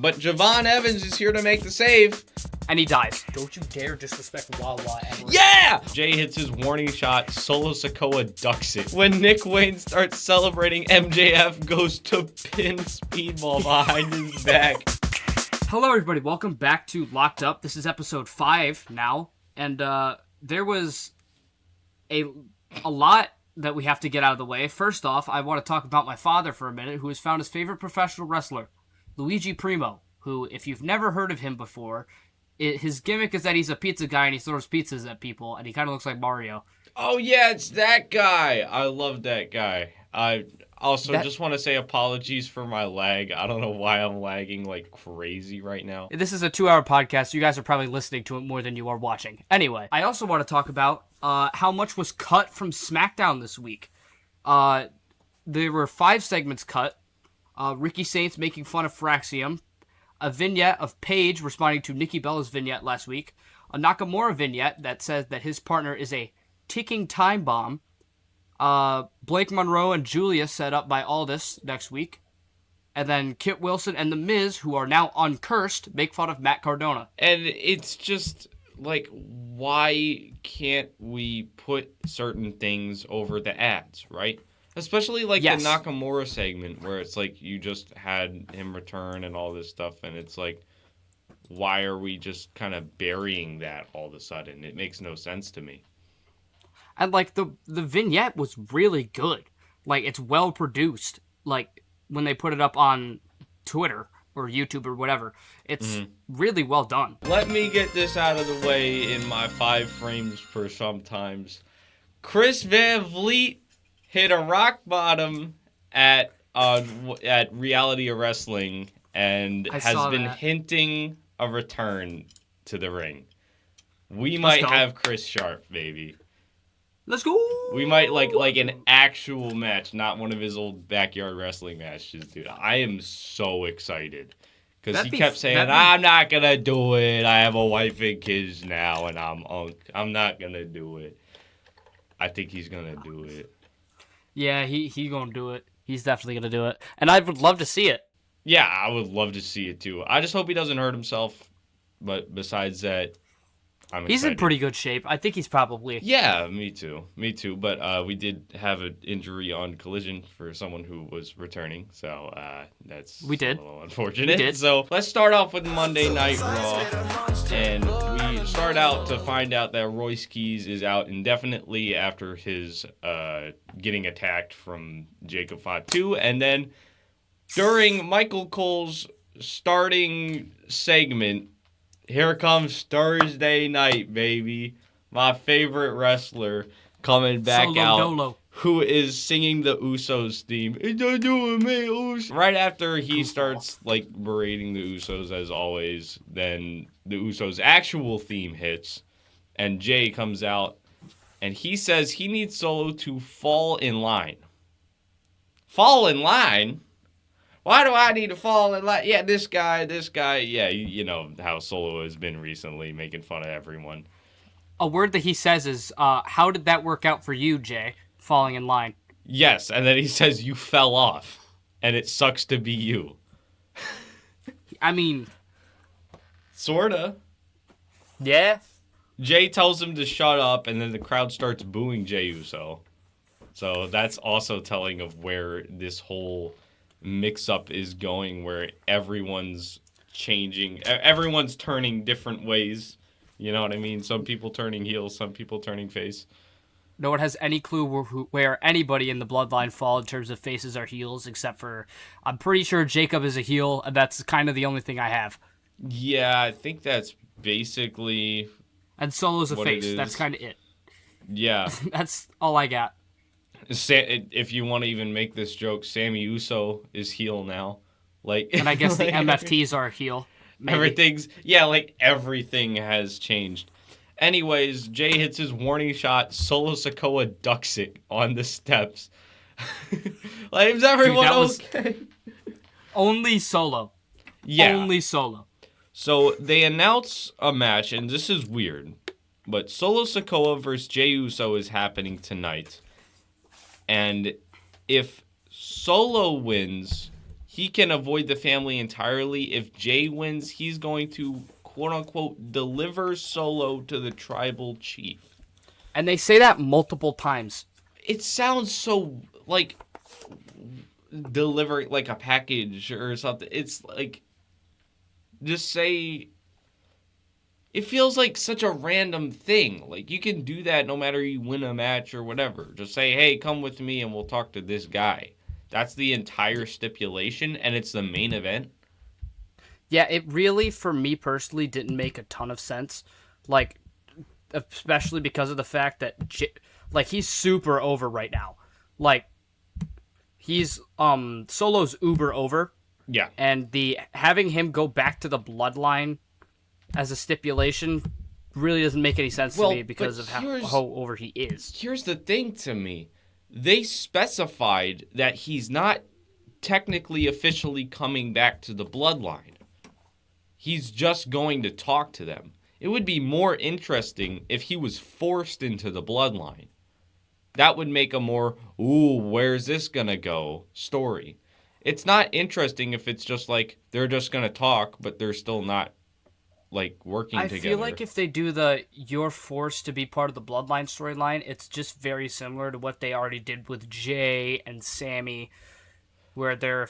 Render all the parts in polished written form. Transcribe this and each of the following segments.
but Javon Evans is here to make the save. And he dies. Don't you dare disrespect Wawa ever. Yeah! Jay hits his warning shot. Solo Sikoa ducks it. When Nick Wayne starts celebrating, MJF goes to pin Speedball behind his back. Hello, everybody. Welcome back to Locked Up. This is episode 5 now. And there was a lot that we have to get out of the way. First off, I want to talk about my father for a minute, who has found his favorite professional wrestler, Luigi Primo, who, if you've never heard of him before, his gimmick is that he's a pizza guy and he throws pizzas at people, and he kind of looks like Mario. Oh, yeah, it's that guy. I love that guy. I also just want to say apologies for my lag. I don't know why I'm lagging like crazy right now. This is a 2-hour podcast, so you guys are probably listening to it more than you are watching. Anyway, I also want to talk about how much was cut from SmackDown this week. There were 5 segments cut. Ricky Saints making fun of Fraxium. A vignette of Paige responding to Nikki Bella's vignette last week. A Nakamura vignette that says that his partner is a ticking time bomb. Blake Monroe and Julia set up by Aldis next week. And then Kit Wilson and The Miz, who are now uncursed, make fun of Matt Cardona. And it's just, like, why can't we put certain things over the ads, right? Especially, like, the Nakamura segment, where it's like you just had him return and all this stuff, and it's like, why are we just kind of burying that all of a sudden? It makes no sense to me. And, like, the vignette was really good. Like, it's well produced. Like, when they put it up on Twitter or YouTube or whatever, it's really well done. Let me get this out of the way in my 5 frames per sometimes. Chris Van Vliet hit a rock bottom at Reality of Wrestling and has been hinting a return to the ring. We might have Chris Sharp, baby. Let's go. We might like an actual match, not one of his old backyard wrestling matches, dude. I am so excited because he kept saying, "I'm not gonna do it. I have a wife and kids now, and I'm not gonna do it." I think he's gonna do it. Yeah, he gonna do it. He's definitely gonna do it, and I would love to see it. Yeah, I would love to see it too. I just hope he doesn't hurt himself. But besides that, I'm excited. He's in pretty good shape. I think he's probably... Yeah, me too. But we did have an injury on Collision for someone who was returning, so that's a little unfortunate. We did. So let's start off with Monday Night Raw, and we start out to find out that Royce Keys is out indefinitely after his getting attacked from Jacob Fatu, and then during Michael Cole's starting segment, here comes Thursday night, baby. My favorite wrestler coming back out, Dolo. who is singing the Usos theme. It's not doing me, Usos. Right after he starts like berating the Usos as always, then the Usos' actual theme hits, and Jay comes out, and he says he needs Solo to fall in line. Fall in line? Why do I need to fall in line? Yeah, this guy. Yeah, you know how Solo has been recently, making fun of everyone. A word that he says is, how did that work out for you, Jay, falling in line? Yes, and then he says you fell off, and it sucks to be you. I mean... Sorta. Yeah? Jay tells him to shut up, and then the crowd starts booing Jey Uso. So that's also telling of where this whole mix-up is going, where everyone's changing, everyone's turning different ways. You know what I mean? Some people turning heel, some people turning face. No one has any clue where anybody in the bloodline fall in terms of faces or heels, except for, I'm pretty sure Jacob is a heel, and that's kind of the only thing I have. Yeah, I think that's basically... And Solo's a face. That's kind of it. Yeah. That's all I got. If you want to even make this joke, Sammy Uso is heel now. And I guess the MFTs are heel. Maybe. Everything has changed. Anyways, Jay hits his warning shot. Solo Sikoa ducks it on the steps. Is everyone okay? Only Solo. Yeah. Only Solo. So they announce a match, and this is weird, but Solo Sikoa versus Jey Uso is happening tonight. And if Solo wins, he can avoid the family entirely. If Jay wins, he's going to, quote-unquote, deliver Solo to the tribal chief. And they say that multiple times. It sounds so, like, delivering, like, a package or something. It's, like, just say... It feels like such a random thing. Like, you can do that no matter you win a match or whatever. Just say, hey, come with me and we'll talk to this guy. That's the entire stipulation, and it's the main event. Yeah, it really, for me personally, didn't make a ton of sense. Like, especially because of the fact that, he's super over right now. Like, he's, Solo's uber over. Yeah. And having him go back to the bloodline as a stipulation really doesn't make any sense to me because of how over he is. Here's the thing to me. They specified that he's not technically officially coming back to the bloodline. He's just going to talk to them. It would be more interesting if he was forced into the bloodline. That would make a more, ooh, where's this gonna go story. It's not interesting if it's just like they're just gonna talk, but they're still not like working together. I feel like if they do the you're forced to be part of the bloodline storyline, it's just very similar to what they already did with Jay and Sammy, where they're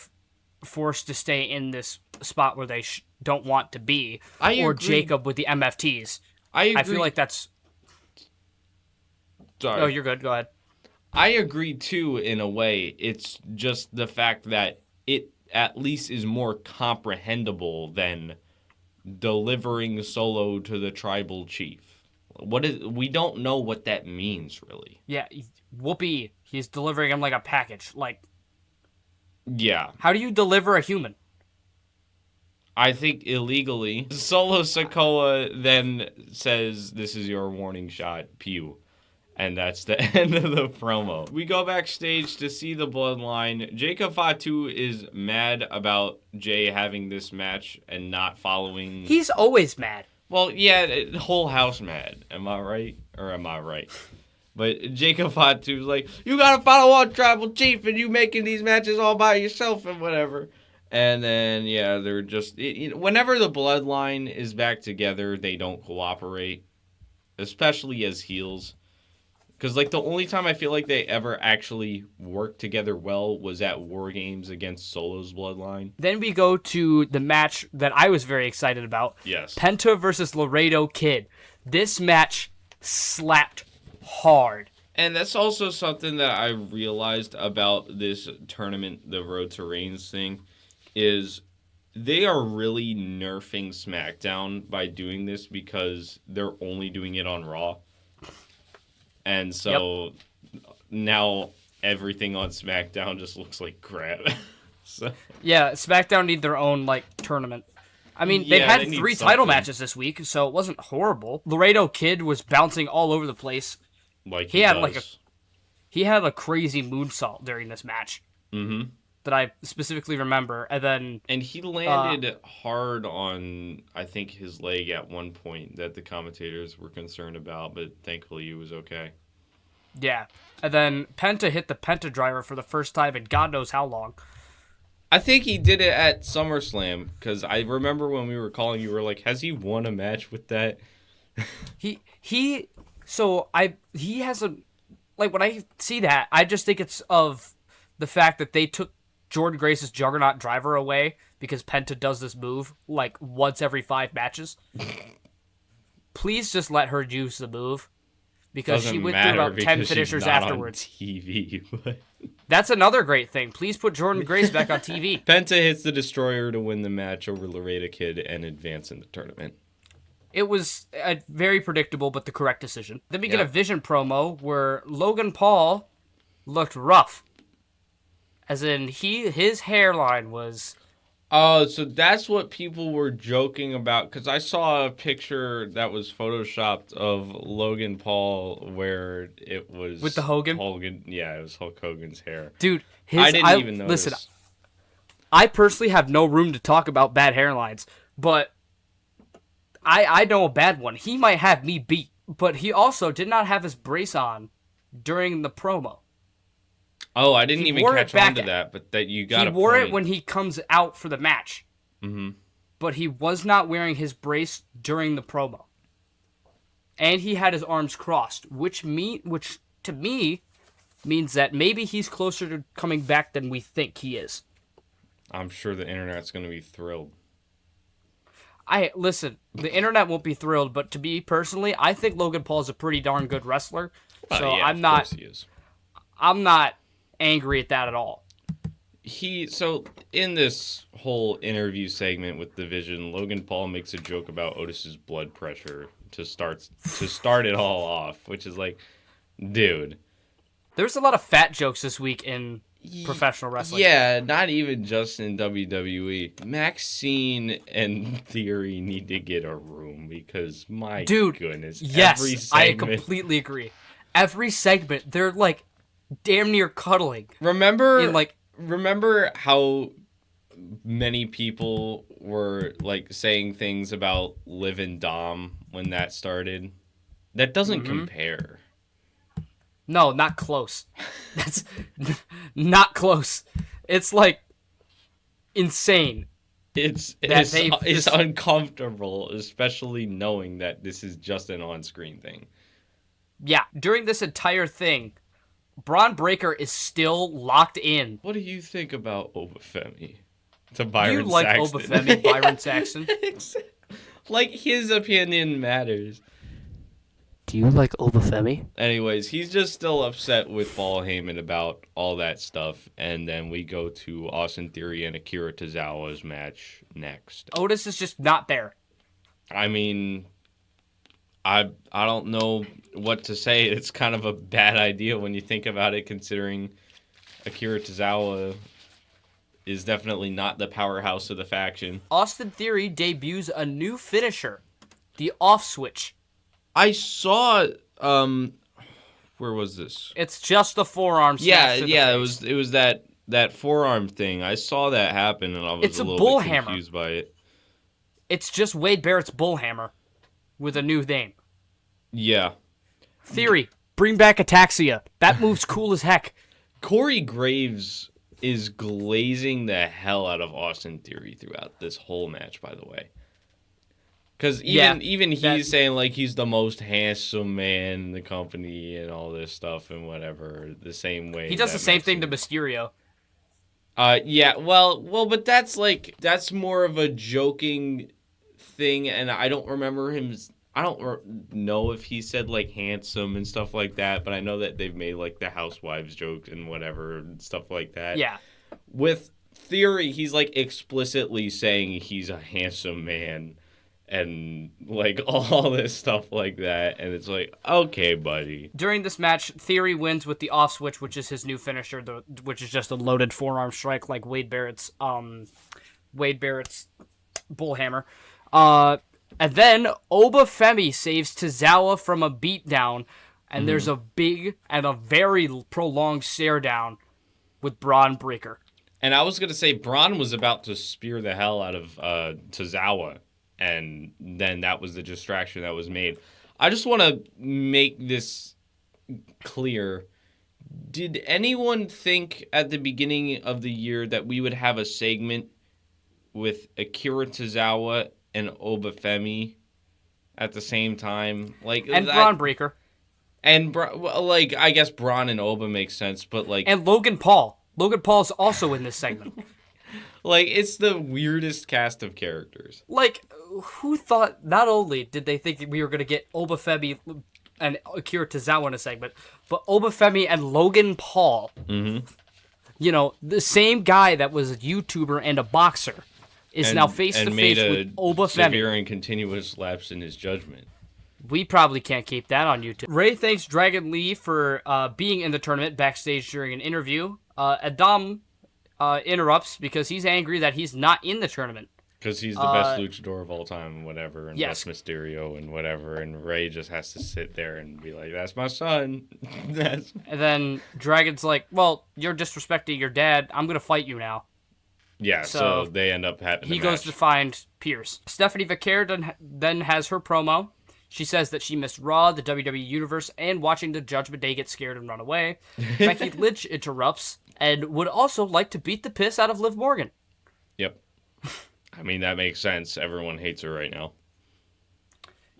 forced to stay in this spot where they don't want to be. Or Jacob with the MFTs. I agree. I feel like that's... Sorry. Oh, you're good. Go ahead. I agree, too, in a way. It's just the fact that it at least is more comprehensible than delivering Solo to the tribal chief. We don't know what that means, really. Yeah, Whoopi, he's delivering him like a package. Like, yeah. How do you deliver a human? I think illegally. Solo Sikoa then says, this is your warning shot, pew. And that's the end of the promo. We go backstage to see the bloodline. Jacob Fatu is mad about Jay having this match and not following. He's always mad. Well, yeah, the whole house mad. Am I right? Or am I right? But Jacob Fatu's like, you gotta follow our tribal chief and you making these matches all by yourself and whatever. And then, yeah, they're just... whenever the bloodline is back together, they don't cooperate. Especially as heels. Because, like, the only time I feel like they ever actually worked together well was at War Games against Solo's bloodline. Then we go to the match that I was very excited about. Yes. Penta versus Laredo Kid. This match slapped hard. And that's also something that I realized about this tournament, the Road to Reigns thing, is they are really nerfing SmackDown by doing this because they're only doing it on Raw. And so now everything on SmackDown just looks like crap. So. Yeah, SmackDown need their own, like, tournament. I mean, they had 3 title matches this week, so it wasn't horrible. Laredo Kid was bouncing all over the place. Like he had a crazy moonsault during this match. Mm-hmm. That I specifically remember, and he landed hard on, I think, his leg at one point that the commentators were concerned about, but thankfully he was okay. Yeah, and then Penta hit the Penta driver for the first time in God knows how long. I think he did it at SummerSlam because I remember when we were calling, you were like, "Has he won a match with that?" He has a, like, when I see that, I just think it's of the fact that they took Jordan Grace's Juggernaut driver away because Penta does this move like once every 5 matches. Please just let her use the move because she went through about 10 finishers afterwards. TV, but... That's another great thing. Please put Jordan Grace back on TV. Penta hits the Destroyer to win the match over Laredo Kid and advance in the tournament. It was very predictable, but the correct decision. Then we get a Vision promo where Logan Paul looked rough. As in, his hairline was... Oh, so that's what people were joking about. Because I saw a picture that was photoshopped of Logan Paul where it was... With the Hogan? Yeah, it was Hulk Hogan's hair. Dude, I didn't even notice. Listen, I personally have no room to talk about bad hairlines, but I know a bad one. He might have me beat, but he also did not have his brace on during the promo. Oh, I didn't even wore catch it back on to that, but that you got He a wore point. it when he comes out for the match. Mm-hmm. But he was not wearing his brace during the promo. And he had his arms crossed, which to me means that maybe he's closer to coming back than we think he is. I'm sure the internet's going to be thrilled. Listen, the internet won't be thrilled, but to me personally, I think Logan Paul is a pretty darn good wrestler. So Yeah, I'm of not course he is. I'm not angry at that at all. So in this whole interview segment with the Vision, Logan Paul makes a joke about Otis's blood pressure to start it all off, which is like, dude. There's a lot of fat jokes this week in professional wrestling. Yeah, not even just in WWE. Maxine and Theory need to get a room because my goodness. Yes, every segment, I completely agree. Every segment, they're like damn near cuddling. Remember how many people were like saying things about Liv and Dom when that started? That doesn't compare. No, not close. That's not close. It's like insane. It's uncomfortable, especially knowing that this is just an on-screen thing. Yeah, during this entire thing, Braun Breaker is still locked in. What do you think about Obafemi? To Byron Saxton. You like Obafemi, Byron Saxton? Like, his opinion matters. Do you like Obafemi? Anyways, he's just still upset with Paul Heyman about all that stuff, and then we go to Austin Theory and Akira Tozawa's match next. Otis is just not there. I mean, I don't know what to say. It's kind of a bad idea when you think about it, considering Akira Tozawa is definitely not the powerhouse of the faction. Austin Theory debuts a new finisher, the off switch. I saw where was this? It's just the forearm. Yeah, it was that forearm thing. I saw that happen, and I was a little bit confused by it. It's just Wade Barrett's bullhammer with a new name. Yeah. Theory, bring back Ataxia. That move's cool as heck. Corey Graves is glazing the hell out of Austin Theory throughout this whole match, by the way. Because even he's saying, like, he's the most handsome man in the company and all this stuff and whatever, the same way. He does the same thing to Mysterio. Yeah, well, but that's more of a joking thing, and I don't remember him. I don't know if he said, like, handsome and stuff like that, but I know that they've made, like, the housewives jokes and whatever and stuff like that. Yeah. With Theory, he's, like, explicitly saying he's a handsome man and, like, all this stuff like that, and it's like, okay, buddy. During this match, Theory wins with the off switch, which is his new finisher, which is just a loaded forearm strike like Wade Barrett's bullhammer. And then Obafemi saves Tozawa from a beatdown, and there's a big and a very prolonged stare down with Braun Breaker. And I was going to say, Braun was about to spear the hell out of Tozawa, and then that was the distraction that was made. I just want to make this clear. Did anyone think at the beginning of the year that we would have a segment with Akira Tozawa and Obafemi at the same time? And Braun Breaker. And, I guess Braun and Oba makes sense, but, like... And Logan Paul. Logan Paul's also in this segment. Like, it's the weirdest cast of characters. Like, who thought, not only did they think we were going to get Obafemi and Akira Tozawa in a segment, but Obafemi and Logan Paul. Mm-hmm. You know, the same guy that was a YouTuber and a boxer is now face-to-face with Obafemi. Severe and continuous lapse in his judgment. We probably can't keep that on YouTube. Ray thanks Dragon Lee for being in the tournament backstage during an interview. Adam interrupts because he's angry that he's not in the tournament. Because he's the best luchador of all time and whatever, and best Mysterio and whatever, and Ray just has to sit there and be like, that's my son. And then Dragon's like, well, you're disrespecting your dad. I'm going to fight you now. Yeah, so they end up having He goes to find Pierce. Stephanie Vaquer then has her promo. She says that she missed Raw, the WWE Universe, and watching the Judgment Day get scared and run away. Becky Lynch interrupts and would also like to beat the piss out of Liv Morgan. Yep. I mean, that makes sense. Everyone hates her right now.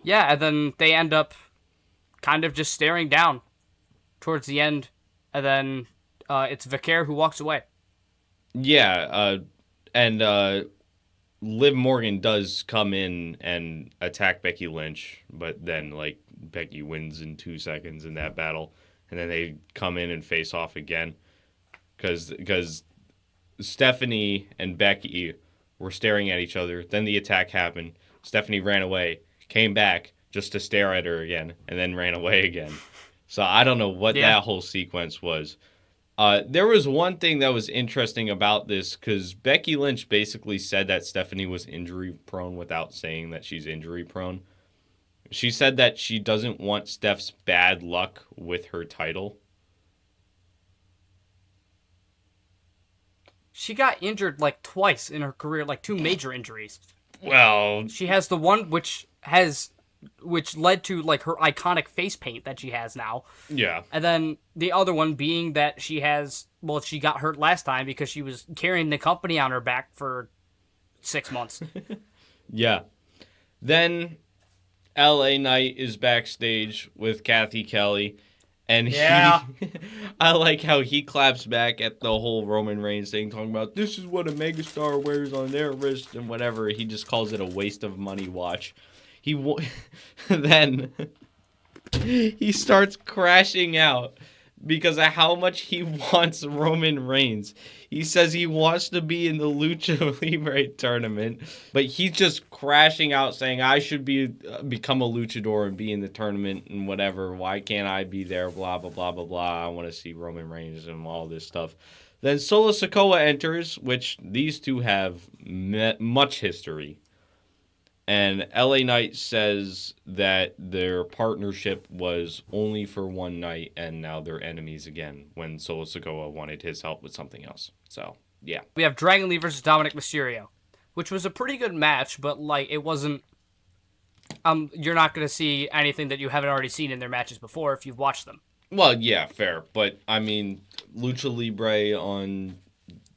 Yeah, and then they end up kind of just staring down towards the end, and then it's Vicaire who walks away. Yeah, and Liv Morgan does come in and attack Becky Lynch, but then, like, Becky wins in 2 seconds in that battle, and then they come in and face off again, because Stephanie and Becky were staring at each other. Then the attack happened. Stephanie ran away, came back just to stare at her again, and then ran away again. So I don't know what that whole sequence was. There was one thing that was interesting about this, because Becky Lynch basically said that Stephanie was injury prone without saying that she's injury prone. She said that she doesn't want Steph's bad luck with her title. She got injured like twice in her career, like 2 major injuries. Well, She has the one which led to like her iconic face paint that she has now. yeah. And then the other one being that she got hurt last time because she was carrying the company on her back for 6 months. Yeah. Then LA Knight is backstage with Kathy Kelly. And I like how he claps back at the whole Roman Reigns thing, talking about this is what a megastar wears on their wrist and whatever. He just calls it a waste of money watch. Then he starts crashing out because of how much he wants Roman Reigns. He says he wants to be in the Lucha Libre tournament, but he's just crashing out saying, I should become a luchador and be in the tournament and whatever. Why can't I be there? Blah, blah, blah, blah, blah. I want to see Roman Reigns and all this stuff. Then Solo Sikoa enters, which these two have much history. And LA Knight says that their partnership was only for one night, and now they're enemies again when Solo Sikoa wanted his help with something else. So, yeah. We have Dragon Lee versus Dominic Mysterio, which was a pretty good match, but like it wasn't. You're not going to see anything that you haven't already seen in their matches before if you've watched them. Well, yeah, fair. But, I mean, Lucha Libre on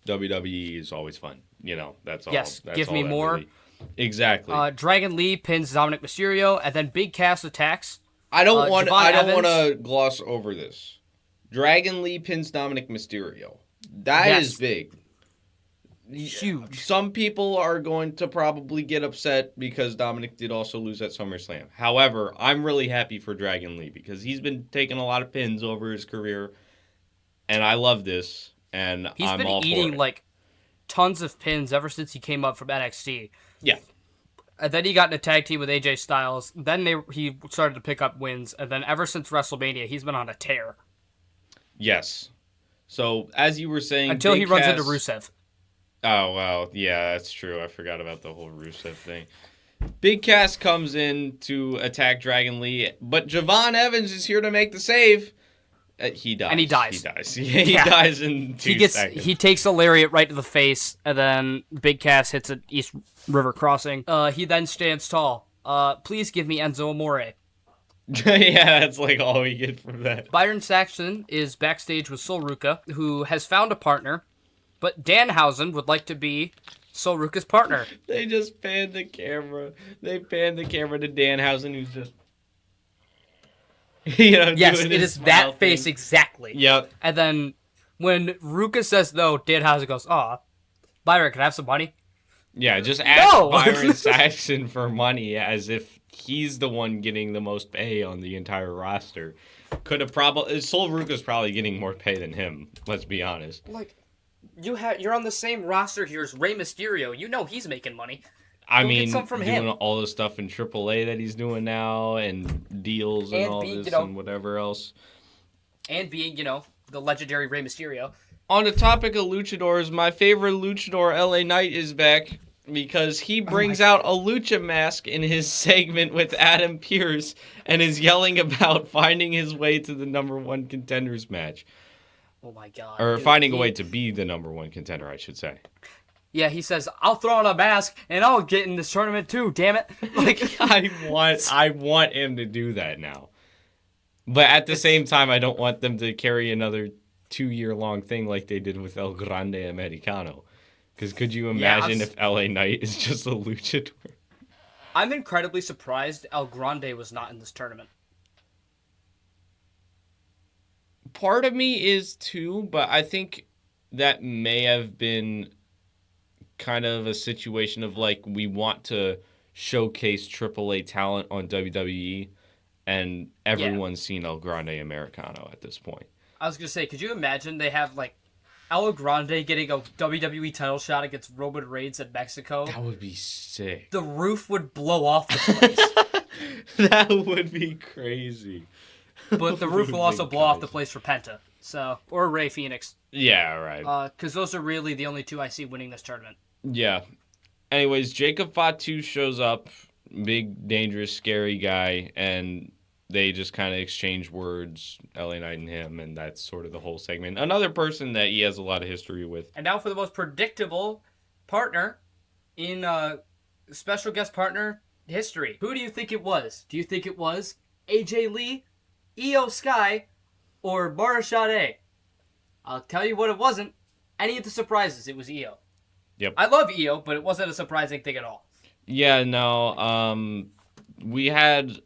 WWE is always fun. You know, that's all. Yes, that's give all me that more. Really... Exactly. Dragon Lee pins Dominic Mysterio, and then Big Cass attacks. I don't want Javon to gloss over this. Dragon Lee pins Dominic Mysterio. That is big. Huge. Some people are going to probably get upset because Dominic did also lose at SummerSlam. However, I'm really happy for Dragon Lee because he's been taking a lot of pins over his career, and I love this, and He's been eating like tons of pins ever since he came up from NXT. Yeah. And then he got in a tag team with AJ Styles. Then he started to pick up wins, and then ever since WrestleMania, he's been on a tear. Yes. So, as you were saying... Until he runs into Rusev. Oh, well, yeah, that's true. I forgot about the whole Rusev thing. Big Cass comes in to attack Dragon Lee, but Javon Evans is here to make the save. He dies. And he dies. He dies in 2 seconds. He takes a lariat right to the face, and then Big Cass hits an East River crossing. He then stands tall. Please give me Enzo Amore. Yeah, that's like all we get from that. Byron Saxton is backstage with Sol Ruca, who has found a partner, but Danhausen would like to be Sol Ruca's partner. They just panned the camera. They panned the camera to Danhausen, who's just... Yes, it is that face exactly. Yep. And then when Ruka says no, Danhausen goes, "Aw, Byron, can I have some money?" Yeah, just ask Byron Saxton for money as if he's the one getting the most pay on the entire roster. Could have probably Sol Ruka's probably getting more pay than him. Let's be honest. Like, you're on the same roster here as Rey Mysterio. You know he's making money. I mean, doing all the stuff in AAA that he's doing now, and deals and all this and whatever else. And being, the legendary Rey Mysterio. On the topic of luchadors, my favorite luchador, LA Knight, is back because he brings out a lucha mask in his segment with Adam Pearce and is yelling about finding his way to the number 1 contenders match. Oh my god. Or finding a way to be the number 1 contender, I should say. Yeah, he says, I'll throw on a mask and I'll get in this tournament too, damn it. Like, I want him to do that now. But at the same time, I don't want them to carry another 2-year-long thing like they did with El Grande Americano. Because could you imagine if LA Knight is just a luchador? I'm incredibly surprised El Grande was not in this tournament. Part of me is too, but I think that may have been kind of a situation of like we want to showcase AAA talent on WWE, and everyone's seen El Grande Americano at this point. I was gonna say, could you imagine they have like El Grande getting a WWE title shot against Roman Reigns in Mexico? That would be sick. The roof would blow off the place. That would be crazy. But the roof will also blow off the place for Penta, or Rey Fenix. Yeah, right. Because those are really the only two I see winning this tournament. Yeah. Anyways, Jacob Fatu shows up, big, dangerous, scary guy, and they just kind of exchange words, LA Knight and him, and that's sort of the whole segment. Another person that he has a lot of history with. And now for the most predictable partner in special guest partner history. Who do you think it was? Do you think it was AJ Lee, Io Sky, or Mara Sade? I'll tell you what it wasn't. Any of the surprises, it was Io. Yep. I love Io, but it wasn't a surprising thing at all. Yeah, no. We had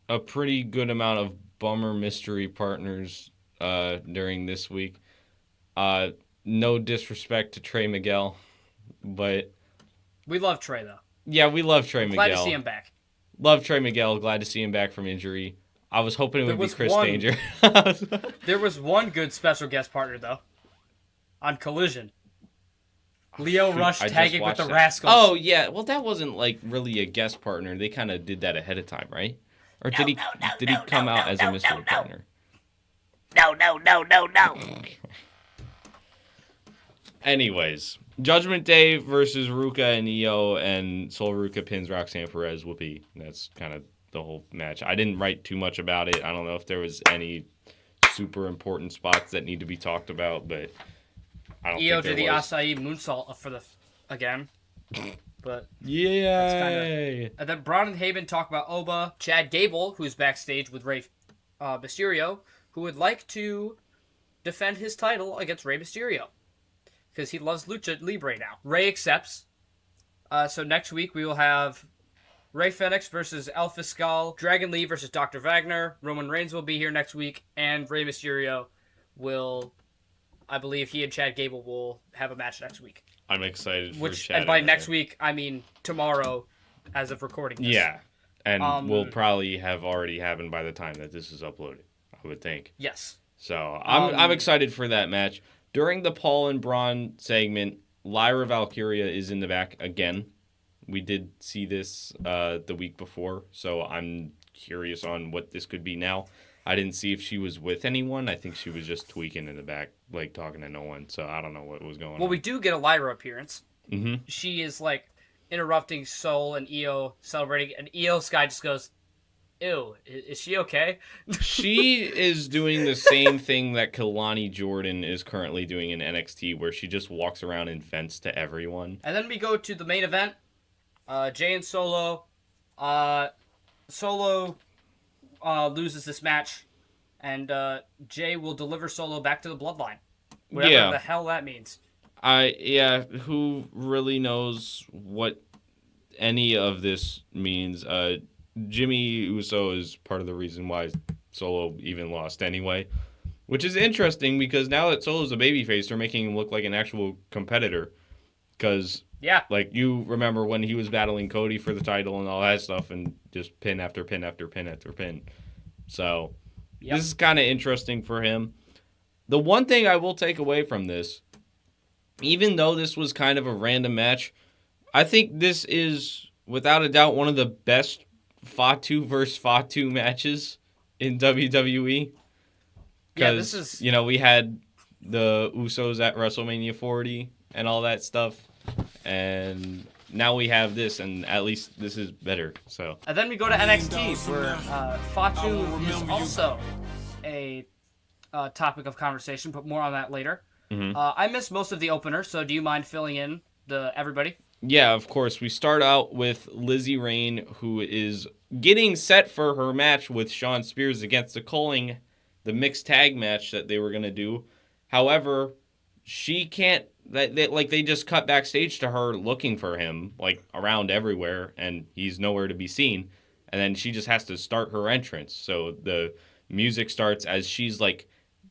a pretty good amount of bummer mystery partners during this week. No disrespect to Trey Miguel, but we love Trey though. Yeah, we love Trey Miguel. Glad to see him back. Love Trey Miguel. Glad to see him back from injury. I was hoping it would be Chris Danger. There was one good special guest partner though. On Collision. Leo Rush tagging with the Rascals. Oh yeah, well that wasn't like really a guest partner. They kind of did that ahead of time, right? Or did he come out as a mystery partner? No. Anyways, Judgment Day versus Ruka and Io, and Sol Ruka pins Roxanne Perez. Whoopee. That's kind of the whole match. I didn't write too much about it. I don't know if there was any super important spots that need to be talked about, but I don't Io think there did the was. acai moonsault for the again. But yay! And then Braun and Heyman talk about Oba. Chad Gable, who's backstage with Rey Mysterio, who would like to defend his title against Rey Mysterio because he loves Lucha Libre now. Rey accepts. So next week we will have Rey Fenix versus El Fiscal, Dragon Lee versus Dr. Wagner. Roman Reigns will be here next week, and Rey Mysterio will, I believe, he and Chad Gable will have a match next week. I'm excited for Chad. And by next week, I mean tomorrow, as of recording this. Yeah, and will probably have already happened by the time that this is uploaded, I would think. Yes. So I'm excited for that match. During the Paul and Braun segment, Lyra Valkyria is in the back again. We did see this the week before, so I'm curious on what this could be now. I didn't see if she was with anyone. I think she was just tweaking in the back, like talking to no one. So I don't know what was going on. Well, we do get a Lyra appearance. Mm-hmm. She is like interrupting Sol and Io celebrating, and Io Sky just goes, "Ew, is she okay?" She is doing the same thing that Kalani Jordan is currently doing in NXT, where she just walks around and vents to everyone. And then we go to the main event. Jay and Solo. Solo loses this match, and Jay will deliver Solo back to the Bloodline. Whatever the hell that means. Who really knows what any of this means? Jimmy Uso is part of the reason why Solo even lost anyway, which is interesting because now that Solo's a babyface, they're making him look like an actual competitor. Because like you remember when he was battling Cody for the title and all that stuff, and just pin after pin after pin after pin. So this is kind of interesting for him. The one thing I will take away from this, even though this was kind of a random match, I think this is without a doubt one of the best Fatu versus Fatu matches in WWE. Yeah, this is... You know, we had the Usos at WrestleMania 40 and all that stuff. And now we have this, and at least this is better. So. And then we go to NXT, where Fatu is also a topic of conversation, but more on that later. Mm-hmm. I missed most of the opener, so do you mind filling in everybody? Yeah, of course. We start out with Lizzie Rain, who is getting set for her match with Shawn Spears against the mixed tag match that they were going to do. However, she can't, they just cut backstage to her looking for him, like, around everywhere, and he's nowhere to be seen. And then she just has to start her entrance. So the music starts as she's, like,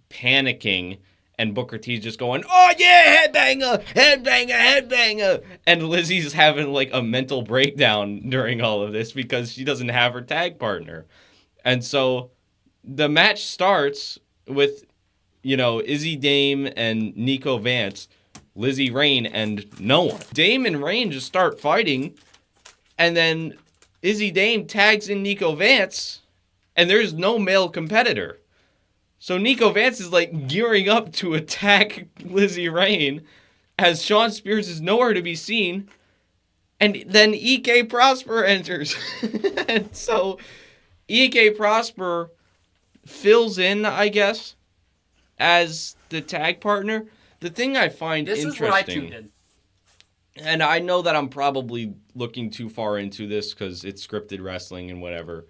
panicking, and Booker T's just going, "Oh yeah, headbanger, headbanger, headbanger," and Lizzie's having like a mental breakdown during all of this because she doesn't have her tag partner. And so the match starts with, Izzy Dame and Nico Vance, Lizzie Rain, and no one. Dame and Rain just start fighting, and then Izzy Dame tags in Nico Vance, and there's no male competitor. So Nico Vance is like gearing up to attack Lizzie Rain as Shawn Spears is nowhere to be seen. And then EK Prosper enters. And so EK Prosper fills in, I guess, as the tag partner. The thing I find interesting. This is what I tuned in. And I know that I'm probably looking too far into this because it's scripted wrestling and whatever.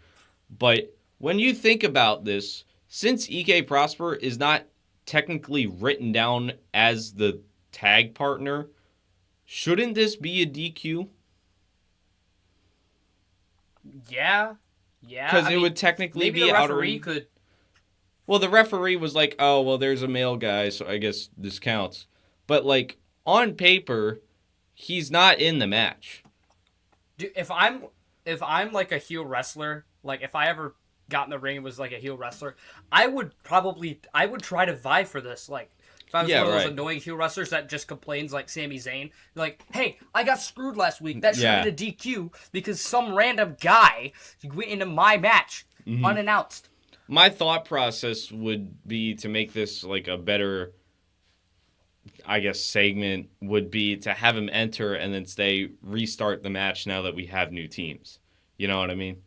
But when you think about this, since EK Prosper is not technically written down as the tag partner, shouldn't this be a DQ? Yeah. Because it would technically be out of ring. Could. Well, the referee was like, "Oh, well, there's a male guy, so I guess this counts." But like on paper, he's not in the match. Dude, if I'm like a heel wrestler, like if I ever got in the ring and was like a heel wrestler, I would try to vie for this. Like, if I was one of those annoying heel wrestlers that just complains like Sami Zayn, like, "Hey, I got screwed last week. That should have been a DQ because some random guy went into my match unannounced." My thought process would be to make this like a better, I guess, segment would be to have him enter and then restart the match now that we have new teams. You know what I mean?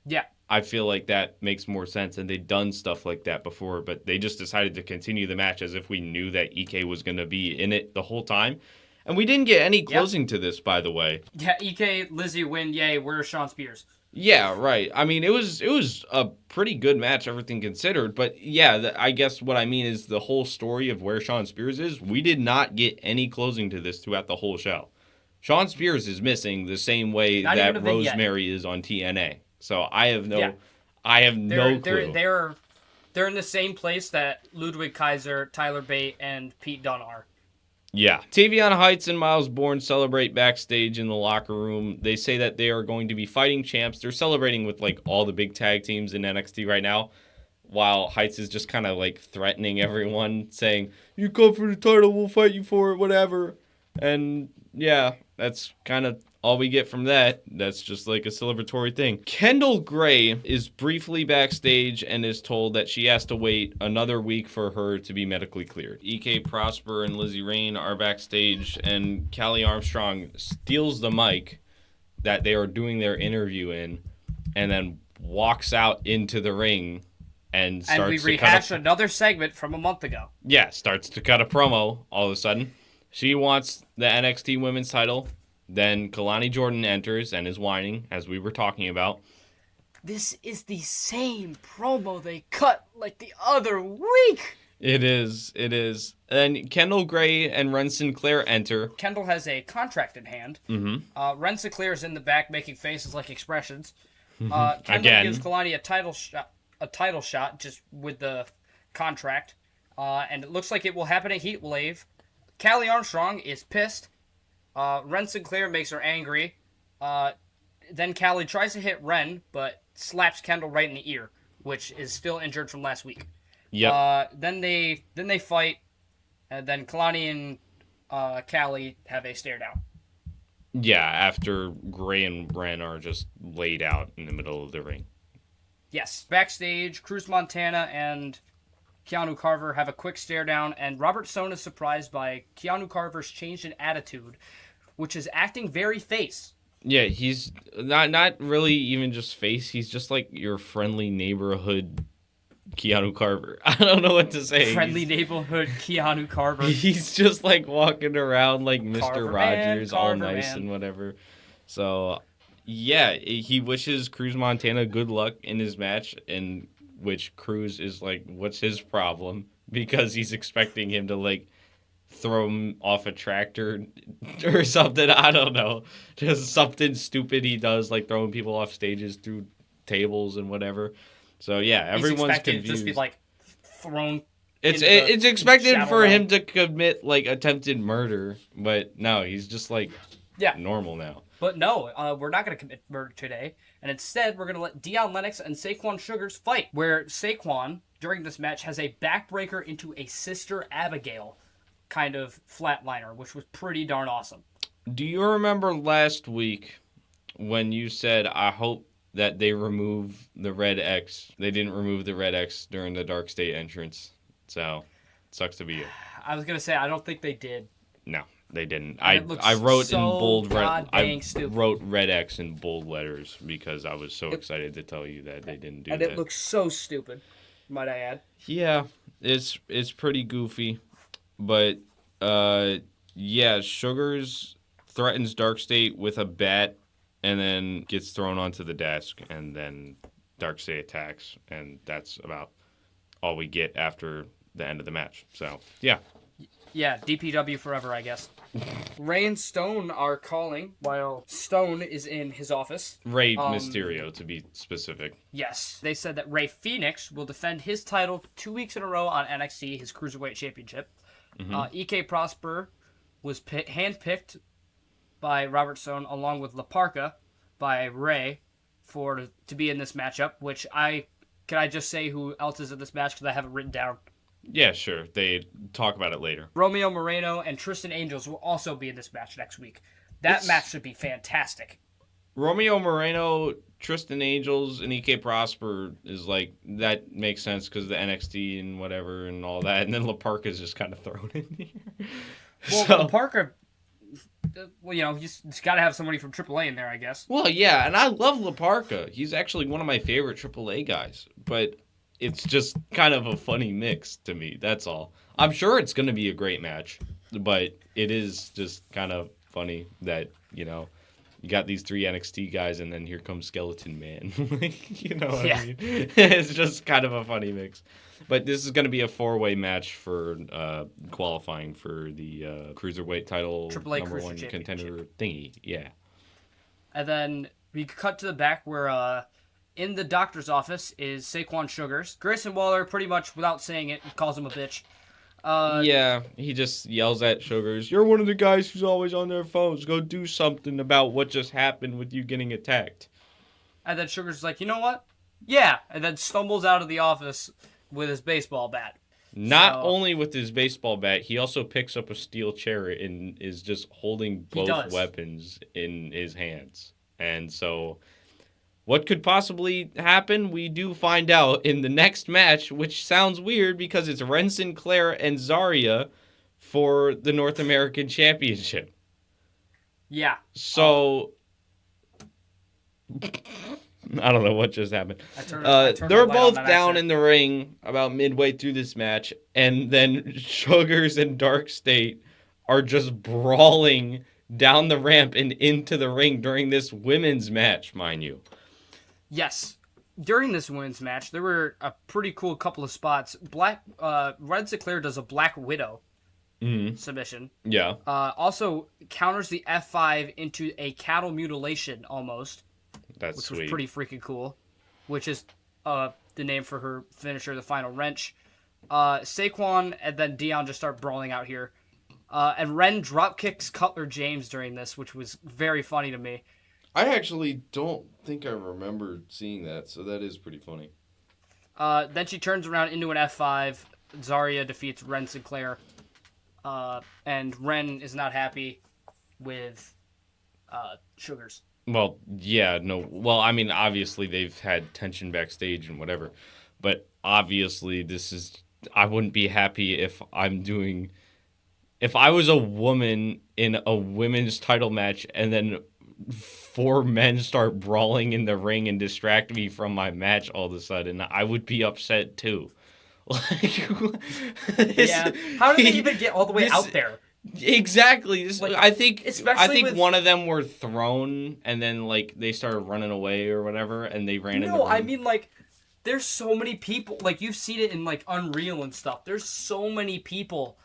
Yeah. I feel like that makes more sense, and they've done stuff like that before, but they just decided to continue the match as if we knew that EK was going to be in it the whole time. And we didn't get any closing to this, by the way. Yeah, EK, Lizzie win, yay, where's Shawn Spears? Yeah, right. I mean, it was a pretty good match, everything considered, but yeah, I guess what I mean is the whole story of where Shawn Spears is, we did not get any closing to this throughout the whole show. Shawn Spears is missing the same way that Rosemary is on TNA. So I have no clue. They're in the same place that Ludwig Kaiser, Tyler Bate, and Pete Dunne are. Yeah. Tavion Heights and Miles Bourne celebrate backstage in the locker room. They say that they are going to be fighting champs. They're celebrating with like all the big tag teams in NXT right now, while Heights is just kind of like threatening everyone, saying, "You come for the title, we'll fight you for it, whatever." And yeah, that's kind of all we get from that. That's just like a celebratory thing. Kendall Gray is briefly backstage and is told that she has to wait another week for her to be medically cleared. EK Prosper and Lizzie Rain are backstage, and Callie Armstrong steals the mic that they are doing their interview in, and then walks out into the ring and starts to cut. And we rehash another segment from a month ago. Yeah, starts to cut a promo all of a sudden. She wants the NXT Women's title. Then Kalani Jordan enters and is whining, as we were talking about. This is the same promo they cut like the other week. It is. Then Kendall Gray and Ren Sinclair enter. Kendall has a contract in hand. Mm-hmm. Ren Sinclair is in the back making faces like expressions. Kendall gives Kalani a title shot just with the contract. And it looks like it will happen at Heat Wave. Callie Armstrong is pissed. Ren Sinclair makes her angry. Then Callie tries to hit Ren, but slaps Kendall right in the ear, which is still injured from last week. Yep. Then they fight, and then Kalani and Callie have a stare down. Yeah, after Gray and Ren are just laid out in the middle of the ring. Yes. Backstage, Cruz Montana and Keanu Carver have a quick stare down, and Robert Stone is surprised by Keanu Carver's change in attitude, which is acting very face. Yeah, he's not really even just face. He's just like your friendly neighborhood Keanu Carver. I don't know what to say. Friendly neighborhood Keanu Carver. He's just like walking around like Mr. Carver Rogers, man, all Carver nice man. and whatever. So, yeah, he wishes Cruz Montana good luck in his match, in which Cruz is like, what's his problem? Because he's expecting him to like throw him off a tractor or something. I don't know. Just something stupid he does, like throwing people off stages through tables and whatever. So yeah, everyone's He's expected confused. to just be like thrown. It's expected shadow for realm. him to commit like attempted murder, but no, he's just like Yeah. normal now. But no, we're not going to commit murder today. And instead, we're going to let Deion Lennox and Saquon Sugars fight. Where Saquon, during this match, has a backbreaker into a Sister Abigail kind of flatliner, which was pretty darn awesome. Do you remember last week when you said, I hope that they remove the red X? They didn't remove the red X during the Dark State entrance. So, sucks to be you. I was going to say, I don't think they did. No, they didn't. And I wrote so in bold stupid. wrote red X in bold letters because I was so excited to tell you that they didn't do And that. it looks so stupid, might I add. Yeah, it's pretty goofy, but yeah, Sugars threatens Dark State with a bat and then gets thrown onto the desk, and then Dark State attacks, and that's about all we get after the end of the match. So yeah. Yeah, DPW forever, I guess. Ray and Stone are calling while Stone is in his office. Rey Mysterio, to be specific. Yes. They said that Ray Phoenix will defend his title 2 weeks in a row on NXT, his Cruiserweight Championship. EK Prosper was handpicked by Robert Stone along with La Parka by Ray to be in this matchup, which can I just say who else is in this match because I have it written down. Yeah, sure. They talk about it later. Romeo Moreno and Tristan Angels will also be in this match next week. That match should be fantastic. Romeo Moreno, Tristan Angels, and EK Prosper is like, that makes sense because the NXT and whatever and all that. And then La Parka's just kind of thrown in here. Well, Parker, you just got to have somebody from AAA in there, I guess. Well, yeah, and I love La Parka. He's actually one of my favorite AAA guys. But it's just kind of a funny mix to me. That's all. I'm sure it's going to be a great match, but it is just kind of funny that, you got these 3 NXT guys and then here comes Skeleton Man. What I mean? It's just kind of a funny mix. But this is going to be a 4-way match for qualifying for the Cruiserweight title AAA number Cruiser 1 contender Championship. thingy. Yeah. And then we cut to the back where in the doctor's office is Saquon Sugars. Grayson Waller, pretty much without saying it, calls him a bitch. Yeah, he just yells at Sugars, "You're one of the guys who's always on their phones. Go do something about what just happened with you getting attacked." And then Sugars is like, you know what? Yeah. And then stumbles out of the office with his baseball bat. Not only with his baseball bat, he also picks up a steel chair and is just holding both weapons in his hands. And so, what could possibly happen? We do find out in the next match, which sounds weird because it's Ren Sinclair and Zarya for the North American Championship. Yeah. So, I don't know what just happened. They're both down in the ring about midway through this match, and then Sugars and Dark State are just brawling down the ramp and into the ring during this women's match, mind you. Yes. During this women's match, there were a pretty cool couple of spots. Red Sinclair does a Black Widow submission. Yeah. Also counters the F5 into a cattle mutilation almost. Which sweet. Was pretty freaking cool. Which is the name for her finisher, the final wrench. Saquon and then Deion just start brawling out here. And Ren drop kicks Cutler James during this, which was very funny to me. I actually don't think I remember seeing that, so that is pretty funny. Then she turns around into an F5. Zarya defeats Ren Sinclair. And Ren is not happy with Sugars. Well, yeah, no. Well, I mean, obviously they've had tension backstage and whatever. But obviously I wouldn't be happy if I was a woman in a women's title match and then four men start brawling in the ring and distract me from my match all of a sudden, I would be upset too. Like, Yeah. How did they even get all the way out there? Exactly. Like, I think with... one of them were thrown and then like they started running away or whatever, and they ran in the ring. No, I mean like, there's so many people. Like, you've seen it in like Unreal and stuff. There's so many people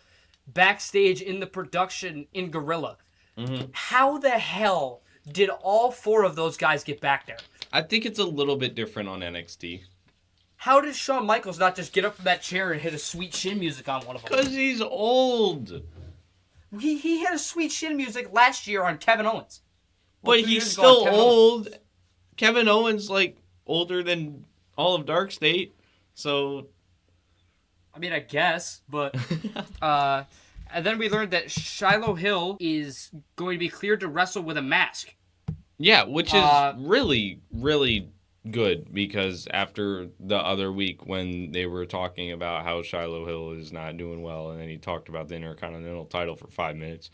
backstage in the production in Gorilla. Mm-hmm. How the hell did all four of those guys get back there? I think it's a little bit different on NXT. How did Shawn Michaels not just get up from that chair and hit a sweet shin music on one of them? Because he's old. He had a sweet shin music last year on Kevin Owens. But he's still old. Kevin Owens, like, older than all of Dark State. So, I mean, I guess, but... and then we learned that Shiloh Hill is going to be cleared to wrestle with a mask. Yeah, which is really, really good, because after the other week when they were talking about how Shiloh Hill is not doing well, and then he talked about the Intercontinental title for 5 minutes,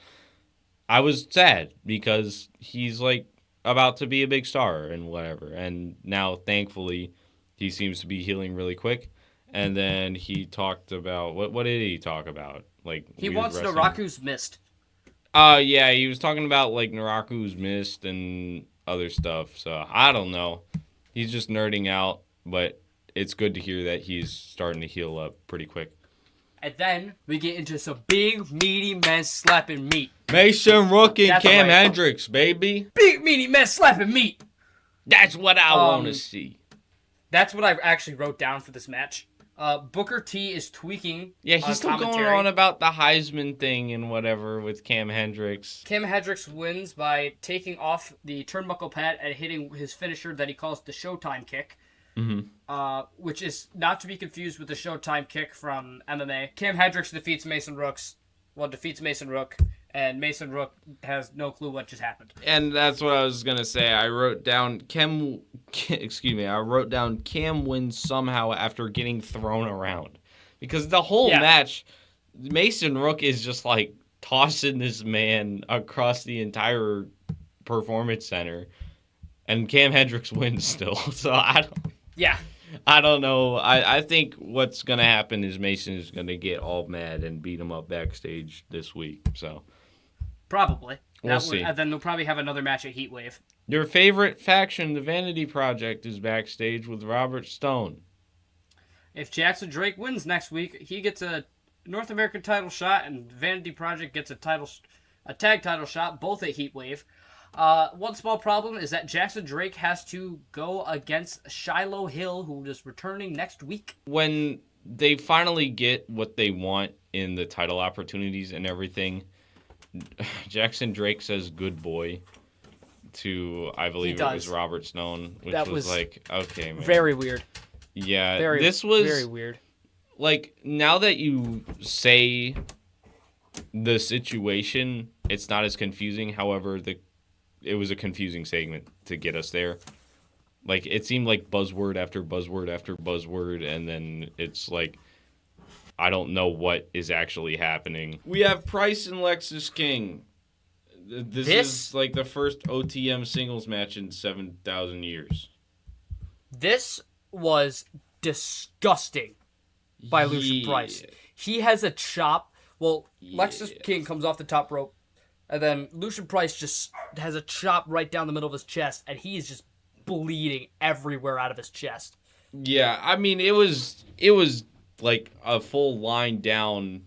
I was sad because he's like about to be a big star and whatever. And now, thankfully, he seems to be healing really quick. And then he talked about what did he talk about? Like, he wants Naraku's Mist. Yeah, he was talking about like Naraku's Mist and other stuff. So I don't know. He's just nerding out, but it's good to hear that he's starting to heal up pretty quick. And then we get into some big, meaty men slapping meat. Mason Rook and Cam Hendricks, baby. Big, meaty men slapping meat. That's what I want to see. That's what I actually wrote down for this match. Booker T is tweaking. Yeah, he's still going on about the Heisman thing and whatever with Cam Hendricks. Cam Hendricks wins by taking off the turnbuckle pad and hitting his finisher that he calls the Showtime kick. Mm-hmm. Which is not to be confused with the Showtime kick from MMA. Cam Hendricks defeats Mason Rook, and Mason Rook has no clue what just happened. And that's what I was gonna say. I wrote down Cam wins somehow after getting thrown around, because the whole match, Mason Rook is just like tossing this man across the entire performance center, and Cam Hendricks wins still. So I don't know. I think what's going to happen is Mason is going to get all mad and beat him up backstage this week. So probably. We'll see. And then they'll probably have another match at Heatwave. Your favorite faction, the Vanity Project, is backstage with Robert Stone. If Jackson Drake wins next week, he gets a North American title shot, and Vanity Project gets a tag title shot, both at Heatwave. One small problem is that Jackson Drake has to go against Shiloh Hill, who is returning next week. When they finally get what they want in the title opportunities and everything, Jackson Drake says good boy to, I believe it was Robert Stone, which was like, okay, man. Very weird. Yeah, this was very weird. Like, now that you say the situation, it's not as confusing. However, it was a confusing segment to get us there. Like, it seemed like buzzword after buzzword after buzzword, and then it's like, I don't know what is actually happening. We have Price and Lexis King. This is like the first OTM singles match in 7,000 years. This was disgusting by Lucian Price. He has a chop. Well, Lexis King comes off the top rope, and then Lucian Price just has a chop right down the middle of his chest, and he is just bleeding everywhere out of his chest. Yeah, I mean, it was like a full line down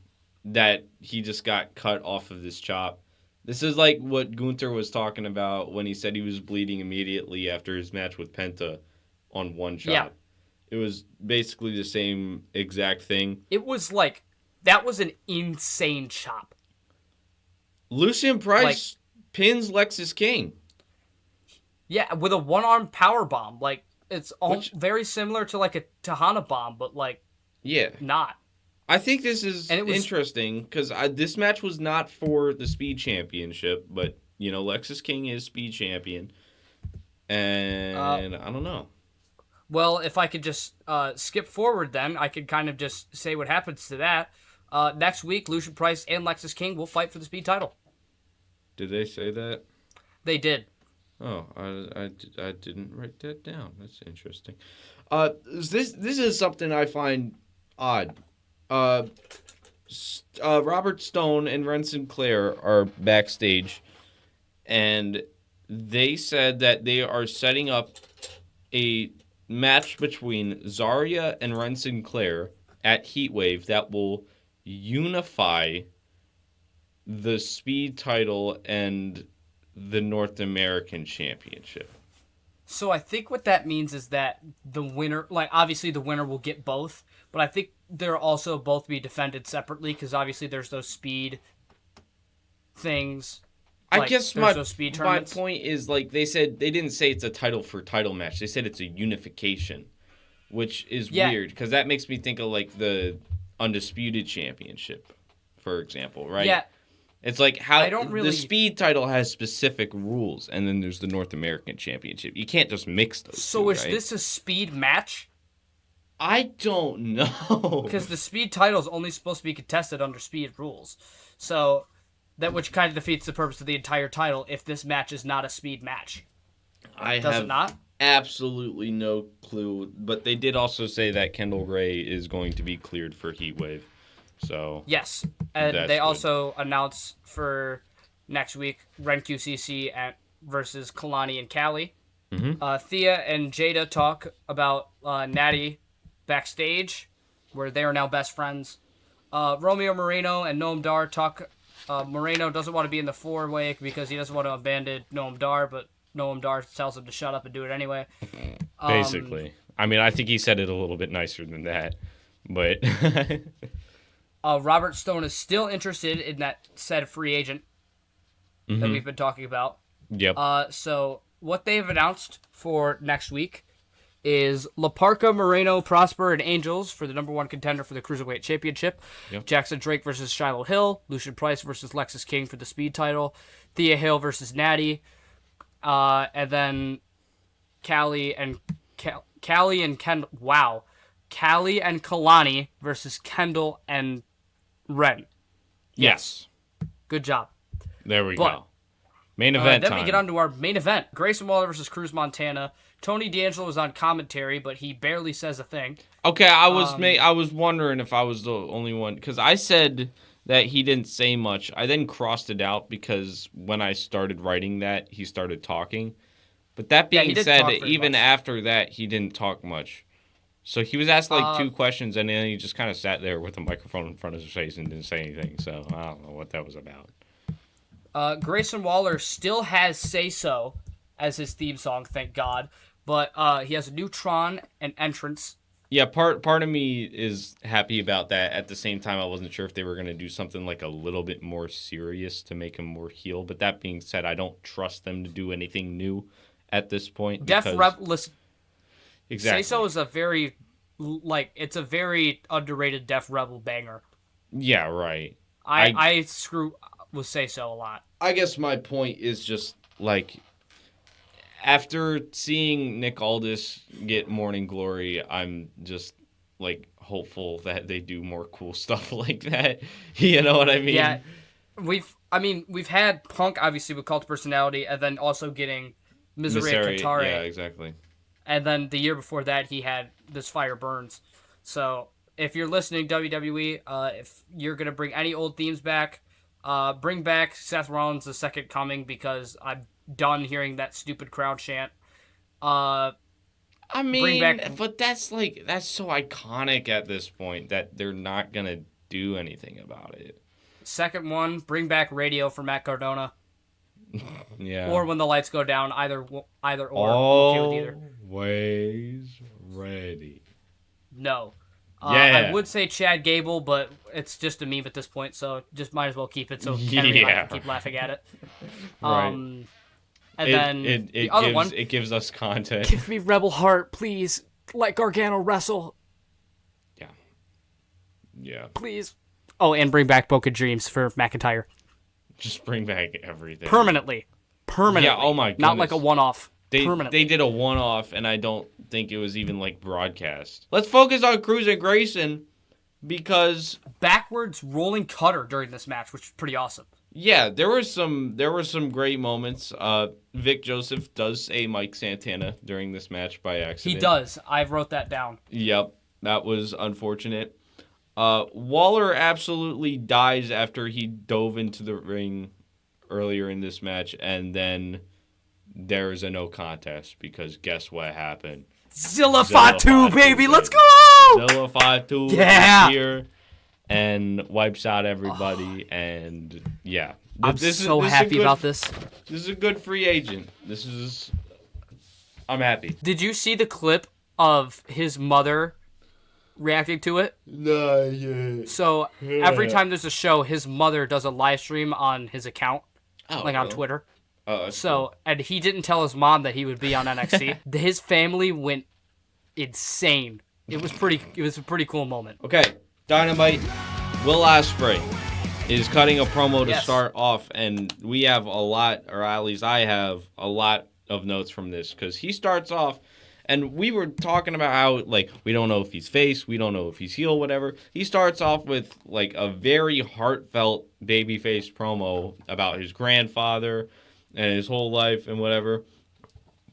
that he just got cut off of this chop. This is like what Gunther was talking about when he said he was bleeding immediately after his match with Penta on one chop. Yeah. It was basically the same exact thing. It was like, that was an insane chop. Lucian Price pins Lexis King. Yeah, with a one-arm power bomb. Like, it's all very similar to like a Tahana bomb, but like, not. I think this is interesting because this match was not for the Speed Championship, but, you know, Lexis King is Speed Champion. And I don't know. Well, if I could just skip forward then, I could kind of just say what happens to that. Next week, Lucian Price and Lexis King will fight for the Speed title. Did they say that? They did. Oh, I didn't write that down. That's interesting. This is something I find odd. Uh, Robert Stone and Ren Sinclair are backstage, and they said that they are setting up a match between Zarya and Ren Sinclair at Heatwave that will unify the Speed title and the North American Championship. So I think what that means is that the winner, like obviously the winner will get both, but I think they'll also both be defended separately because obviously there's those speed things. I guess there's those speed my tournaments. point is, like, they said they didn't say it's a title for title match. They said it's a unification, which is weird because that makes me think of like the Undisputed Championship, for example, right? Yeah. It's like how I don't really... the Speed title has specific rules, and then there's the North American Championship. You can't just mix those. So two, is right? this a speed match? I don't know. Because the speed title is only supposed to be contested under speed rules. So that which kind of defeats the purpose of the entire title if this match is not a speed match. Does it not? Absolutely no clue. But they did also say that Kendall Ray is going to be cleared for Heatwave. So yes, and they good. also announced for next week Ren QCC versus Kalani and Callie. Mm-hmm. Thea and Jada talk about Natty backstage, where they are now best friends. Romeo Moreno and Noam Dar talk. Moreno doesn't want to be in the four-way because he doesn't want to abandon Noam Dar, but Noam Dar tells him to shut up and do it anyway. Basically. I mean, I think he said it a little bit nicer than that, but... Robert Stone is still interested in that said free agent that we've been talking about. Yep. So what they've announced for next week is La Parca, Moreno, Prosper, and Angels for the number one contender for the Cruiserweight Championship. Yep. Jackson Drake versus Shiloh Hill. Lucian Price versus Lexus King for the Speed title. Thea Hale versus Natty. And then Callie and Ken. Wow. Callie and Kalani versus Kendall and Ren. Yes. Good job. There we go. Main event then time. we get on to our main event. Grayson Waller versus Cruz Montana. Tony D'Angelo was on commentary, but he barely says a thing. Okay, I was wondering if I was the only one, because I said that he didn't say much. I then crossed it out because when I started writing that, he started talking. But that being said, even after that, he didn't talk much. So he was asked like two questions, and then he just kind of sat there with a microphone in front of his face and didn't say anything. So I don't know what that was about. Grayson Waller still has Say So as his theme song, thank God. But he has a new Tron and entrance. Yeah, part of me is happy about that. At the same time, I wasn't sure if they were going to do something like a little bit more serious to make him more heel. But that being said, I don't trust them to do anything new at this point. Listen. Exactly. Say So is a very underrated Def Rebel banger. Yeah, right. I screw with Say So a lot. I guess my point is just like, after seeing Nick Aldis get Morning Glory, I'm just like hopeful that they do more cool stuff like that. You know what I mean? Yeah. We've had Punk obviously with Cult of Personality, and then also getting Misery Katare. Yeah, exactly. And then the year before that, he had This Fire Burns. So if you're listening, WWE, if you're going to bring any old themes back, bring back Seth Rollins' The Second Coming, because I'm done hearing that stupid crowd chant. But that's so iconic at this point that they're not going to do anything about it. Second one, bring back Radio for Matt Cardona. Yeah. Or When the Lights Go Down, either or. Okay with either. Always ready. No. Yeah. I would say Chad Gable, but it's just a meme at this point, so just might as well keep it so Henry and I can keep laughing at it. Right. And then it gives us content. Give me Rebel Heart, please. Let Gargano wrestle. Yeah. Yeah. Please. Oh, and bring back Boca Dreams for McIntyre. Just bring back everything. Permanently. Yeah, oh my goodness. Not like a one-off. Permanently. They did a one-off, and I don't think it was even like broadcast. Let's focus on Cruz and Grayson, because... backwards rolling cutter during this match, which is pretty awesome. Yeah, there were some great moments. Vic Joseph does say Mike Santana during this match by accident. He does. I wrote that down. Yep, that was unfortunate. Waller absolutely dies after he dove into the ring earlier in this match, and then there's a no contest because guess what happened? Zilla Fatu, baby, let's go! Zilla Fatu Yeah! is here and wipes out everybody, and yeah. I'm so happy about this. This is a good free agent. I'm happy. Did you see the clip of his mother reacting to it? No, yeah. So every time there's a show, his mother does a live stream on his account, on really? Twitter. Oh, that's cool. And he didn't tell his mom that he would be on NXT. His family went insane. It was a pretty cool moment. Okay, Dynamite. Will Ospreay is cutting a promo to Yes. start off, and we have a lot, or at least I have a lot of notes from this because he starts off. And we were talking about how, like, we don't know if he's face, we don't know if he's heel, whatever. He starts off with, like, a very heartfelt babyface promo about his grandfather and his whole life and whatever.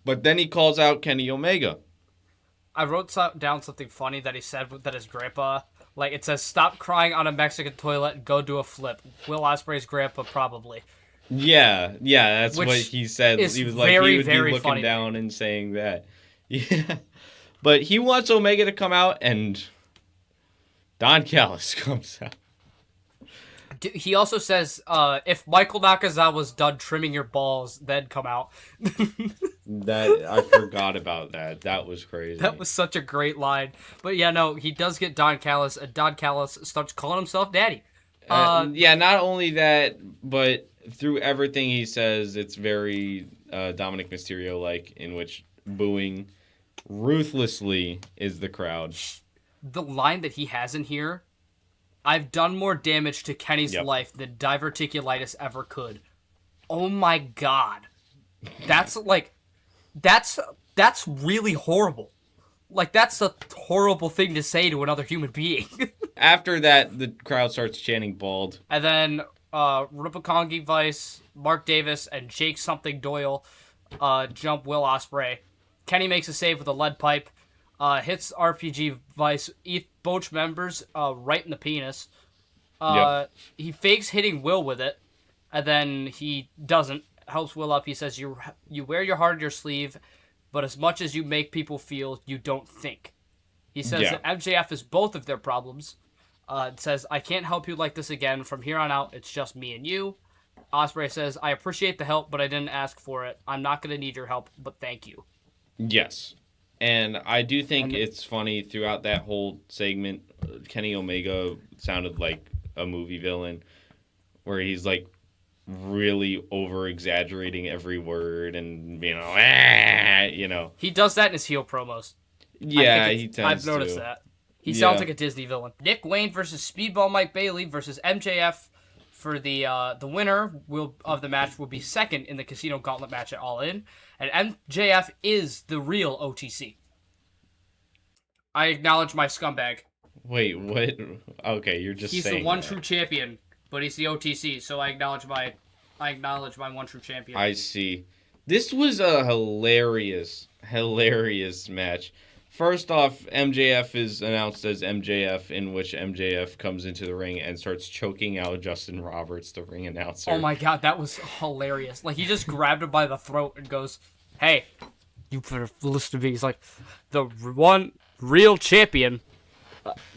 But then he calls out Kenny Omega. I wrote down something funny that he said that his grandpa, like, it says, "Stop crying on a Mexican toilet and go do a flip." Will Ospreay's grandpa, probably. Yeah, that's Which what he said. is He was like, very, he would very be looking funny. down and saying that. Yeah. But he wants Omega to come out, and Don Callis comes out. He also says, if Michael Nakazawa's done trimming your balls, then come out. That I forgot about that. That was crazy. That was such a great line. But yeah, no, he does get Don Callis, and Don Callis starts calling himself Daddy. Yeah, not only that, but through everything he says, it's very Dominic Mysterio-like, in which booing ruthlessly is the crowd. The line that he has in here, "I've done more damage to Kenny's Yep. life than diverticulitis ever could." Oh my god. That's really horrible. Like, that's a horrible thing to say to another human being. After that, the crowd starts chanting bald. And then Rupakongi Vice, Mark Davis, and Jake something Doyle jump Will Ospreay. Kenny makes a save with a lead pipe, hits RPG Vice, both members right in the penis. Yep. He fakes hitting Will with it, and then he doesn't. Helps Will up. He says, you wear your heart on your sleeve, but as much as you make people feel, you don't think. He says that MJF is both of their problems. It says, "I can't help you like this again. From here on out, it's just me and you." Ospreay says, "I appreciate the help, but I didn't ask for it. I'm not going to need your help, but thank you." Yes. And I do think it's funny throughout that whole segment, Kenny Omega sounded like a movie villain where he's like really over exaggerating every word and you know. He does that in his heel promos. Yeah, he tends I've noticed that. He sounds like a Disney villain. Nick Wayne versus Speedball Mike Bailey versus MJF for the winner of the match will be second in the Casino Gauntlet match at All In, and MJF is the real OTC. I acknowledge my scumbag. Wait, what? Okay, you're just He's saying the one that. true champion, but he's the OTC, so I acknowledge my one true champion. I see. This was a hilarious match. First off, MJF is announced as MJF, in which MJF comes into the ring and starts choking out Justin Roberts, the ring announcer. Oh my god, that was hilarious. Like, he just grabbed him by the throat and goes, "Hey, you better listen to me." He's like, "The one real champion,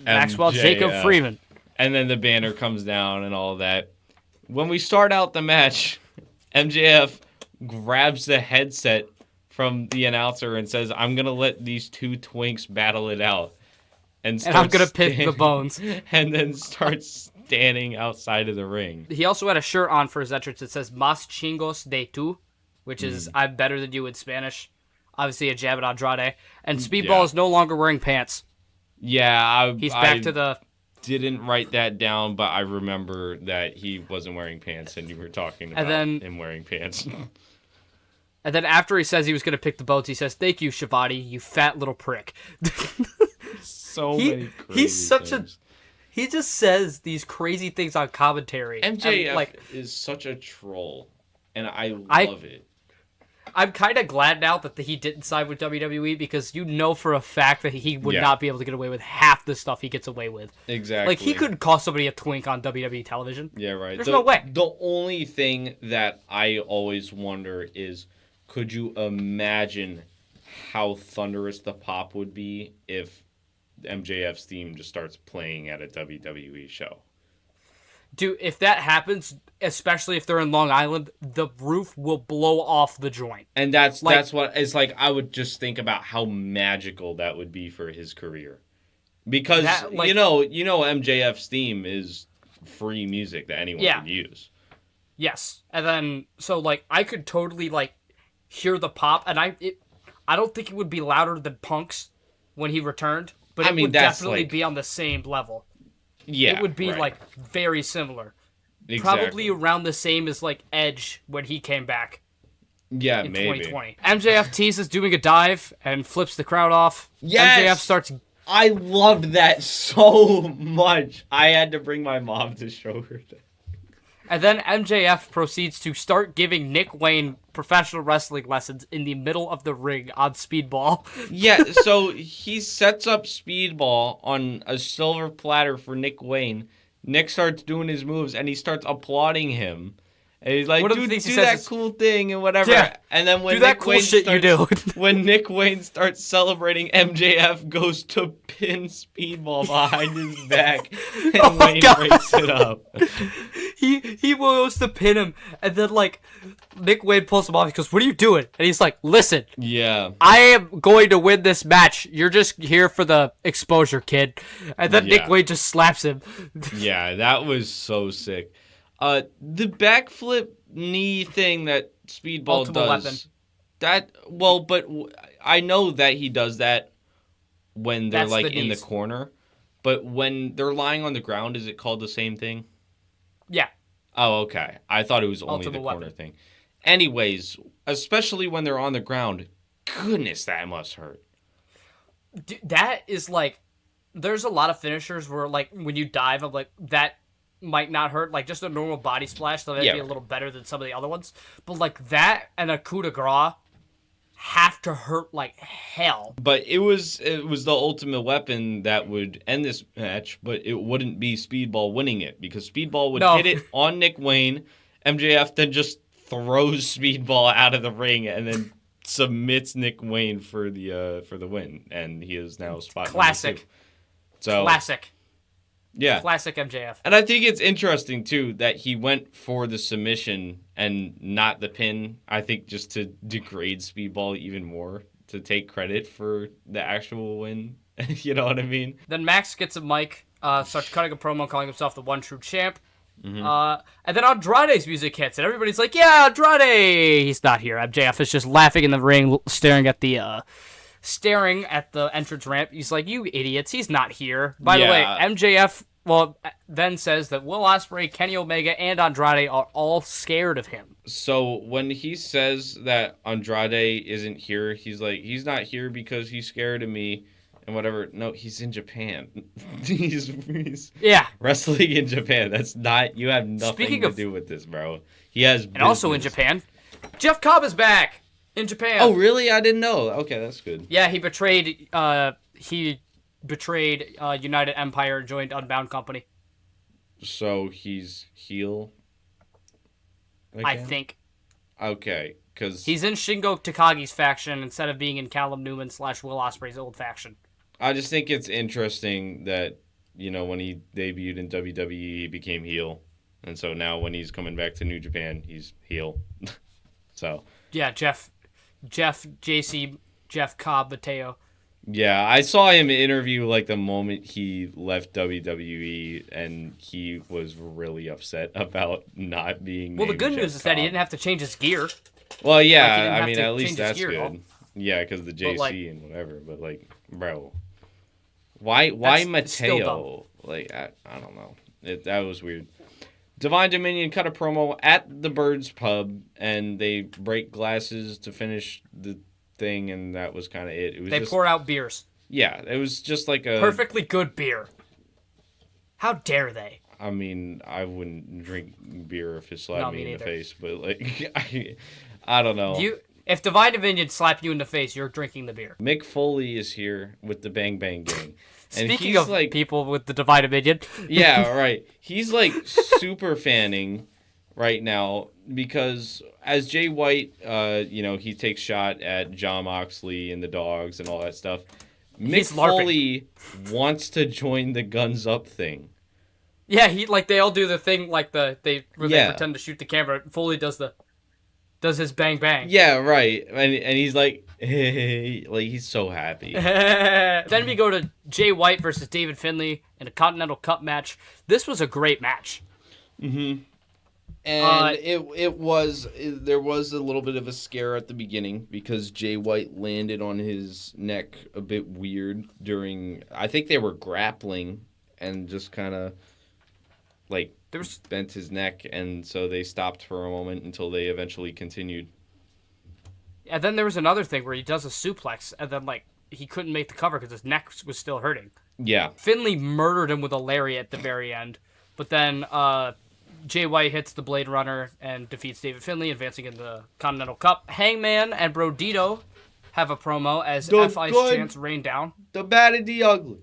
Maxwell MJF. Jacob Freeman." And then the banner comes down and all that. When we start out the match, MJF grabs the headset from the announcer and says, "I'm going to let these two twinks battle it out." And I'm going to pick the bones. And then starts standing outside of the ring. He also had a shirt on for his entrance that says "Mas chingos de tu," which is "I'm better than you" in Spanish. Obviously a jab at Andrade. And Speedball is no longer wearing pants. Yeah, He's back to the... Didn't write that down, but I remember that he wasn't wearing pants, and you were talking about him wearing pants. And then after he says he was going to pick the boats, he says, "Thank you, Shivani, you fat little prick." So many crazy He's such things. he just says these crazy things on commentary. MJF and, like, is such a troll, and I love it. I'm kind of glad now that he didn't sign with WWE because you know for a fact that he would not be able to get away with half the stuff he gets away with. Exactly. Like, he couldn't call somebody a twink on WWE television. Yeah, right. There's no way. The only thing that I always wonder is, could you imagine how thunderous the pop would be if MJF's theme just starts playing at a WWE show? Dude, if that happens, especially if they're in Long Island, the roof will blow off the joint. And that's what it's like. I would just think about how magical that would be for his career, because you know MJF's theme is free music that anyone can use. Yes, and then so like I could totally like hear the pop, and I don't think it would be louder than Punk's when he returned, but it would definitely be on the same level. Yeah, it would be like very similar. Exactly. Probably around the same as like Edge when he came back. Yeah, in maybe. 2020. MJF teases doing a dive and flips the crowd off. Yes! MJF starts. I loved that so much. I had to bring my mom to show her that. And then MJF proceeds to start giving Nick Wayne professional wrestling lessons in the middle of the ring on Speedball. Yeah, so he sets up Speedball on a silver platter for Nick Wayne. Nick starts doing his moves, and he starts applauding him. And he's like, dude, do that cool thing and whatever. Yeah, and then when Nick Wayne when Nick Wayne starts celebrating, MJF goes to pin Speedball behind his back, and Wayne breaks it up. He goes to pin him, and then like Nick Wayne pulls him off. He goes, "What are you doing?" And he's like, "Listen, I am going to win this match. You're just here for the exposure, kid." And then Nick Wayne just slaps him. Yeah, that was so sick. The backflip knee thing that Speedball Ultimate does. Weapon. But I know that he does that when they're in the corner. But when they're lying on the ground, is it called the same thing? Yeah. Oh, okay. I thought it was only Ultimate the corner weapon. thing. Anyways, especially when they're on the ground, goodness, that must hurt. That is like, there's a lot of finishers where like when you dive, I'm like that might not hurt, like just a normal body splash, so that'd be a little better than some of the other ones. But like that and a coup de grace have to hurt like hell. But it was the ultimate weapon that would end this match, but it wouldn't be Speedball winning it, because Speedball would hit it on Nick Wayne. MJF then just throws Speedball out of the ring and then submits Nick Wayne for the win, and he is now spot classic. Number 2. So classic. Yeah. Classic MJF. And I think it's interesting, too, that he went for the submission and not the pin. I think just to degrade Speedball even more, to take credit for the actual win. You know what I mean? Then Max gets a mic, starts cutting a promo, calling himself the one true champ. Mm-hmm. And then Andrade's music hits, and everybody's like, yeah, Andrade! He's not here. MJF is just laughing in the ring, staring at the entrance ramp. He's like, you idiots, he's not here. By the way, MJF then says that Will Ospreay, Kenny Omega, and Andrade are all scared of him. So when he says that Andrade isn't here, he's like, he's not here because he's scared of me and whatever. No, he's in Japan. he's wrestling in Japan. That's not, you have nothing to do with this, bro. He has business. And also in Japan, Jeff Cobb is back in Japan. Oh, really? I didn't know. Okay, that's good. Yeah, he betrayed United Empire and joined Unbound Company. So he's heel? Again? I think. Okay, because he's in Shingo Takagi's faction instead of being in Callum Newman / Will Ospreay's old faction. I just think it's interesting that, when he debuted in WWE, he became heel. And so now when he's coming back to New Japan, he's heel. So. Yeah, Jeff Cobb Mateo. Yeah, I saw him interview the moment he left WWE, and he was really upset about not being. Well, the good Jeff news is that he didn't have to change his gear. Well, yeah, I mean, at least that's good. Yeah, because the JC and whatever. But bro, why Mateo? I don't know. That was weird. Divine Dominion cut a promo at the Birds Pub, and they break glasses to finish the thing, and that was kind of it. They pour out beers. Yeah, it was just like a perfectly good beer. How dare they? I mean, I wouldn't drink beer if it No, slapped me me in the neither. face, but like, I don't know. If Divine Dominion slapped you in the face, you're drinking the beer. Mick Foley is here with the Bang Bang Gang, and Speaking he's of like, people with the Divine Dominion, yeah, right. He's like super fanning right now because as Jay White, he takes shot at John Moxley and the Dogs and all that stuff. Mick He's LARPing. Foley wants to join the Guns Up thing. yeah, they all do the thing like they Yeah. pretend to shoot the camera. Foley does his bang bang. Yeah, right. And he's like, hey, like he's so happy. Then we go to Jay White versus David Finlay in a Continental Cup match. This was a great match. And there was a little bit of a scare at the beginning because Jay White landed on his neck a bit weird during, I think they were grappling and just kind of like bent his neck, and so they stopped for a moment until they eventually continued. And then there was another thing where he does a suplex, and then he couldn't make the cover because his neck was still hurting. Yeah. Finlay murdered him with a lariat at the very end, but then Jay White hits the Blade Runner and defeats David Finlay, advancing in the Continental Cup. Hangman and Brodito have a promo as The F-Ice good, chants rain down. The bad and the ugly.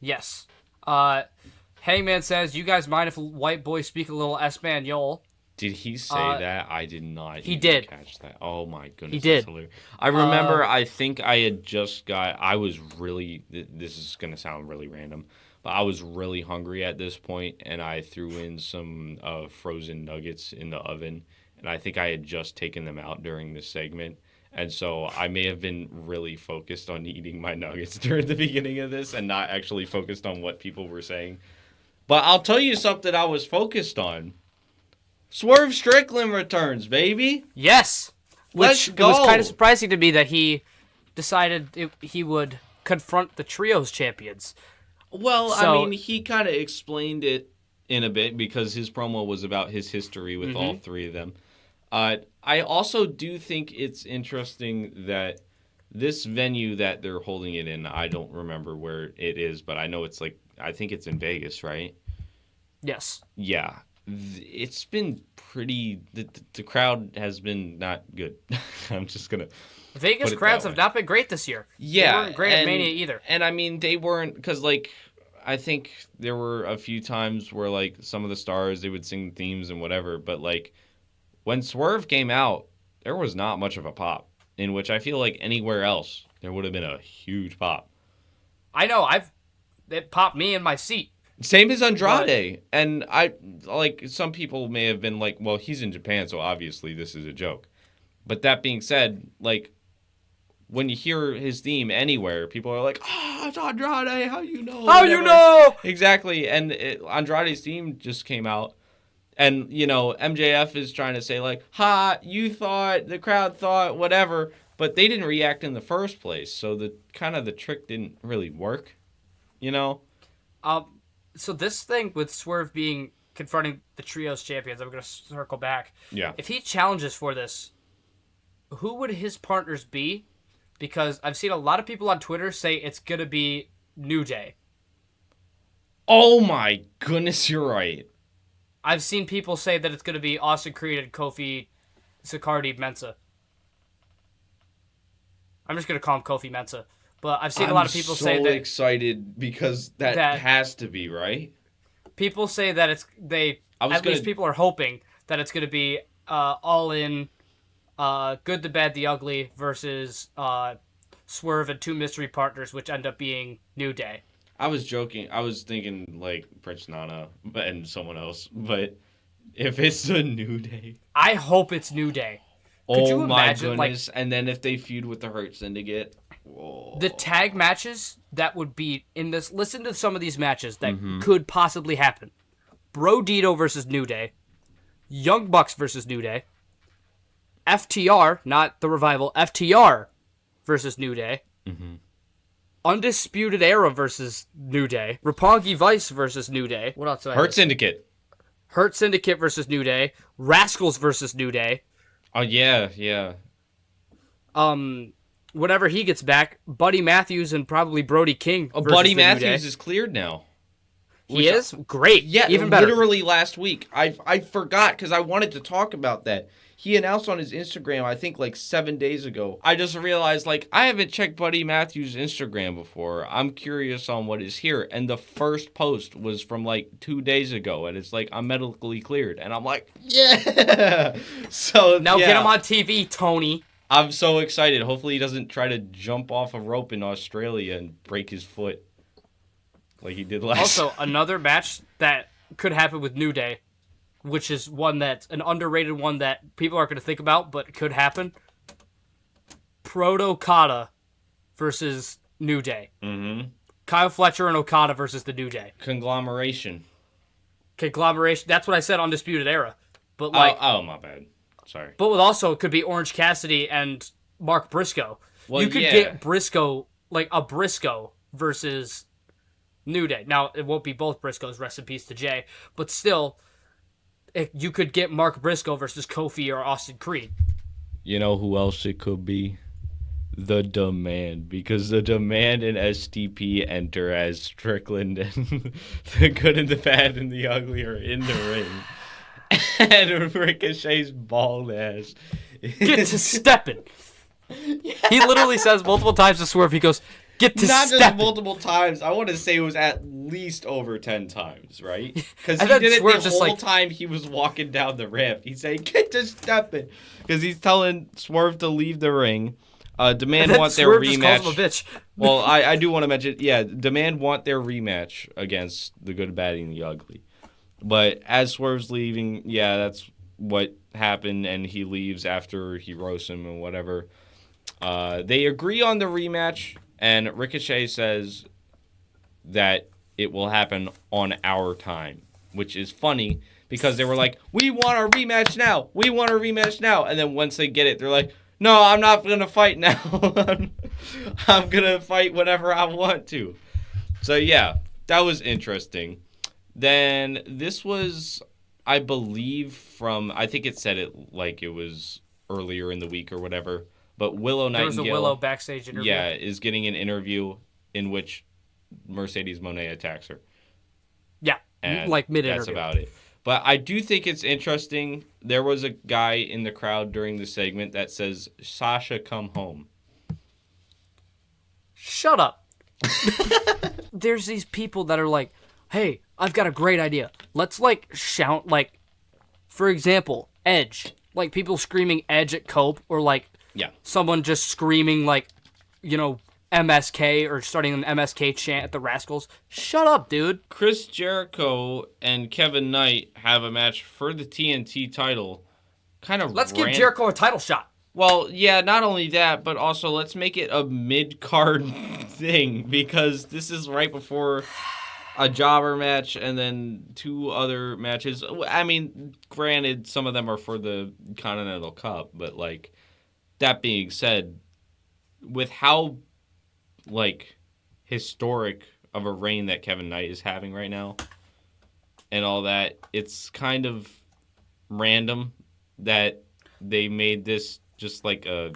Yes. Hangman says, "You guys mind if white boys speak a little Espanol?" Did he say that? I did not. He did catch that. Oh my goodness, He did. that's hilarious. I remember. I think I had just got. I was really. This is gonna sound really random, but I was really hungry at this point, and I threw in some frozen nuggets in the oven, and I think I had just taken them out during this segment. And so I may have been really focused on eating my nuggets during the beginning of this and not actually focused on what people were saying. But I'll tell you something I was focused on. Swerve Strickland returns, baby. Yes. Let's Which go. it was kind of surprising to me that he decided he would confront the Trios champions. Well, So- I mean, he kind of explained it in a bit because his promo was about his history with all three of them. I also do think it's interesting that this venue that they're holding it in, I don't remember where it is, but I know it's I think it's in Vegas, right? Yes. Yeah. It's been pretty, the crowd has been not good. I'm just going to. Vegas Put it crowds that have way. not been great this year. Yeah. They weren't great at Mania either. And I mean, they weren't, because I think there were a few times where some of the stars, they would sing themes and whatever, but when Swerve came out, there was not much of a pop, in which I feel like anywhere else there would have been a huge pop. I know. It popped me in my seat. Same as Andrade. And I some people may have been like, well, he's in Japan, so obviously this is a joke. But that being said, when you hear his theme anywhere, people are like, it's Andrade, how you know? How you know? Exactly. And Andrade's theme just came out. And, MJF is trying to say, you thought, the crowd thought, whatever. But they didn't react in the first place. So the trick didn't really work, So this thing with Swerve confronting the Trios champions, I'm going to circle back. Yeah. If he challenges for this, who would his partners be? Because I've seen a lot of people on Twitter say it's going to be New Day. Oh my goodness, you're right. I've seen people say that it's going to be Austin Creed and Kofi Sicardi Mensah. I'm just going to call him Kofi Mensah. But I've seen a lot of people say that... I'm so excited because that has to be, right? People say that least people are hoping that it's going to be all in Good, the Bad, the Ugly versus Swerve and two mystery partners, which end up being New Day. I was joking. I was thinking Prince Nana and someone else. But if it's a New Day... I hope it's New Day. Could you imagine, goodness. And then if they feud with the Hurt Syndicate... Whoa. The tag matches that would be in this... Listen to some of these matches that could possibly happen. Brodito versus New Day. Young Bucks versus New Day. FTR, not the Revival, FTR versus New Day. Undisputed Era versus New Day. Roppongi Vice versus New Day. What else? Hurt Syndicate. Hurt Syndicate versus New Day. Rascals versus New Day. Oh, yeah. Whenever he gets back, Buddy Matthews and probably Brody King. Oh, versus Buddy the New Day. Matthews is cleared now. He is? Great. Yeah, even better. Literally last week. I forgot because I wanted to talk about that. He announced on his Instagram, I think like 7 days ago. I just realized, like, I haven't checked Buddy Matthews' Instagram before. I'm curious on what is here. And the first post was from like 2 days ago. And it's like, I'm medically cleared. And I'm like, yeah. So now yeah. get him on TV, Tony. I'm so excited. Hopefully he doesn't try to jump off a rope in Australia and break his foot like he did last. Also, another match that could happen with New Day, which is one that's an underrated one that people aren't going to think about, but could happen. Proto-Okada versus New Day. Mm-hmm. Kyle Fletcher and Okada versus the New Day. Conglomeration. That's what I said, Undisputed Era. But like, oh, my bad. Sorry. But with also, it could be Orange Cassidy and Mark Briscoe. Well, you could get Briscoe, like a Briscoe versus New Day. Now, it won't be both Briscoes, rest in peace to Jay, but still, you could get Mark Briscoe versus Kofi or Austin Creed. You know who else it could be? The Demand, because the Demand and STP enter as Strickland and the Good and the Bad and the Ugly are in the ring. And Ricochet's bald ass. Get to stepping. Yeah. He literally says multiple times to Swerve, he goes, get to Not stepping. just multiple times. I want to say it was at least over 10 times, right? Because he then did it Swerve the just whole like- time he was walking down the ramp. He's saying, get to stepping. Because he's telling Swerve to leave the ring. Demand want their Swerve just calls him a rematch. bitch. Well, I do want to mention, Demand want their rematch against the Good, Bad, and the Ugly. But as Swerve's leaving, that's what happened, and he leaves after he roasts him and whatever. They agree on the rematch, and Ricochet says that it will happen on our time, which is funny because they were like, we want our rematch now. We want our rematch now. And then once they get it, they're like, no, I'm not going to fight now. I'm going to fight whenever I want to. So, yeah, that was interesting. Then this was, I believe, I think it said it like it was earlier in the week or whatever. But Willow Nightingale. There was a Willow backstage interview. Yeah, is getting an interview in which Mercedes Moné attacks her. Yeah, And like mid-interview. That's about it. But I do think it's interesting. There was a guy in the crowd during the segment that says, Sasha, come home. Shut up. There's these people that are like, hey, I've got a great idea. Let's, like, shout, like, for example, Edge. Like, people screaming Edge at Cope, or, like, someone just screaming, like, you know, MSK, or starting an MSK chant at the Rascals. Shut up, dude. Chris Jericho and Kevin Knight have a match for the TNT title. Let's give Jericho a title shot. Well, yeah, not only that, but also let's make it a mid-card thing, because this is right before a jobber match and then 2 other matches. I mean, granted, some of them are for the Continental Cup, but, like, that being said, with how, like, historic of a reign that Kevin Knight is having right now and all that, it's kind of random that they made this just like a...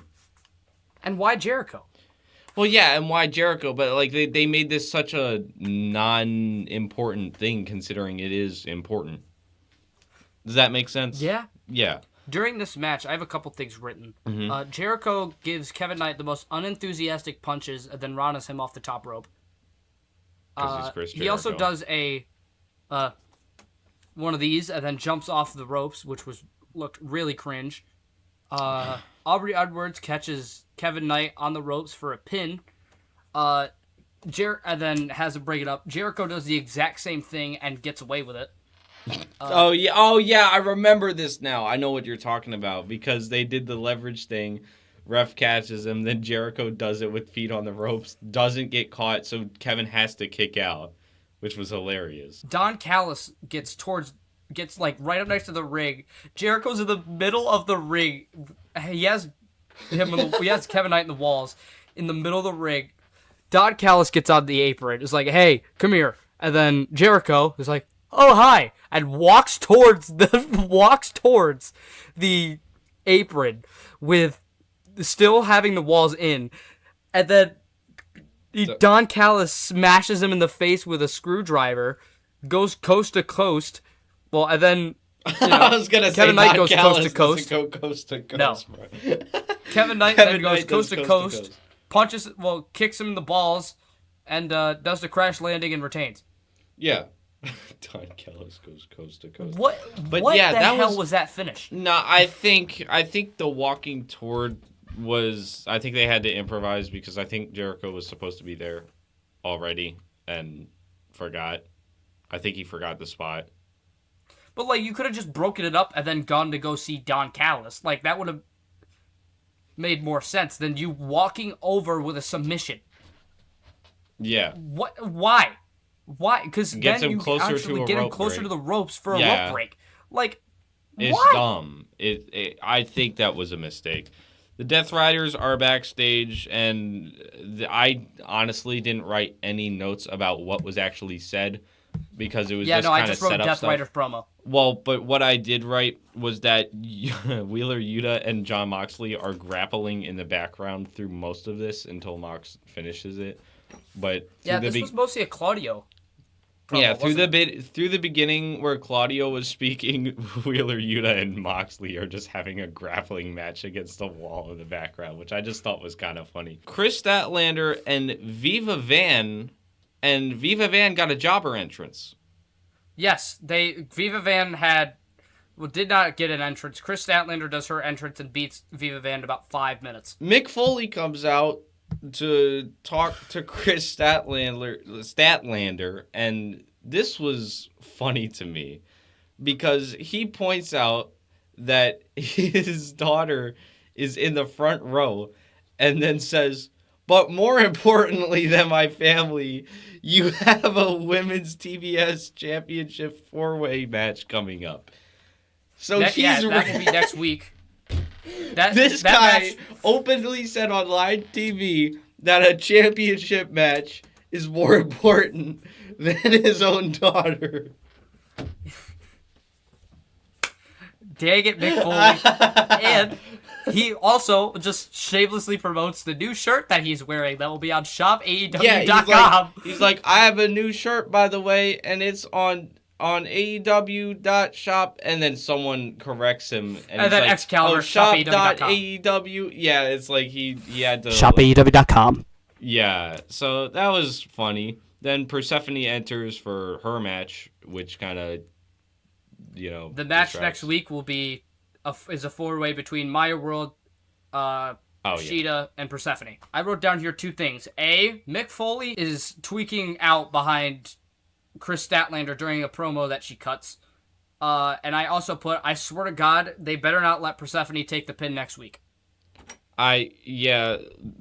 And why Jericho? Well, yeah, and why Jericho? But, like, they made this such a non-important thing, considering it is important. Does that make sense? Yeah. Yeah. During this match, I have a couple things written. Mm-hmm. Jericho gives Kevin Knight the most unenthusiastic punches, and then Rana's him off the top rope. He's Chris He also Jericho. does a one of these, and then jumps off the ropes, which looked really cringe. Aubrey Edwards catches Kevin Knight on the ropes for a pin. And then has him break it up. Jericho does the exact same thing and gets away with it. Oh yeah, I remember this now. I know what you're talking about, because they did the leverage thing. Ref catches him, then Jericho does it with feet on the ropes, doesn't get caught, so Kevin has to kick out, which was hilarious. Don Callis gets like right up next to the ring. Jericho's in the middle of the ring. He has Kevin Knight in the walls in the middle of the ring. Don Callis gets on the apron. It's like, hey, come here. And then Jericho is like, oh, hi, and walks towards the apron with still having the walls in. And then Don Callis smashes him in the face with a screwdriver. goes coast to coast. Well, and then I was gonna say Kevin Knight Don goes Callis coast to coast. doesn't go coast to coast. No. Bro. Kevin Knight Kevin then goes Knight coast does to coast, punches, kicks him in the balls, and does the crash landing and retains. Yeah. Don Callis goes coast to coast. What? But what yeah, the that hell was that finish? No, I think the walking toward was. I think they had to improvise because I think Jericho was supposed to be there already and forgot. I think he forgot the spot. But like, you could have just broken it up and then gone to go see Don Callis. Like that would have made more sense than you walking over with a submission. Yeah. What? Why? Why? Because then him you closer actually to a get him rope closer break. to the ropes for a Yeah. rope break. Like, It's why? dumb. I think that was a mistake. The Death Riders are backstage, and I honestly didn't write any notes about what was actually said because it was just I kind of just wrote set up Death stuff. Riders promo. Well, but what I did write was that Wheeler Yuta and Jon Moxley are grappling in the background through most of this until Mox finishes it. But This was mostly a Claudio promo, yeah, through wasn't through the beginning where Claudio was speaking, Wheeler Yuta and Moxley are just having a grappling match against the wall in the background, which I just thought was kind of funny. Chris Statlander and Viva Van got a jobber entrance. Yes, Viva Van did not get an entrance. Chris Statlander does her entrance and beats Viva Van in about 5 minutes. Mick Foley comes out to talk to Chris Statlander, and this was funny to me because he points out that his daughter is in the front row and then says, "But more importantly than my family, you have a women's TBS championship 4-way match coming up." So that will be next week. This guy openly said on live TV that a championship match is more important than his own daughter. Dang it, Mick Foley. And he also just shamelessly promotes the new shirt that he's wearing that will be on shopaew.com. Yeah, he's like, I have a new shirt, by the way, and it's on AEW.shop, and then someone corrects him, and then like, Excalibur, shop.aew. Yeah, it's like he had to shopaew.com. Yeah, so that was funny. Then Persephone enters for her match, which kind of, the match next week will be a 4-way between Maya World, Shida, and Persephone. I wrote down here 2 things. A, Mick Foley is tweaking out behind Chris Statlander during a promo that she cuts. And I also put, I swear to God, they better not let Persephone take the pin next week. The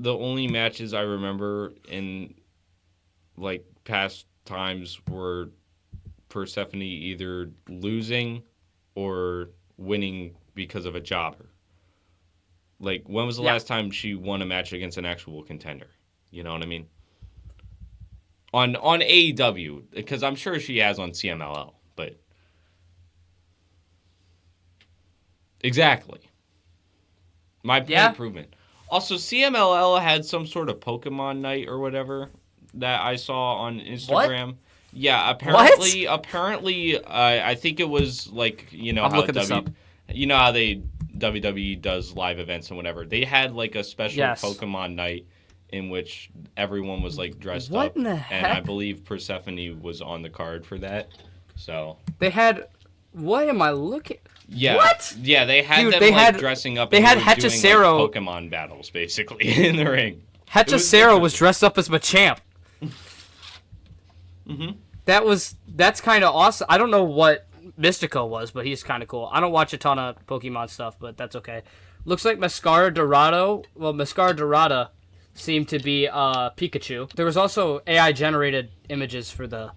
only matches I remember in like past times were Persephone either losing or winning because of a jobber. Like, when was the last time she won a match against an actual contender? You know what I mean? On AEW, because I'm sure she has on CMLL, but exactly. My improvement. Also, CMLL had some sort of Pokemon night or whatever that I saw on Instagram. What? Yeah, apparently, I think it was like, I'm looking this up. You know how WWE does live events and whatever. They had like a special Pokemon night in which everyone was like dressed what up, in the heck? And I believe Persephone was on the card for that. So they had. What am I looking? Yeah. What? Yeah, they had Dude, them dressing up. They and had doing, Hechicero Pokemon battles basically in the ring. Hechicero was dressed up as Machamp. Mm-hmm. That's kind of awesome. I don't know what Mystico was, but he's kind of cool. I don't watch a ton of Pokemon stuff, but that's okay. Looks like Mascara Dorado. Well, Mascara Dorada seemed to be Pikachu. There was also AI generated images for the.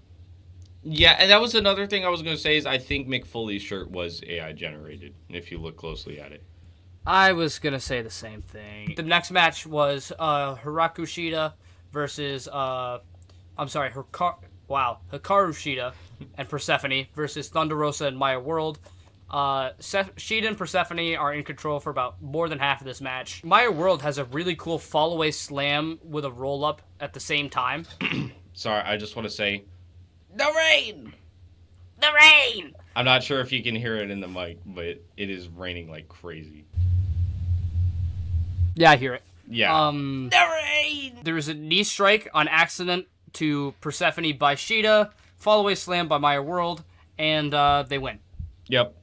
Yeah, and that was another thing I was going to say is I think Mick Foley's shirt was AI generated, if you look closely at it. I was going to say the same thing. The next match was Hikaru Shida versus, Hikaru Shida and Persephone versus Thunder Rosa and Maya World. Shida and Persephone are in control for about more than half of this match. Maya World has a really cool fall-away slam with a roll-up at the same time. Sorry, I just want to say, the rain! The rain! I'm not sure if you can hear it in the mic, but it is raining like crazy. Yeah, I hear it. Yeah. The rain! There was a knee strike on accident to Persephone by Sheeta, fall-away slam by Maya World, and they win. Yep.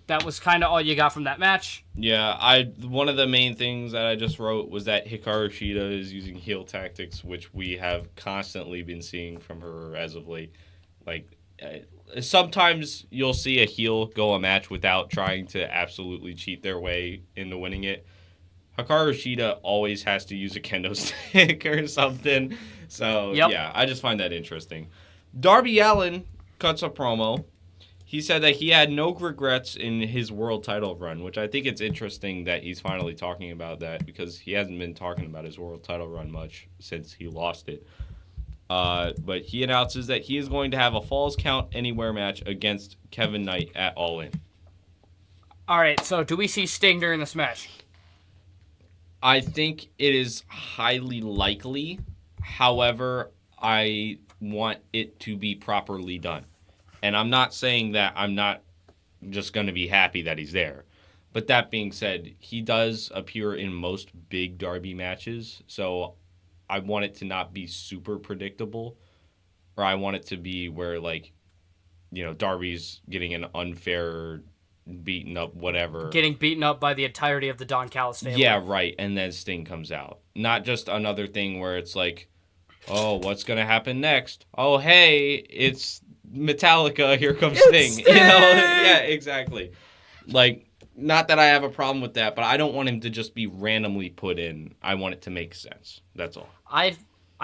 That was kind of all you got from that match. Yeah, one of the main things that I just wrote was that Hikaru Shida is using heel tactics, which we have constantly been seeing from her as of late. Like, sometimes you'll see a heel go a match without trying to absolutely cheat their way into winning it. Hikaru Shida always has to use a kendo stick or something. So, yeah, I just find that interesting. Darby Allin cuts a promo. He said that he had no regrets in his world title run, which I think it's interesting that he's finally talking about that because he hasn't been talking about his world title run much since he lost it. But he announces that he is going to have a Falls Count Anywhere match against Kevin Knight at All In. All right, so do we see Sting during this match? I think it is highly likely. However, I want it to be properly done. And I'm not saying that I'm not just going to be happy that he's there. But that being said, he does appear in most big Darby matches. So I want it to not be super predictable. Or I want it to be where, like, you know, Darby's getting an unfair, beaten up, whatever. Getting beaten up by the entirety of the Don Callis family. Yeah, right. And then Sting comes out. Not just another thing where it's like, oh, what's going to happen next? Oh, hey, it's Metallica, here comes Sting. You know, yeah, exactly. Like, not that I have a problem with that, but I don't want him to just be randomly put in. I want it to make sense. That's all. I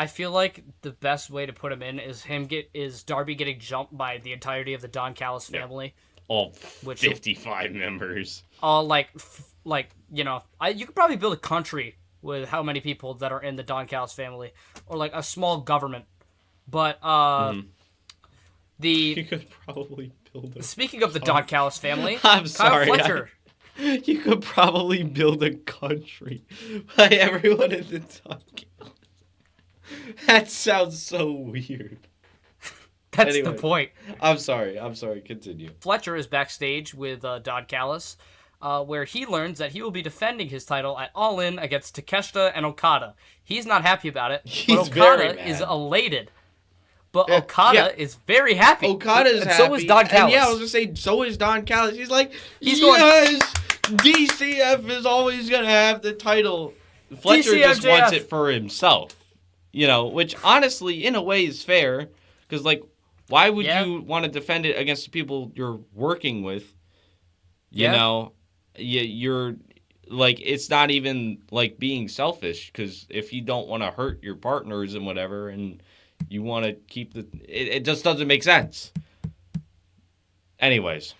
feel like the best way to put him in is Darby getting jumped by the entirety of the Don Callis family. All 55 members. All like you know, you could probably build a country with how many people that are in the Don Callis family, or like a small government. But You could probably build a... Speaking of the Don Callis family, I'm sorry. Kyle Fletcher. You could probably build a country by everyone in the Don Callis. That sounds so weird. That's anyway, the point. I'm sorry. Continue. Fletcher is backstage with Don Callis, where he learns that he will be defending his title at All In against Takeshita and Okada. He's not happy about it, but Okada is elated. But Okada is very happy. Okada's happy. So is Don Callis. And yeah, I was going to say, so is Don Callis. He's like, yes, DCF is always going to have the title. Fletcher just wants it for himself. You know, which honestly, in a way, is fair. Because, like, why would you want to defend it against the people you're working with? You know, you're, like, it's not even, like, being selfish. Because if you don't want to hurt your partners and whatever, and you want to keep it just doesn't make sense. Anyways.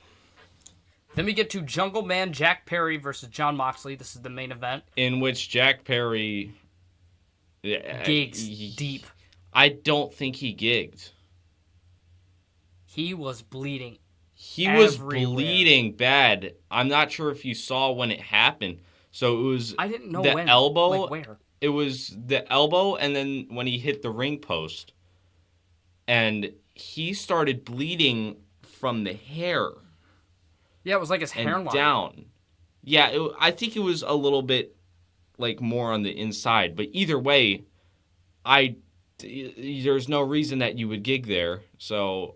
Then we get to Jungle Man Jack Perry versus Jon Moxley. This is the main event. In which Jack Perry... gigs deep. I don't think he gigged. He was bleeding. He was bleeding bad. I'm not sure if you saw when it happened. So it was I didn't know the when. elbow. Like where? It was the elbow, and then when he hit the ring post. And he started bleeding from the hair. Yeah, it was like his hairline. Down. Yeah, I think it was a little bit like more on the inside. But either way, there's no reason that you would gig there. So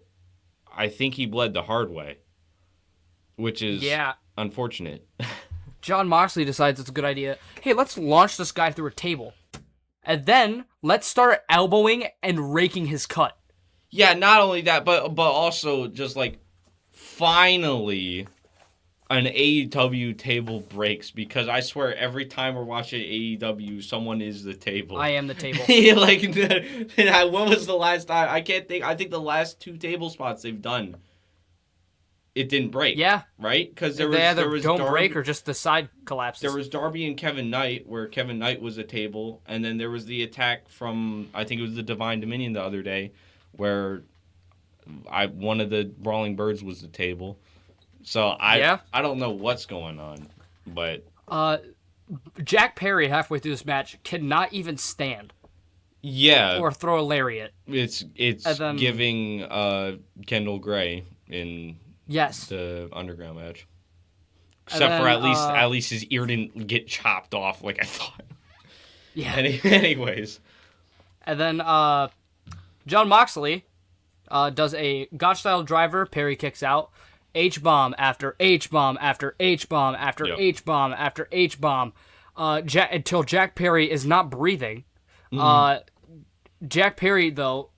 I think he bled the hard way, which is unfortunate. Jon Moxley decides it's a good idea. Hey, let's launch this guy through a table. And then let's start elbowing and raking his cut. Yeah, not only that, but also just like finally an AEW table breaks, because I swear every time we're watching AEW, someone is the table. I am the table. Like, when was the last time? I can't think. I think the last 2 table spots they've done, it didn't break. Yeah. Right? Because there was don't break or just the side collapses. There was Darby and Kevin Knight, where Kevin Knight was a table, and then there was the attack from, I think it was the Divine Dominion the other day, where one of the Brawling Birds was the table. So I don't know what's going on, but Jack Perry halfway through this match cannot even stand. Yeah, or throw a lariat. it's then, giving Kendall Gray in yes. the underground match. And Except for then, at least his ear didn't get chopped off like I thought. Yeah. Anyways. And then John Moxley does a Gotch-style driver. Perry kicks out. H-bomb after H-bomb after H-bomb after Yep. H-bomb after H-bomb until Jack Perry is not breathing. Jack Perry, though,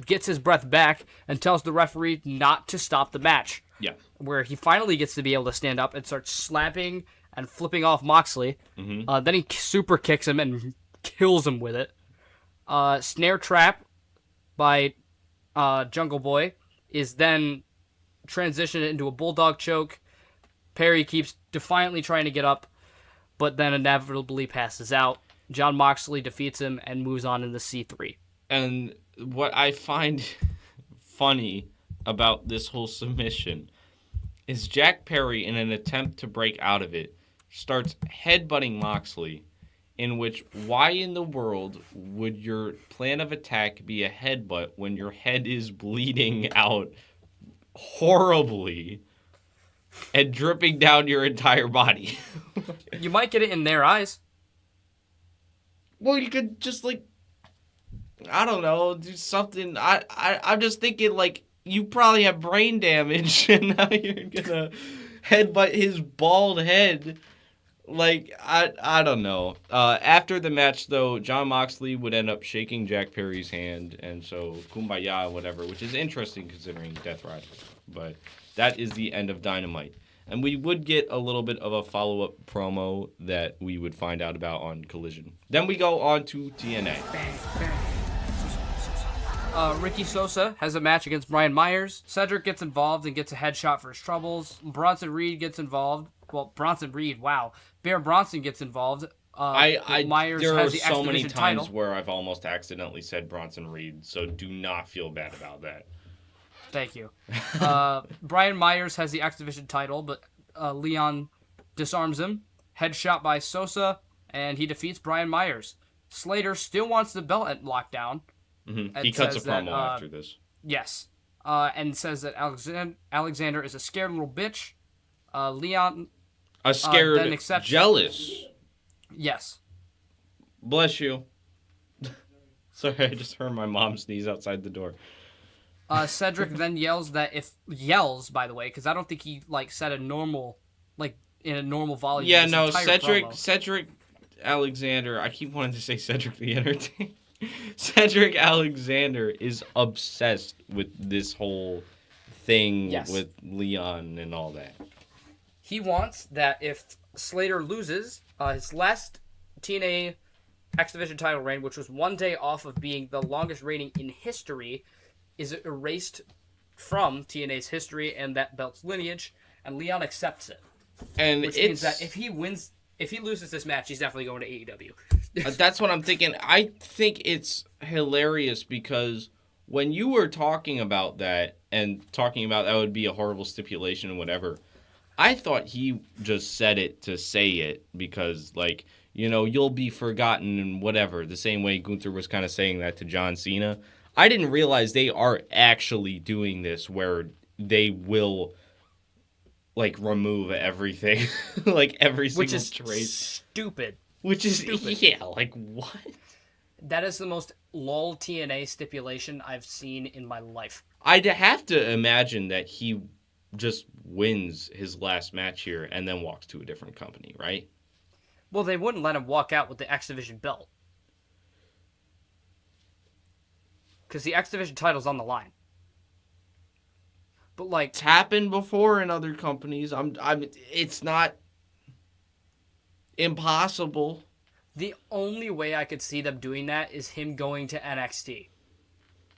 gets his breath back and tells the referee not to stop the match. Yeah. Where he finally gets to be able to stand up and starts slapping and flipping off Moxley. Then he super kicks him and kills him with it. Snare trap by Jungle Boy is then transitioned into a bulldog choke. Perry keeps defiantly trying to get up, but then inevitably passes out. John Moxley defeats him and moves on into C3. And what I find funny about this whole submission is Jack Perry, in an attempt to break out of it, starts headbutting Moxley, in which, why in the world would your plan of attack be a headbutt when your head is bleeding out horribly and dripping down your entire body? You might get it in their eyes. Well, you could just, like, I don't know, do something. I'm just thinking, like, you probably have brain damage, and now you're gonna headbutt his bald head. Like, I don't know. After the match, though, John Moxley would end up shaking Jack Perry's hand, and so kumbaya, whatever, which is interesting considering Death Rider. But that is the end of Dynamite. And we would get a little bit of a follow-up promo that we would find out about on Collision. Then we go on to TNA. Ricky Sosa has a match against Brian Myers. Cedric gets involved and gets a headshot for his troubles. Bronson Reed gets involved. Well, Bronson Reed, wow. Bear Bronson gets involved. Myers there has are the so many X-Division times title. where I've almost accidentally said Bronson Reed, so do not feel bad about that. Thank you. Brian Myers has the X Division title, but Leon disarms him. Headshot by Sosa, and he defeats Brian Myers. Slater still wants the belt at lockdown. Mm-hmm. He cuts a promo after this. Yes. And says that Alexander is a scared little bitch. Leon... A scared, then accepts... jealous. Yes. Bless you. Sorry, I just heard my mom sneeze outside the door. Cedric then yells, by the way, because I don't think he said a normal, in a normal volume. Yeah, no, Cedric Alexander. I keep wanting to say Cedric the Entertainer. Cedric Alexander is obsessed with this whole thing with Leon and all that. He wants that if Slater loses his last TNA X Division title reign, which was one day off of being the longest reigning in history, is erased from TNA's history and that belt's lineage, and Leon accepts it. And which means that if he loses this match, he's definitely going to AEW. That's what I'm thinking. I think it's hilarious because when you were talking about that and talking about that would be a horrible stipulation and whatever, I thought he just said it to say it because, you'll be forgotten and whatever, the same way Gunther was kind of saying that to John Cena. I didn't realize they are actually doing this where they will, remove everything, every single trait. Stupid. Which is stupid. Yeah, what? That is the most lol TNA stipulation I've seen in my life. I'd have to imagine that he just wins his last match here and then walks to a different company, right? Well, they wouldn't let him walk out with the X Division belt. Because the X Division title's on the line. But it's happened before in other companies. It's not impossible. The only way I could see them doing that is him going to NXT.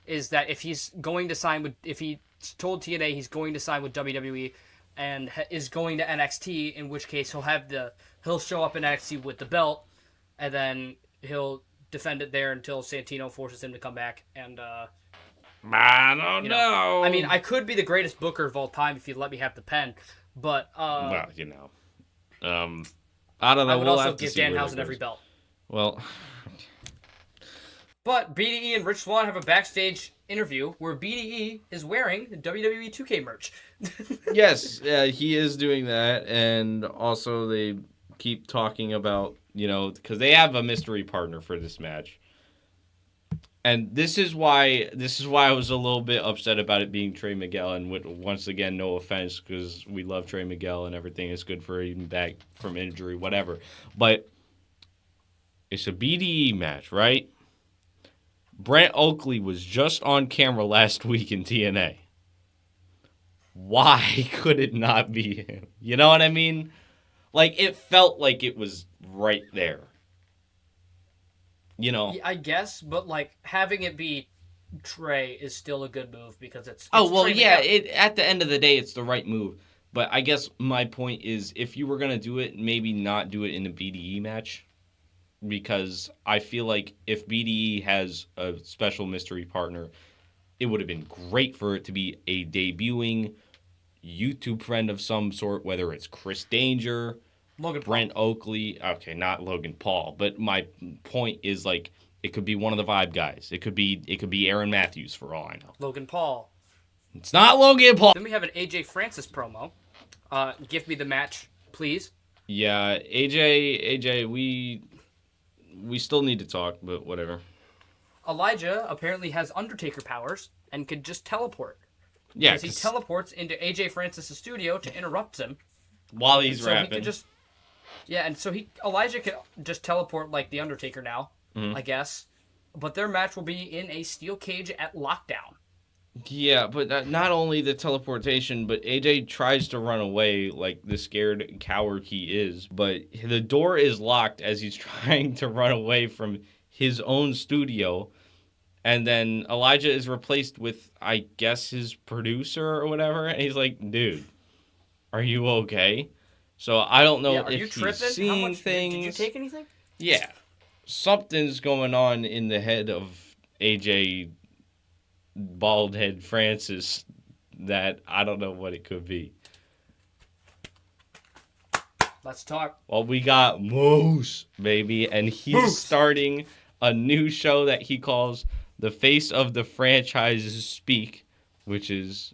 Is that if he's going to sign with, if he told TNA he's going to sign with WWE and is going to NXT, in which case he'll show up in NXT with the belt, and then he'll defend it there until Santino forces him to come back. And I don't know. I mean, I could be the greatest booker of all time if you let me have the pen, but I don't know. I would also give Danhausen every belt. Well, But BDE and Rich Swann have a backstage interview where BDE is wearing WWE 2K merch. Yes, he is doing that, and also they keep talking about, because they have a mystery partner for this match. And this is why I was a little bit upset about it being Trey Miguel. And once again, no offense, because we love Trey Miguel and everything is good for him back from injury, whatever. But it's a BDE match, right? Brent Oakley was just on camera last week in TNA. Why could it not be him? You know what I mean? Like, it felt like it was right there. I guess, but having it be Trey is still a good move because it's Trey yeah. At the end of the day, it's the right move. But I guess my point is, if you were gonna do it, maybe not do it in a BDE match, because I feel like if BDE has a special mystery partner, it would have been great for it to be a debuting YouTube friend of some sort, whether it's Chris Danger, Brent Oakley. Okay, not Logan Paul, but my point is it could be one of the Vibe guys. It could be Aaron Matthews for all I know. Logan Paul. It's not Logan Paul. Then we have an AJ Francis promo. Give me the match, please. Yeah, AJ, we still need to talk, but whatever. Elijah apparently has Undertaker powers and could just teleport. Yeah, because he teleports into AJ Francis' studio to interrupt him while he's rapping. He could and so Elijah can just teleport like the Undertaker now, I guess. But their match will be in a steel cage at Lockdown. Yeah, but not only the teleportation, but AJ tries to run away like the scared coward he is, but the door is locked as he's trying to run away from his own studio. And then Elijah is replaced with, I guess, his producer or whatever. And he's like, dude, are you okay? So I don't know if he's seeing things. Did you take anything? Yeah. Something's going on in the head of AJ Baldhead Francis that I don't know what it could be. Let's talk. Well, we got Moose, baby. And he's starting a new show that he calls The Face of the Franchise's Speak, which is...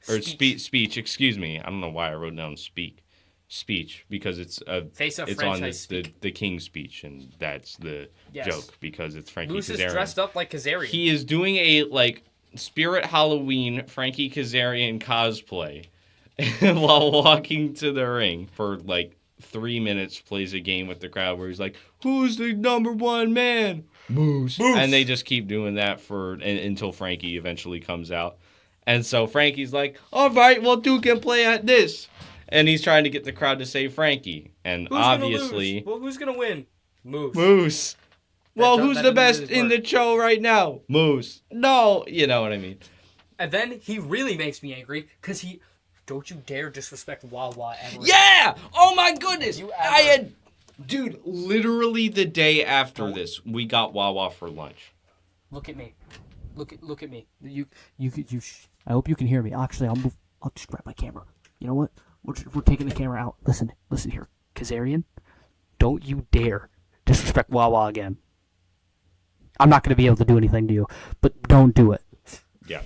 Or speech, excuse me. I don't know why I wrote down speech, because it's Face of it's franchise on the King's speech, and that's the joke, because it's Frankie Moose Kazarian. is dressed up like Kazarian. He is doing a, Spirit Halloween Frankie Kazarian cosplay while walking to the ring for, 3 minutes, plays a game with the crowd where he's like, who's the number one man? Moose. And they just keep doing that until Frankie eventually comes out. And so Frankie's like, all right, well, Duke can play at this. And he's trying to get the crowd to say Frankie. And who's obviously... Well, who's going to win? Moose. Well, who's the best in the show right now? Moose. No, you know what I mean. And then he really makes me angry because he... Don't you dare disrespect Wawa ever. Yeah! Oh my goodness! Dude, literally the day after this, we got Wawa for lunch. Look at me. Look at me. I hope you can hear me. Actually, I'll just grab my camera. You know what? We're taking the camera out. Listen here. Kazarian, don't you dare disrespect Wawa again. I'm not going to be able to do anything to you, but don't do it. Yeah.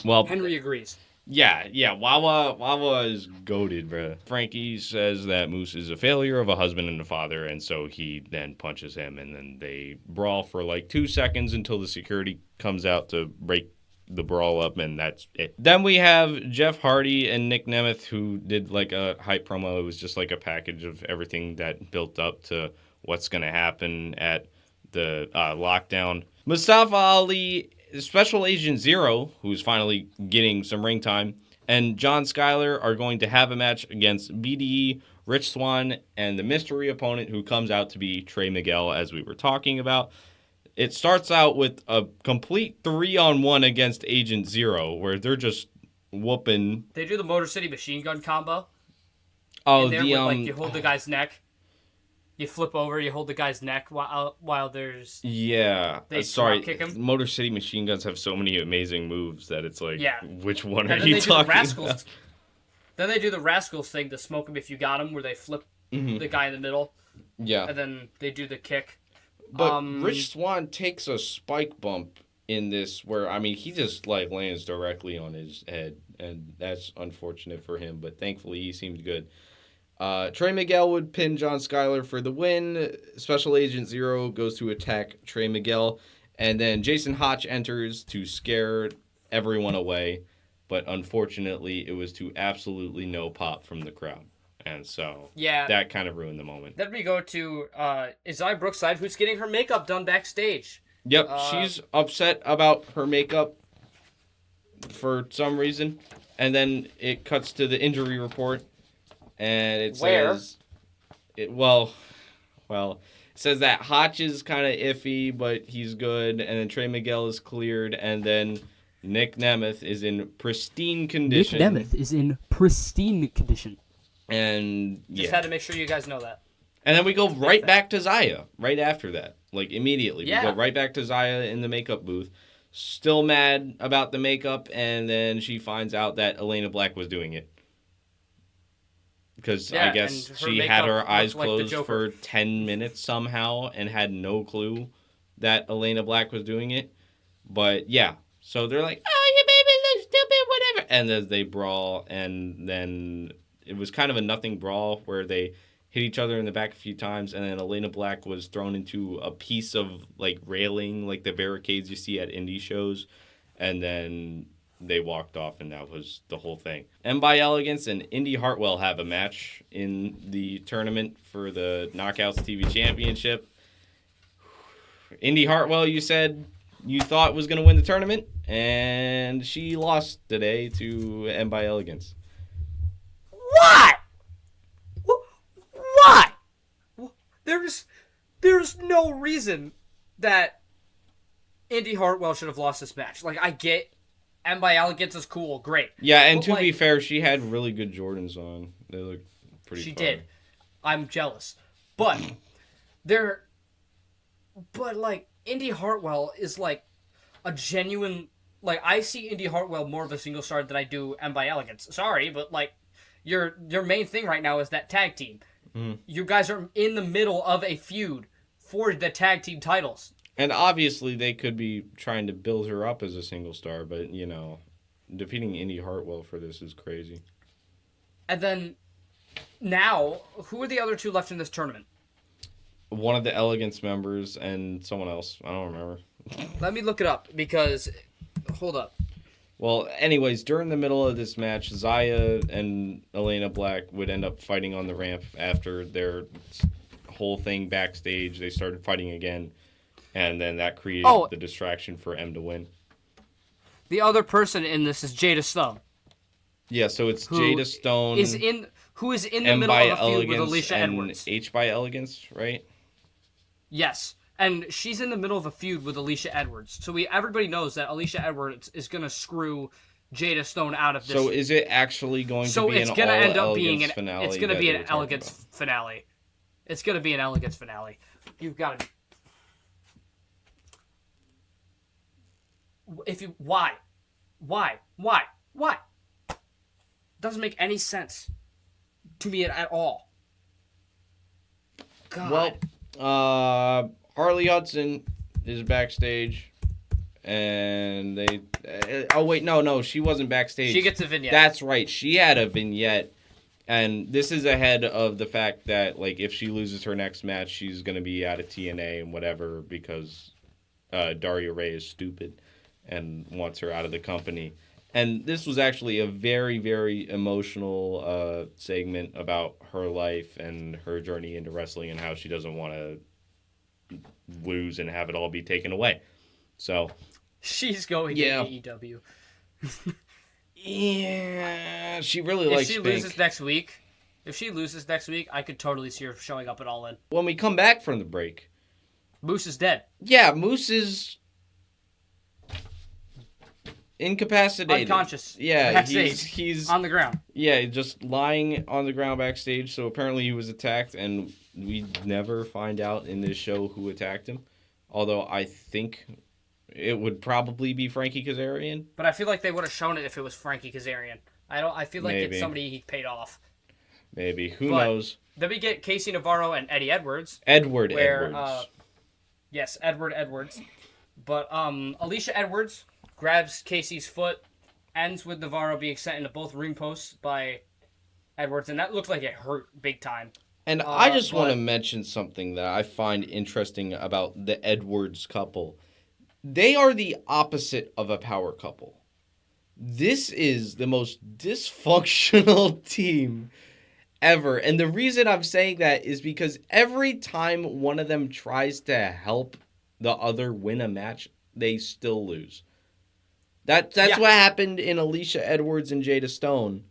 Well, Henry agrees. Yeah. Wawa is goated, bro. Frankie says that Moose is a failure of a husband and a father, and so he then punches him, and then they brawl for 2 seconds until the security comes out to break the brawl up, and that's it. Then we have Jeff Hardy and Nick Nemeth, who did a hype promo. It was just a package of everything that built up to what's going to happen at the lockdown. Mustafa Ali, Special Agent Zero, who's finally getting some ring time, and John Skyler are going to have a match against BDE, Rich Swann, and the mystery opponent who comes out to be Trey Miguel, as we were talking about. It starts out with a complete 3-on-1 against Agent Zero, where they're just whooping. They do the Motor City Machine Gun combo. Oh, you hold the guy's neck. You flip over, you hold the guy's neck while there's... Yeah. They sorry, kick him. Motor City Machine Guns have so many amazing moves that it's which one are you talking about? Then they do the Rascals thing, the smoke him if you got him, where they flip the guy in the middle. Yeah. And then they do the kick. But Rich Swann takes a spike bump in this where, I mean, he just, like, lands directly on his head. And that's unfortunate for him, but thankfully he seemed good. Trey Miguel would pin John Skyler for the win. Special Agent Zero goes to attack Trey Miguel. And then Jason Hotch enters to scare everyone away. But unfortunately, it was to absolutely no pop from the crowd. And so that kind of ruined the moment. Then we go to Isaiah Brookside, who's getting her makeup done backstage. Yep, she's upset about her makeup for some reason. And then it cuts to the injury report. And it says... It says that Hotch is kind of iffy, but he's good. And then Trey Miguel is cleared. And then Nick Nemeth is in pristine condition. And just had to make sure you guys know that. And then we go right back to Zaya right after that. Like, immediately. We go right back to Zaya in the makeup booth. Still mad about the makeup. And then she finds out that Elena Black was doing it. Because I guess she had her eyes closed for 10 minutes somehow and had no clue that Elena Black was doing it. But, yeah. So they're like, oh, your baby looks stupid, whatever. And then they brawl. And then it was kind of a nothing brawl where they hit each other in the back a few times. And then Elena Black was thrown into a piece of, like, railing, like the barricades you see at indie shows. And then they walked off, and that was the whole thing. M by Elegance and Indy Hartwell have a match in the tournament for the Knockouts TV Championship. Indy Hartwell, you said you thought was going to win the tournament, and she lost today to M by Elegance. What? What? There's no reason that Indy Hartwell should have lost this match. Like, I get M by Elegance is cool, great. Yeah, and to be fair, she had really good Jordans on. They look pretty She fun. did. I'm jealous. But like, Indy Hartwell is like a genuine, like, I see Indy Hartwell more of a single star than I do M by Elegance. Sorry, but like, your main thing right now is that tag team. Mm. You guys are in the middle of a feud for the tag team titles. And obviously, they could be trying to build her up as a single star, but, you know, defeating Indy Hartwell for this is crazy. And then, now, who are the other two left in this tournament? One of the Elegance members and someone else. I don't remember. Let me look it up, because, hold up. Well, anyways, during the middle of this match, Zaya and Elena Black would end up fighting on the ramp after their whole thing backstage. They started fighting again. And then that created the distraction for M to win. The other person in this is Jada Stone. Yeah, so it's Jada Stone. Who is in the middle of a feud with Alicia and Edwards. H by Elegance, right? Yes. And she's in the middle of a feud with Alicia Edwards. So everybody knows that Alicia Edwards is going to screw Jada Stone out of this. So is it actually going to be an all-Elegance finale? It's going to be an Elegance finale. It's going to be an Elegance finale. You've got to... Why? Doesn't make any sense to me at all. God. Well, Harley Hudson is backstage, and they... oh, wait, no, she wasn't backstage. She gets a vignette. That's right, she had a vignette, and this is ahead of the fact that, like, if she loses her next match, she's going to be out of TNA and whatever, because Daria Ray is stupid and wants her out of the company. And this was actually a very, very emotional segment about her life and her journey into wrestling and how she doesn't want to lose and have it all be taken away. So she's going to AEW. Yeah, she really likes Pink. If she loses next week, I could totally see her showing up at All In. When we come back from the break, Moose is dead. Yeah, Moose is incapacitated. Unconscious. Yeah, backstage. he's on the ground. Yeah, just lying on the ground backstage. So apparently he was attacked, and we never find out in this show who attacked him. Although I think it would probably be Frankie Kazarian. But I feel like they would have shown it if it was Frankie Kazarian. I feel like Maybe. It's somebody he paid off. Maybe. Who knows? Then we get Casey Navarro and Eddie Edwards. Edwards. Yes, Edward Edwards. But Alicia Edwards grabs Casey's foot, ends with Navarro being sent into both ring posts by Edwards, and that looked like it hurt big time. And I just want to mention something that I find interesting about the Edwards couple. They are the opposite of a power couple. This is the most dysfunctional team ever. And the reason I'm saying that is because every time one of them tries to help the other win a match, they still lose. That's what happened in Alicia Edwards and Jada Stone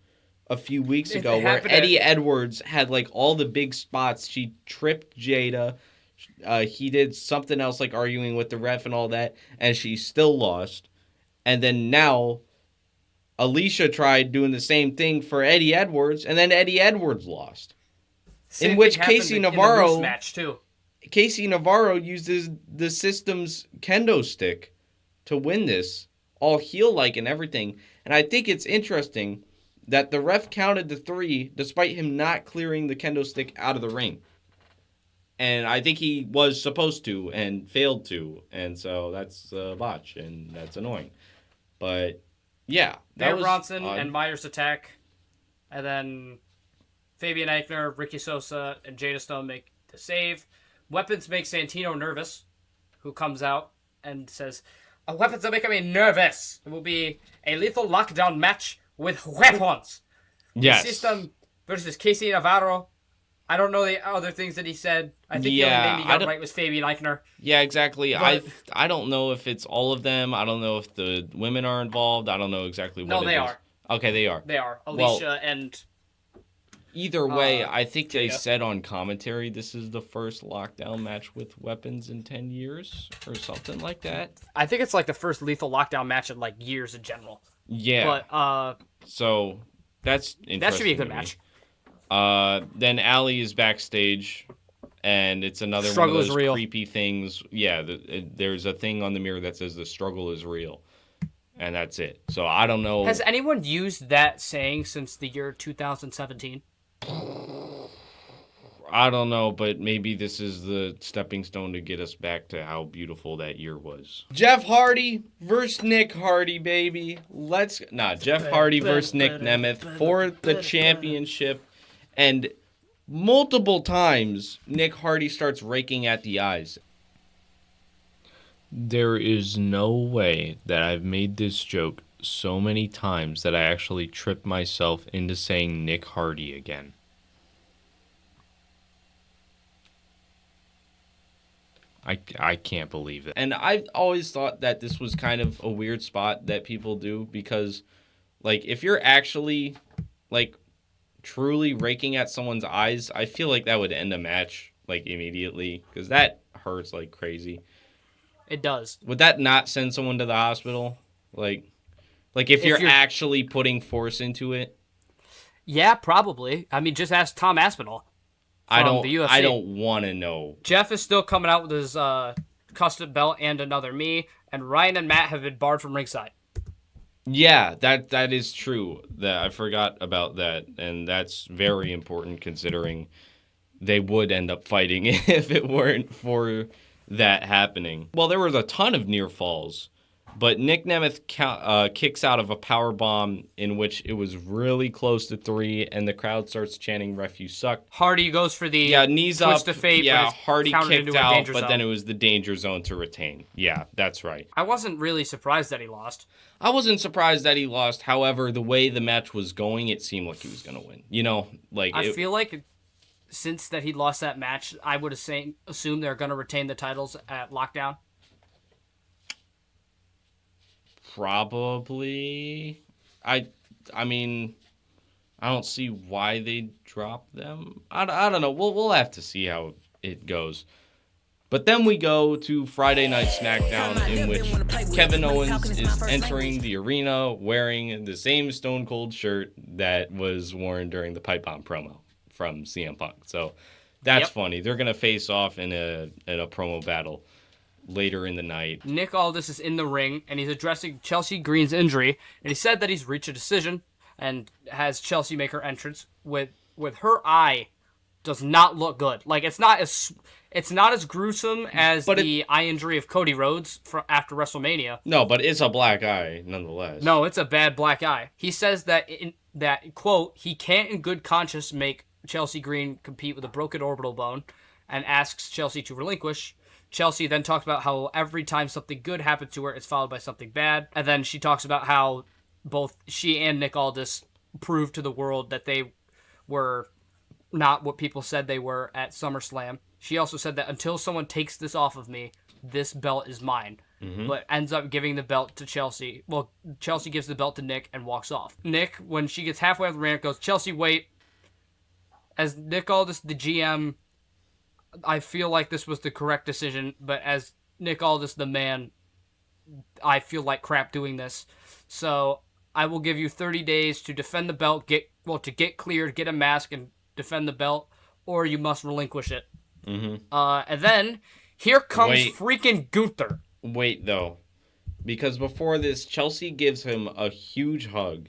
a few weeks ago, where Eddie Edwards had like all the big spots. She tripped Jada. He did something else like arguing with the ref and all that, and she still lost. And then now Alicia tried doing the same thing for Eddie Edwards, and then Eddie Edwards lost. In which Casey Navarro match too. Casey Navarro uses the system's kendo stick to win this, all heel-like and everything. And I think it's interesting that the ref counted the 3 despite him not clearing the kendo stick out of the ring. And I think he was supposed to and failed to. And so that's a botch, and that's annoying. But, yeah. Bear Bronson and Myers attack. And then Fabian Eichner, Ricky Sosa, and Jada Stone make the save. Weapons make Santino nervous, who comes out and says, "Weapons are making me nervous. It will be a lethal lockdown match with weapons." Yes. The system versus Casey Navarro. I don't know the other things that he said. I think the only name he got right was Fabian Eichner. Yeah, exactly. But I don't know if it's all of them. I don't know if the women are involved. I don't know exactly what they are. Okay, they are. They are. Alicia and... Either way, I think they said on commentary this is the first lockdown match with weapons in 10 years or something like that. I think it's like the first lethal lockdown match in like years in general. Yeah. But so that's interesting. That should be a good match. Then Allie is backstage, and it's another struggle one of those is real. Creepy things. Yeah, there's a thing on the mirror that says the struggle is real. And that's it. So I don't know. Has anyone used that saying since the year 2017? I don't know, but maybe this is the stepping stone to get us back to how beautiful that year was. Jeff Hardy versus Nick Hardy, baby. Jeff Hardy versus Nick Nemeth for the championship. And multiple times, Nick Hardy starts raking at the eyes. There is no way that I've made this joke so many times that I actually tripped myself into saying Nick Hardy again. I can't believe it. And I've always thought that this was kind of a weird spot that people do because, like, if you're actually, like, truly raking at someone's eyes, I feel like that would end a match, like, immediately because that hurts like crazy. It does. Would that not send someone to the hospital? Like if you're actually putting force into it? Yeah, probably. I mean, just ask Tom Aspinall. I don't want to know. Jeff is still coming out with his custom belt and another me, and Ryan and Matt have been barred from ringside. Yeah, that is true. That I forgot about that, and that's very important considering they would end up fighting if it weren't for that happening. Well, there was a ton of near falls, but Nick Nemeth kicks out of a power bomb in which it was really close to 3, and the crowd starts chanting "Ref, you suck." Hardy goes for the knees twist up. of fate. Yeah, Hardy kicked out, but then it zone. was the danger zone to retain. Yeah, that's right. I wasn't really surprised that he lost. I wasn't surprised that he lost. However, the way the match was going, it seemed like he was going to win. You know, like I feel like since that he lost that match, I would assume they're going to retain the titles at Lockdown. Probably. I mean, I don't see why they dropped them. I don't know. We'll have to see how it goes. But then we go to Friday Night SmackDown, in which Kevin Owens is entering the arena wearing the same Stone Cold shirt that was worn during the Pipe Bomb promo from CM Punk. So that's funny. They're going to face off in a promo battle later in the night. Nick Aldis is in the ring, and he's addressing Chelsea Green's injury, and he said that he's reached a decision and has Chelsea make her entrance with her eye does not look good. Like, it's It's not as gruesome as But the eye injury of Cody Rhodes after WrestleMania. No, but it's a black eye nonetheless. No, it's a bad black eye. He says that quote, he can't in good conscience make Chelsea Green compete with a broken orbital bone, and asks Chelsea to relinquish. Chelsea then talks about how every time something good happens to her, it's followed by something bad. And then she talks about how both she and Nick Aldis proved to the world that they were not what people said they were at SummerSlam. She also said that until someone takes this off of me, this belt is mine. Mm-hmm. But ends up giving the belt to Chelsea. Well, Chelsea gives the belt to Nick and walks off. Nick, when she gets halfway up the ramp, goes, Chelsea, wait. As Nick Aldis, the GM, I feel like this was the correct decision. But as Nick Aldis, the man, I feel like crap doing this. So I will give you 30 days to defend the belt, to get cleared, get a mask, and defend the belt, or you must relinquish it. Mm-hmm. And then here comes freaking Gunther. Wait, though, because before this, Chelsea gives him a huge hug,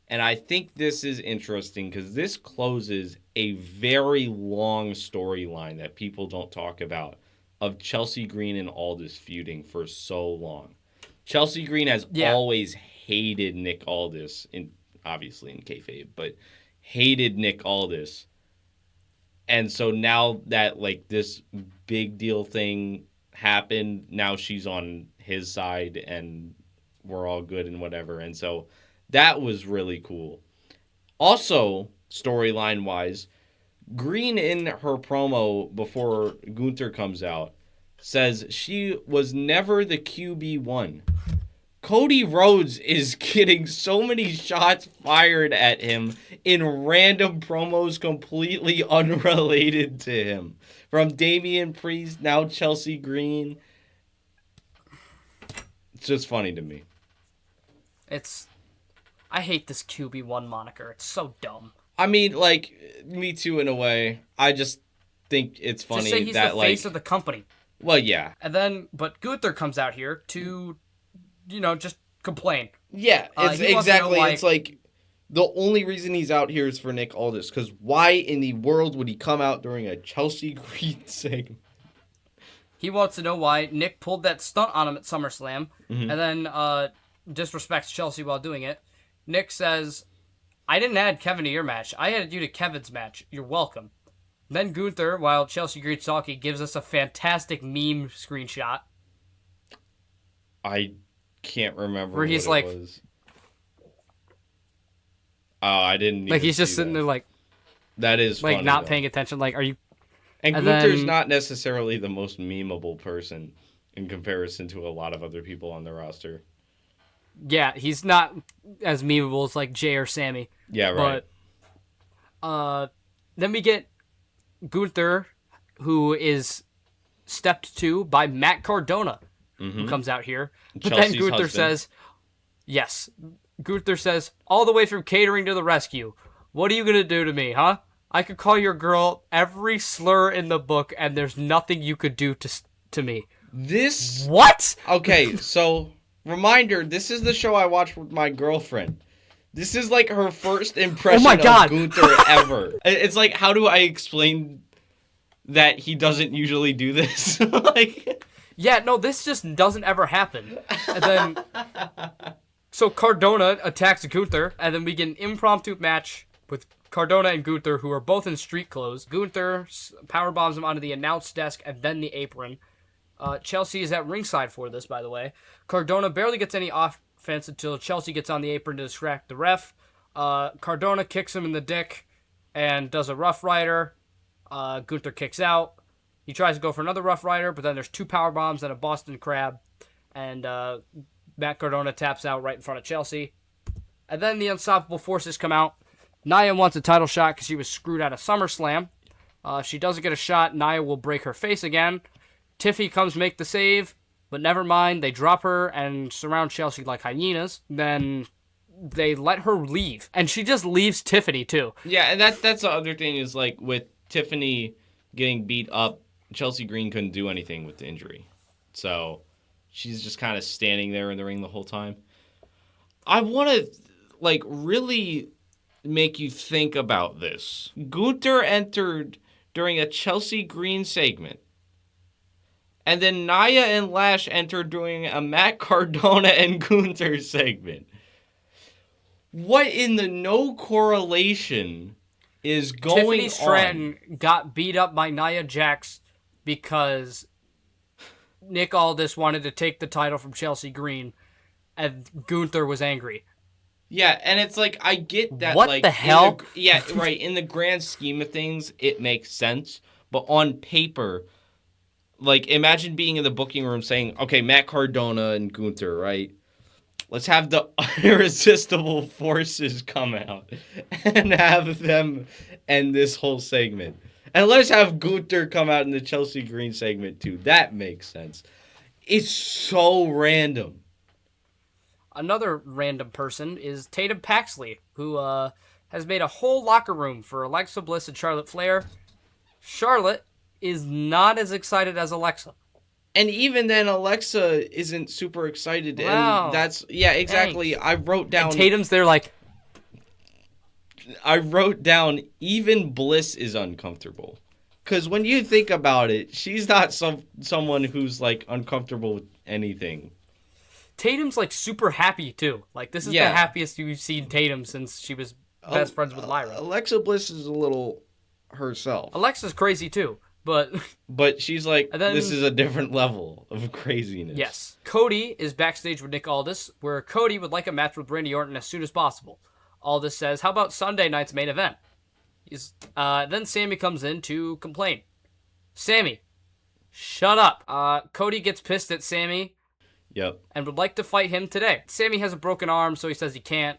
and I think this is interesting because this closes a very long storyline that people don't talk about of Chelsea Green and Aldis feuding for so long. Chelsea Green has always hated Nick Aldis, obviously in kayfabe, but hated Nick Aldis. And so now that this big deal thing happened, now she's on his side and we're all good and whatever. And so that was really cool. Also, storyline wise, Green in her promo before Gunther comes out says she was never the QB1. Cody Rhodes is getting so many shots fired at him in random promos completely unrelated to him. From Damian Priest, now Chelsea Green. It's just funny to me. I hate this QB1 moniker. It's so dumb. I mean, me too in a way. I just think it's funny just say he's that the face of the company. Well, yeah. And then, but Gunther comes out here to, just complain. Yeah, it's exactly. It's the only reason he's out here is for Nick Aldis. Because why in the world would he come out during a Chelsea Green segment? He wants to know why Nick pulled that stunt on him at SummerSlam, and then disrespects Chelsea while doing it. Nick says, I didn't add Kevin to your match. I added you to Kevin's match. You're welcome. Then Gunther, while Chelsea Green's talking, gives us a fantastic meme screenshot. I can't remember where he's what it was. Oh, I didn't even he's just see sitting that. there that is funny, not though. paying attention. Are you... And Gunther's not necessarily the most memeable person in comparison to a lot of other people on the roster. Yeah, he's not as memeable as Jay or Sammy. Yeah, right. But then we get Gunther, who is stepped to by Matt Cardona, who comes out here. But Chelsea's then Gunther says, yes. Gunther says, all the way from catering to the rescue. What are you going to do to me, huh? I could call your girl every slur in the book, and there's nothing you could do to me. This... What? Okay, so... Reminder, this is the show I watched with my girlfriend. This is her first impression of Gunther ever. It's how do I explain that he doesn't usually do this? Yeah, no, this just doesn't ever happen. And then, so Cardona attacks Gunther, and then we get an impromptu match with Cardona and Gunther, who are both in street clothes. Gunther powerbombs him onto the announce desk and then the apron. Chelsea is at ringside for this, by the way. Cardona barely gets any offense until Chelsea gets on the apron to distract the ref. Cardona kicks him in the dick and does a Rough Rider. Gunther kicks out. He tries to go for another Rough Rider, but then there's two power bombs and a Boston Crab. And Matt Cardona taps out right in front of Chelsea. And then the Unstoppable Forces come out. Nia wants a title shot because she was screwed out of SummerSlam. If she doesn't get a shot, Nia will break her face again. Tiffy comes make the save, but never mind. They drop her and surround Chelsea like hyenas. Then they let her leave. And she just leaves Tiffany, too. Yeah, and that's the other thing is, with Tiffany getting beat up, Chelsea Green couldn't do anything with the injury. So she's just kind of standing there in the ring the whole time. I want to, really make you think about this. Gunther entered during a Chelsea Green segment And then Nia and Lash enter doing a Matt Cardona and Gunther segment. What in the no correlation is going Tiffany Stratton got beat up by Nia Jax because Nick Aldis wanted to take the title from Chelsea Green, and Gunther was angry. Yeah, and it's like, I get that. What like, the hell? Yeah, right. In the grand scheme of things, it makes sense. But on paper, like, imagine being in the booking room saying, okay, Matt Cardona and Gunther, right? Let's have the irresistible forces come out and have them end this whole segment. And let's have Gunther come out in the Chelsea Green segment, too. That makes sense. It's so random. Another random person is Tatum Paxley, who has made a whole locker room for Alexa Bliss and Charlotte Flair. Charlotte is not as excited as Alexa. And even then, Alexa isn't super excited. Wow. And that's, yeah, exactly. Thanks. I wrote down. And Tatum's there like. I wrote down, even Bliss is uncomfortable. Because when you think about it, she's not someone who's, like, uncomfortable with anything. Tatum's, like, super happy, too. Like, this is the happiest you've seen Tatum since she was best friends with Lyra. Alexa Bliss is a little herself. Alexa's crazy, too. But she's like, this is a different level of craziness. Yes. Cody is backstage with Nick Aldis, where Cody would like a match with Randy Orton as soon as possible. Aldis says, how about Sunday night's main event? Then Sammy comes in to complain. Sammy, shut up. Cody gets pissed at Sammy. Yep. And would like to fight him today. Sammy has a broken arm, so he says he can't.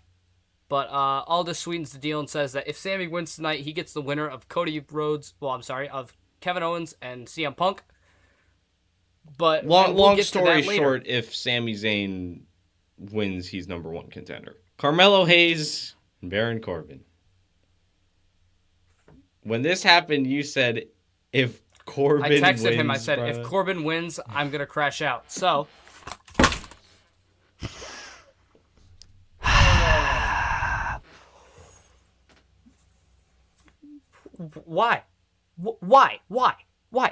But Aldis sweetens the deal and says that if Sammy wins tonight, he gets the winner of of Kevin Owens and CM Punk. But long story short, if Sami Zayn wins, he's number one contender. Carmelo Hayes and Baron Corbin. When this happened, you said if Corbin wins... I texted him, I said, if Corbin wins, I'm going to crash out. So... Why? Why?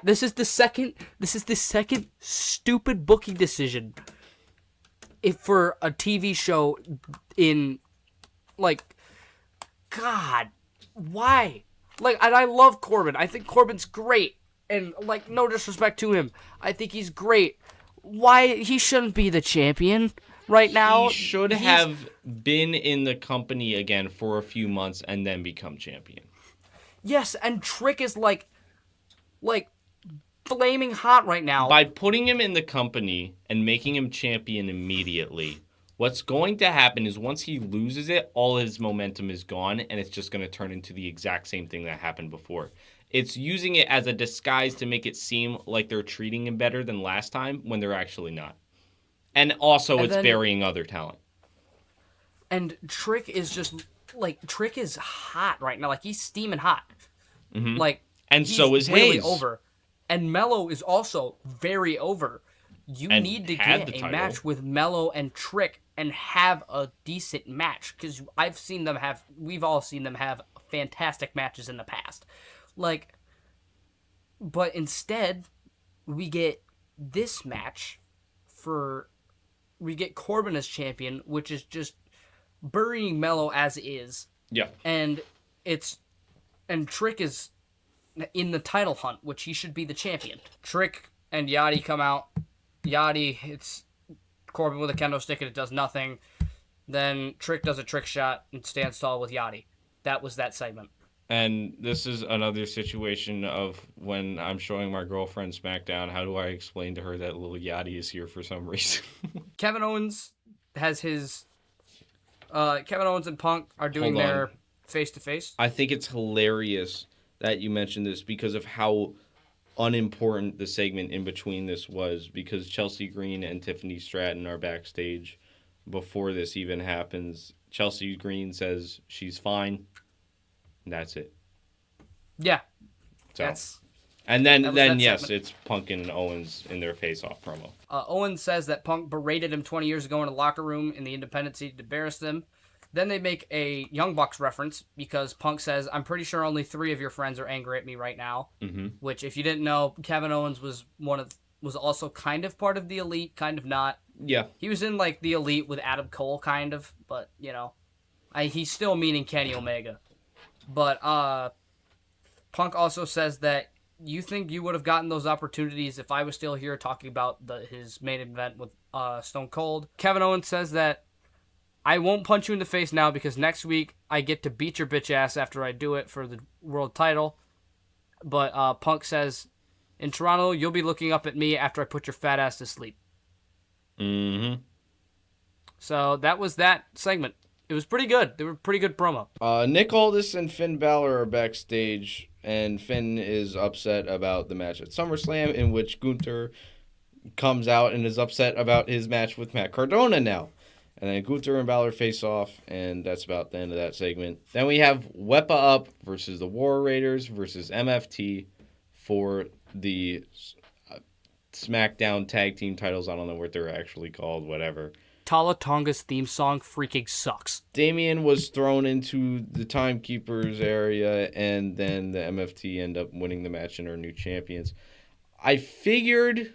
This is the second stupid booking decision for a TV show in, like, God, why? Like, and I love Corbin. I think Corbin's great. And, like, no disrespect to him. I think he's great. Why? He shouldn't be the champion right now. He should have been in the company again for a few months and then become champion. Yes, and Trick is, like, flaming hot right now. By putting him in the company and making him champion immediately, what's going to happen is once he loses it, all his momentum is gone, and it's just going to turn into the exact same thing that happened before. It's using it as a disguise to make it seem like they're treating him better than last time when they're actually not. And also, it's burying other talent. And Trick is just, like, Trick is hot right now. Like, he's steaming hot. Mm-hmm. Like, and so is really Hayes. Over. And Mello is also very over. You need to get a match with Mello and Trick and have a decent match. Because we've all seen them have fantastic matches in the past. Like, but instead, we get this match we get Corbin as champion, which is just burying Mello as is. Yeah. And Trick is in the title hunt, which he should be the champion. Trick and Yachty come out. Yachty hits Corbin with a kendo stick and it does nothing. Then Trick does a trick shot and stands tall with Yachty. That was that segment. And this is another situation of when I'm showing my girlfriend SmackDown, how do I explain to her that little Yachty is here for some reason? Kevin Owens has his... Kevin Owens and Punk are doing their face-to-face. I think it's hilarious that you mentioned this because of how unimportant the segment in between this was, because Chelsea Green and Tiffany Stratton are backstage before this even happens. Chelsea Green says she's fine. And that's it. Yeah. So. And then it's Punk and Owens in their face-off promo. Owens says that Punk berated him 20 years ago in a locker room in the independent seat to embarrass them. Then they make a Young Bucks reference because Punk says, I'm pretty sure only 3 of your friends are angry at me right now. Mm-hmm. Which, if you didn't know, Kevin Owens was one was also kind of part of the Elite, kind of not. Yeah. He was in like the Elite with Adam Cole, kind of, but you know, he's still meaning Kenny Omega. But Punk also says that you think you would have gotten those opportunities if I was still here talking about his main event with Stone Cold. Kevin Owens says that I won't punch you in the face now because next week I get to beat your bitch ass after I do it for the world title. But Punk says, in Toronto, you'll be looking up at me after I put your fat ass to sleep. Mm-hmm. So that was that segment. It was pretty good. They were pretty good promo. Nick Aldis and Finn Balor are backstage, and Finn is upset about the match at SummerSlam, in which Gunther comes out and is upset about his match with Matt Cardona now. And then Gunther and Balor face off, and that's about the end of that segment. Then we have Wepa Up versus the War Raiders versus MFT for the SmackDown Tag Team titles. I don't know what they're actually called, whatever. Tala Tonga's theme song freaking sucks. Damien was thrown into the Timekeepers area, and then the MFT end up winning the match and are new champions. I figured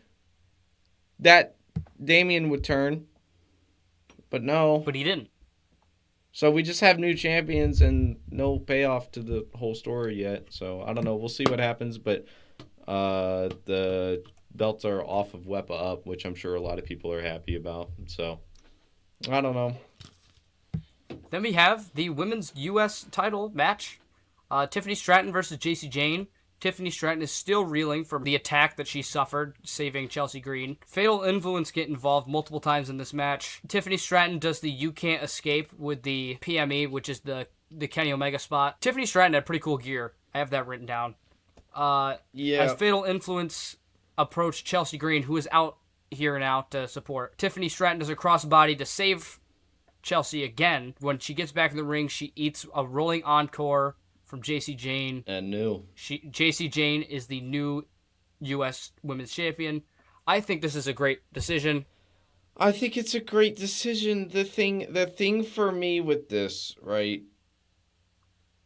that Damien would turn, but no. But he didn't. So we just have new champions and no payoff to the whole story yet. So I don't know. We'll see what happens, but the belts are off of Wepa Up, which I'm sure a lot of people are happy about. So I don't know. Then we have the women's U.S. title match. Tiffany Stratton versus JC Jane. Tiffany Stratton is still reeling from the attack that she suffered, saving Chelsea Green. Fatal Influence get involved multiple times in this match. Tiffany Stratton does the You Can't Escape with the PME, which is the Kenny Omega spot. Tiffany Stratton had pretty cool gear. I have that written down. As Fatal Influence approached Chelsea Green, who is out here now to support, Tiffany Stratton does a crossbody to save Chelsea again. When she gets back in the ring, she eats a rolling encore from JC Jane. And new. JC Jane is the new U.S. Women's Champion. I think this is a great decision. I think it's a great decision. The thing for me with this, right?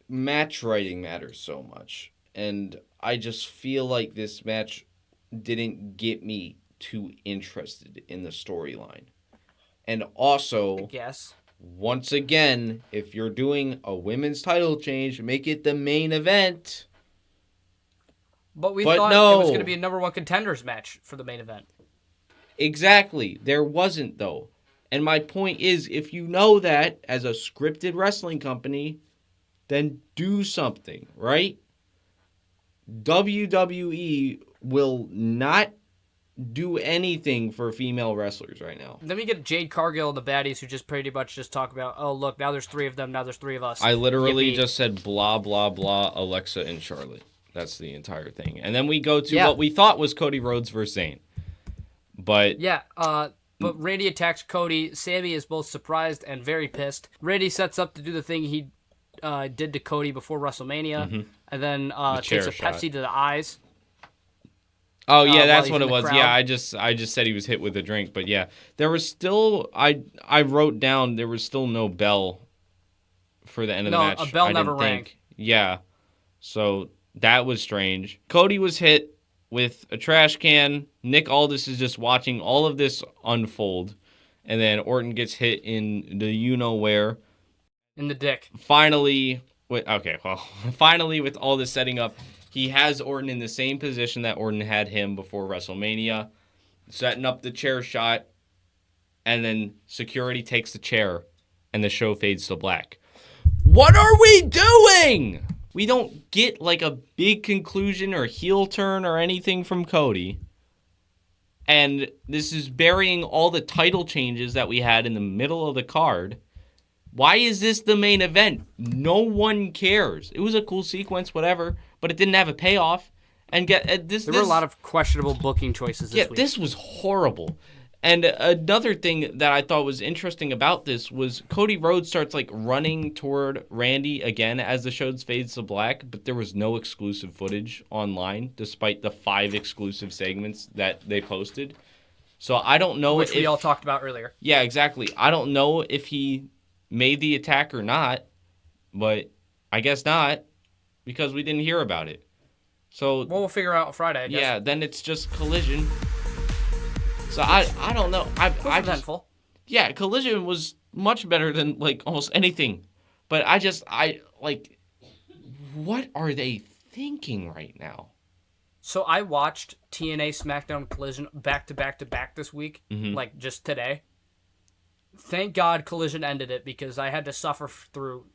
Match writing matters so much. And I just feel like this match didn't get me too interested in the storyline. And also, I guess, once again, if you're doing a women's title change, make it the main event. But thought it was going to be a number one contenders match for the main event. Exactly. There wasn't, though. And my point is, if you know that as a scripted wrestling company, then do something, right? WWE will not do anything for female wrestlers right now. Then we get Jade Cargill and the baddies who just pretty much just talk about, oh, look, now there's three of them, now there's three of us. I literally just said blah, blah, blah, Alexa and Charlotte. That's the entire thing. And then we go to what we thought was Cody Rhodes versus Zayn. But but Randy attacks Cody. Sammy is both surprised and very pissed. Randy sets up to do the thing he did to Cody before WrestleMania, and then takes a Pepsi to the eyes. Oh yeah, that's what it was. Crowd. Yeah, I just said he was hit with a drink, but yeah, there was still I wrote down there was still no bell for the end of the match. No, a bell never rang. Yeah, so that was strange. Cody was hit with a trash can. Nick Aldis is just watching all of this unfold, and then Orton gets hit in the you-know-where. In the dick. Finally, with all this setting up, he has Orton in the same position that Orton had him before WrestleMania, setting up the chair shot, and then security takes the chair, and the show fades to black. What are we doing? We don't get like a big conclusion or heel turn or anything from Cody. And this is burying all the title changes that we had in the middle of the card. Why is this the main event? No one cares. It was a cool sequence, whatever, but it didn't have a payoff. And there were a lot of questionable booking choices this week. This was horrible. And another thing that I thought was interesting about this was Cody Rhodes starts like running toward Randy again as the show fades to black, but there was no exclusive footage online, despite the 5 exclusive segments that they posted. So I don't know which we all talked about earlier. Yeah, exactly. I don't know if he made the attack or not, but I guess not, because we didn't hear about it. So we'll figure out Friday, I guess. Yeah, then it's just Collision. So I don't know. I just, Eventful. yeah, Collision was much better than like almost anything, but I like, what are they thinking right now? So I watched TNA SmackDown Collision back to back to back this week, like just today. Thank God Collision ended it because I had to suffer through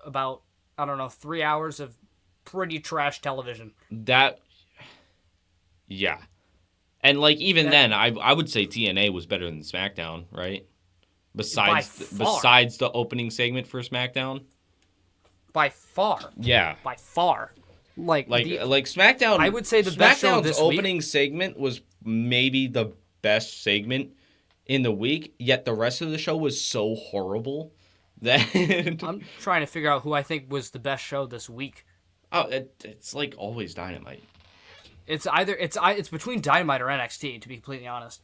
about, I don't know, 3 hours of pretty trash television. That, yeah, and like even then, I would say TNA was better than SmackDown, right? Besides the opening segment for SmackDown. By far. Yeah. By far. Like SmackDown. I would say the best show this opening week. segment was maybe the best segment in the week, yet the rest of the show was so horrible that I'm trying to figure out who I think was the best show this week. Oh, it's like always Dynamite. It's between Dynamite or NXT, to be completely honest.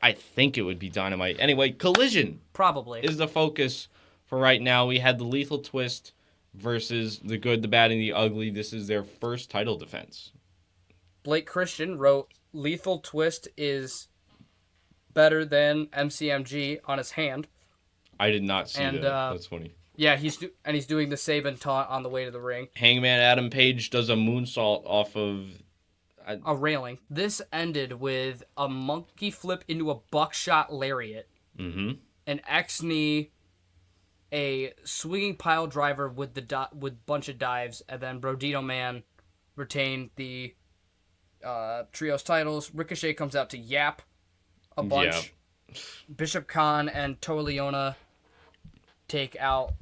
I think it would be Dynamite. Anyway, Collision probably is the focus for right now. We had the Lethal Twist versus the Good, the Bad, and the Ugly. This is their first title defense. Blake Christian wrote, Lethal Twist is better than MCMG on his hand. I did not see that. That's funny. Yeah, he's doing the Saban taunt on the way to the ring. Hangman Adam Page does a moonsault off of a railing. This ended with a monkey flip into a buckshot lariat, an X-knee, a swinging pile driver with with bunch of dives, and then Brodito Man retained the trios titles. Ricochet comes out to yap a bunch. Yeah. Bishop Khan and Toa Leona take out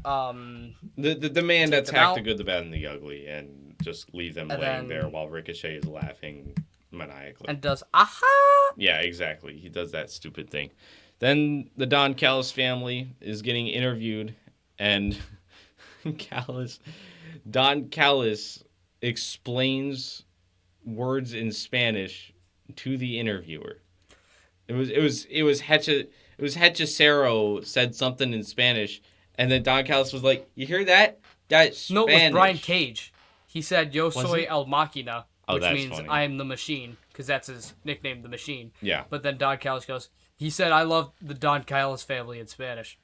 the man that attacked the Good, the Bad, and the Ugly, and just leave them laying there while Ricochet is laughing maniacally. And does aha! Yeah, exactly. He does that stupid thing. Then the Don Callis family is getting interviewed, and Don Callis explains words in Spanish to the interviewer. It was Hechicero said something in Spanish, and then Don Callis was like, "You hear that? That's Spanish." No, it was Brian Cage. He said, "Yo soy el máquina," which means funny. I am the machine, because that's his nickname, the Machine. Yeah. But then Don Callis goes, he said, "I love the Don Callis family" in Spanish.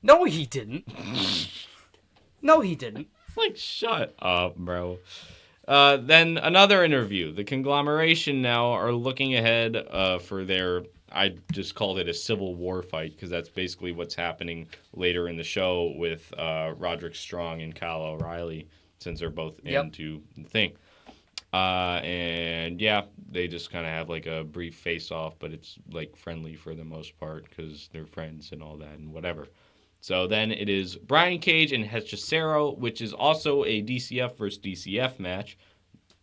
No, he didn't. No, he didn't. It's like, shut up, bro. Then another interview. The conglomeration now are looking ahead for their, I just called it a civil war fight, because that's basically what's happening later in the show with Roderick Strong and Kyle O'Reilly, since they're both into the thing. And yeah, they just kind of have like a brief face-off, but it's like friendly for the most part because they're friends and all that and whatever. So then it is Brian Cage and Hechicero, which is also a DCF versus DCF match.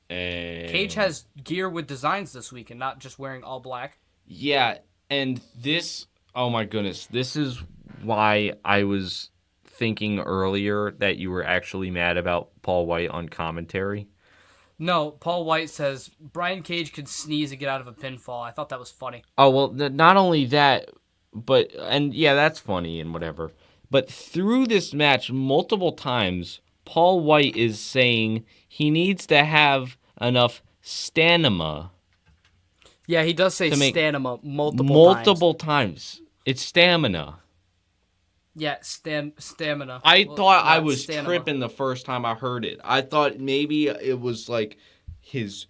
And Cage has gear with designs this week and not just wearing all black. Yeah, and this, oh my goodness, this is why I was thinking earlier that you were actually mad about Paul White on commentary. No, Paul White says Brian Cage could sneeze and get out of a pinfall. I thought that was funny. Oh, well, not only that, but, and yeah, that's funny and whatever. But through this match, multiple times, Paul White is saying he needs to have enough stamina. Yeah, he does say stamina multiple times. It's stamina. Yeah, stamina. I thought I was tripping the first time I heard it. I thought maybe it was like his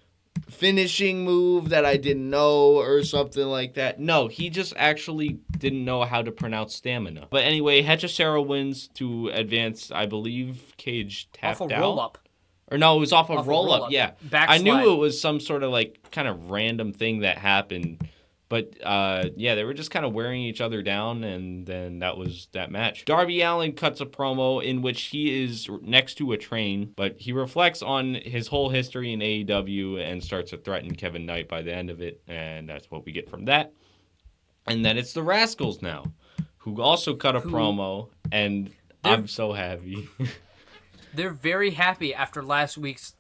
finishing move that I didn't know or something like that. No, he just actually didn't know how to pronounce stamina. But anyway, Hechicero wins to advance. I believe Cage tapped out. Off a roll-up. Or no, it was off a roll-up, yeah. Backslide. I knew it was some sort of like kind of random thing that happened. But, yeah, they were just kind of wearing each other down, and then that was that match. Darby Allin cuts a promo in which he is next to a train, but he reflects on his whole history in AEW and starts to threaten Kevin Knight by the end of it, and that's what we get from that. And then it's the Rascals now, who also cut a promo, and I'm so happy. They're very happy after last week's,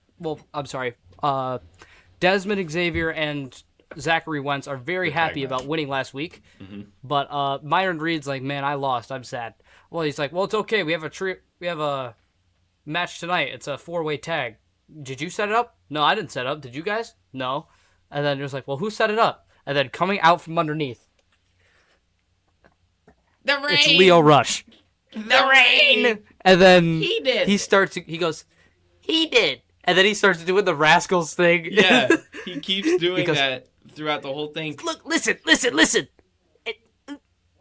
Desmond Xavier and Zachary Wentz are very happy about winning last week, but Myron Reed's like, man, I lost. I'm sad. Well, he's like, well, it's okay. We have a match tonight. It's a 4-way tag. Did you set it up? No, I didn't set it up. Did you guys? No. And then it was like, well, who set it up? and then coming out from underneath, The rain. it's Lio Rush. The rain. And then He did. he goes, he did. And then he starts doing the Rascals thing. Yeah, he keeps doing Because- that throughout the whole thing. Look, listen.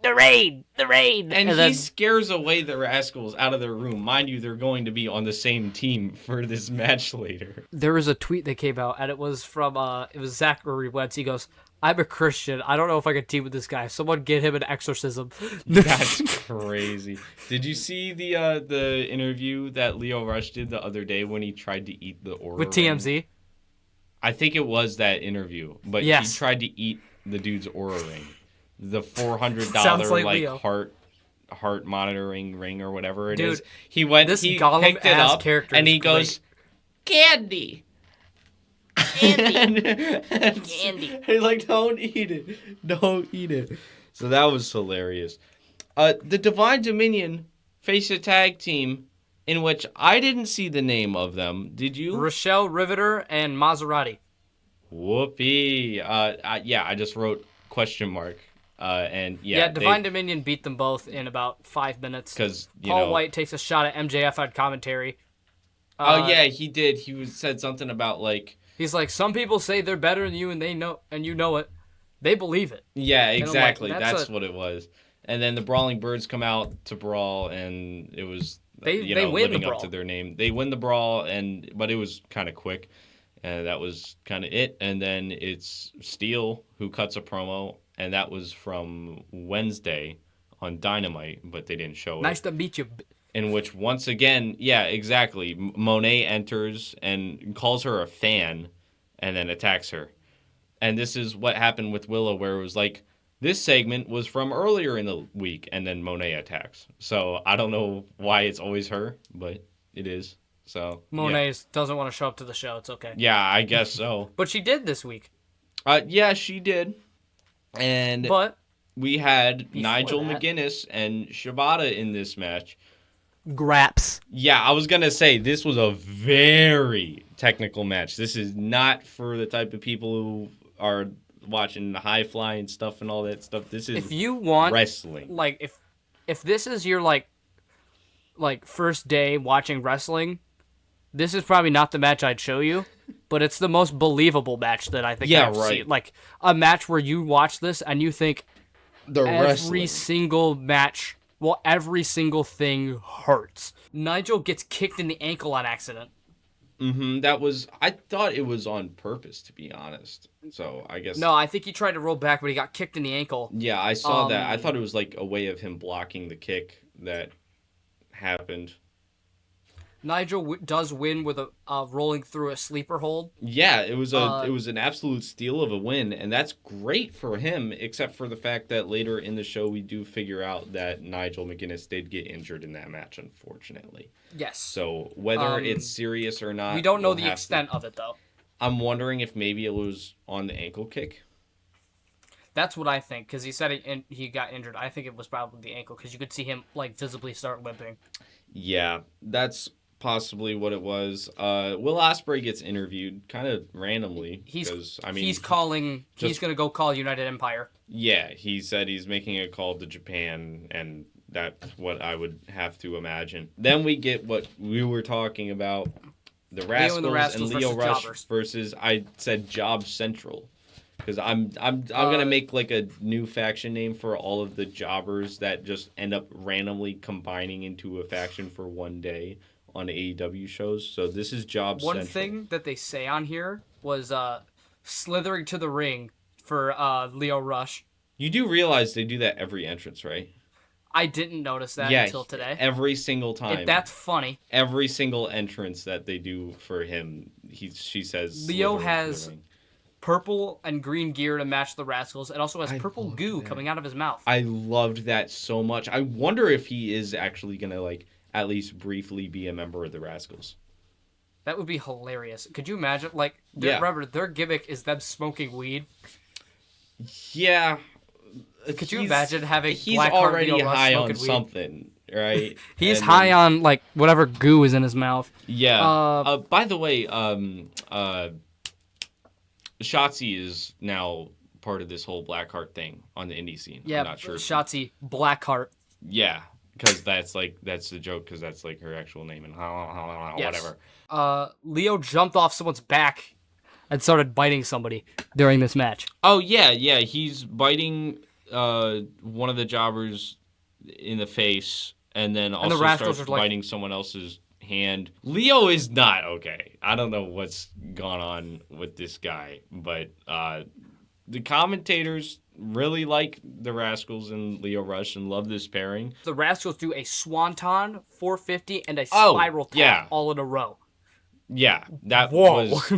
The rain. And then he scares away the Rascals out of their room. Mind you, they're going to be on the same team for this match later. there was a tweet that came out, and it was from Zachary Wentz. He goes, I'm a Christian. I don't know if I can team with this guy. Someone get him an exorcism. That's crazy. Did you see the interview that Lio Rush did the other day when he tried to eat the Aura With ring? TMZ. I think it was that interview, but Yes. he tried to eat the dude's Aura ring. The $400 Sounds like like Leo. heart monitoring ring or whatever it Dude, is. He went, this he Gollum picked it ass up, character and is he goes, candy. Candy. He's like, don't eat it. So that was hilarious. The Divine Dominion face a tag team in which I didn't see the name of them. Did you? Rochelle Riveter and Maserati. Whoopee. Yeah, I just wrote question mark. And yeah, Divine Dominion beat them both in about 5 minutes. because Paul White takes a shot at MJF on commentary. Oh yeah, he did. He said something about like. He's like, some people say they're better than you, and they know, and you know it. They believe it. Yeah, I'm like, exactly. that's That's what it was. And then the Brawling Birds come out to brawl, and it was They win the living up brawl. to their name. They win the brawl, but it was kind of quick, and that was kind of it. And then it's Steel who cuts a promo, and that was from Wednesday on Dynamite, but they didn't show it. Nice to meet you. In which, once again, yeah, exactly. Monet enters and calls her a fan and then attacks her. And this is what happened with Willow, where it was like, this segment was from earlier in the week, and then Monet attacks. So I don't know why it's always her, but it is. So Monet doesn't want to show up to the show. It's okay. yeah, I guess so. But she did this week. Yeah, she did. And But we had before Nigel that- McGuinness and Shibata in this match. Graps. Yeah, I was going to say this was a very technical match. This is not for the type of people who are watching the high flying stuff and all that stuff. This is If you want, wrestling. like, if this is your like first day watching wrestling, this is probably not the match I'd show you, but it's the most believable match that I think Yeah, I've right. seen. Like a match where you watch this and you think The every single match, well, every single thing hurts. Nigel gets kicked in the ankle on accident. That was, I thought it was on purpose, to be honest. So I guess. No, I think he tried to roll back, but he got kicked in the ankle. Yeah, I saw that. I thought it was like a way of him blocking the kick that happened. Nigel does win with a rolling through a sleeper hold. Yeah, it was an absolute steal of a win, and that's great for him. Except for the fact that later in the show we do figure out that Nigel McGuinness did get injured in that match, unfortunately. Yes. So whether it's serious or not, We don't know we'll the have extent of it, though. I'm wondering if maybe it was on the ankle kick. That's what I think, because he said he got injured. I think it was probably the ankle, because you could see him like visibly start limping. Yeah, that's possibly what it was. Will Ospreay gets interviewed kind of randomly. He's He's going to go call United Empire. Yeah, he said he's making a call to Japan, and that's what I would have to imagine. Then we get what we were talking about, the Rascals and Lio versus Rush Jobbers. versus, I said Job Central. Because I'm gonna make like a new faction name for all of the jobbers that just end up randomly combining into a faction for one day on AEW shows. So this is Job Central. One thing that they say on here was slithering to the ring for Lio Rush. You do realize they do that every entrance, right? I didn't notice that Yeah, until today. every single time. That's funny. Every single entrance that they do for him, she says. Leo slithering has to the ring. purple and green gear to match the Rascals. It also has purple love goo that. coming out of his mouth. I loved that so much. I wonder if he is actually gonna like at least briefly be a member of the Rascals. That would be hilarious. Could you imagine? Like, Yeah. remember, their gimmick is them smoking weed. Yeah. Could you imagine having He's Blackheart already Lio Rush high on smoking weed? something, right? He's And high then- on like whatever goo is in his mouth. Yeah. By the way, Shotzi is now part of this whole Blackheart thing on the indie scene. Yeah, I'm not sure. Shotzi Blackheart. Yeah, because that's the joke, because that's like her actual name and whatever. Leo jumped off someone's back and started biting somebody during this match. Oh yeah, he's biting one of the jobbers in the face, and then also starts biting someone else's hand. Leo is not okay. I don't know what's gone on with this guy, but the commentators really like the Rascals and Leo Rush and love this pairing. The Rascals do a swanton, 450, and a spiral tap all in a row. Yeah, that was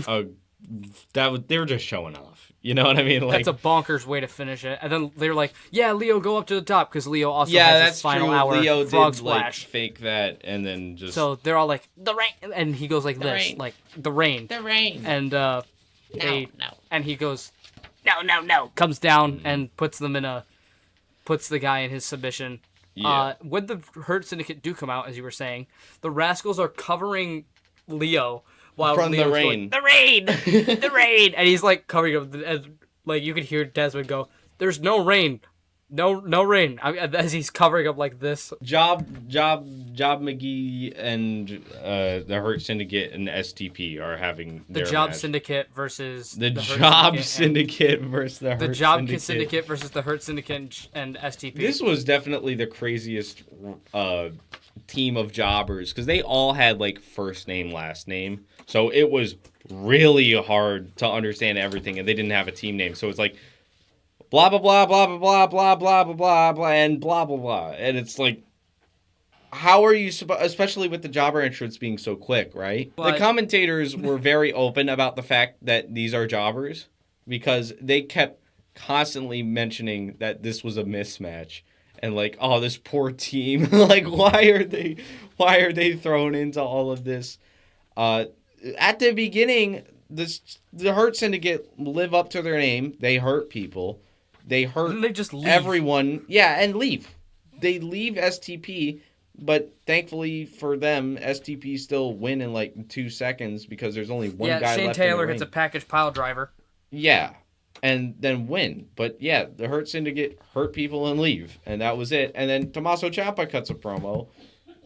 they're just showing off. You know what I mean? Like, that's a bonkers way to finish it. And then they're like, "Yeah, Leo, go up to the top," because Leo also has his final hour Leo frog did splash. Like fake that, and then just so they're all like the rain, and he goes like this, like the rain, and and he goes, no, comes down and puts the guy in his submission. Yeah. When the Hurt Syndicate do come out, as you were saying, the Rascals are covering Leo. While from Leo's the rain. Going, the rain, and he's like covering him, and like you can hear Desmond go, "There's no rain, no rain," as he's covering him like this. Job McGee and the Hurt Syndicate and STP are having the their Job match. Syndicate versus the Job Syndicate versus the Hurt Syndicate. The Job Syndicate versus the Hurt Syndicate and STP. This was definitely the craziest team of jobbers, because they all had like first name, last name. So it was really hard to understand everything, and they didn't have a team name. So it's like blah blah blah blah blah blah blah blah blah blah blah and blah blah blah, and it's like, how are you especially with the jobber entrance being so quick, right? The commentators were very open about the fact that these are jobbers, because they kept constantly mentioning that this was a mismatch. And like, oh, this poor team. Like, why are they thrown into all of this? At the beginning, the Hurt Syndicate live up to their name. They hurt people. They hurt they just leave. Everyone. Yeah, and leave. They leave STP, but thankfully for them, STP still win in like 2 seconds, because there's only one guy Shane left Taylor in the ring. hits a package pile driver. Yeah. And then win. But yeah, the Hurt Syndicate hurt people and leave. And that was it. And then Tommaso Ciampa cuts a promo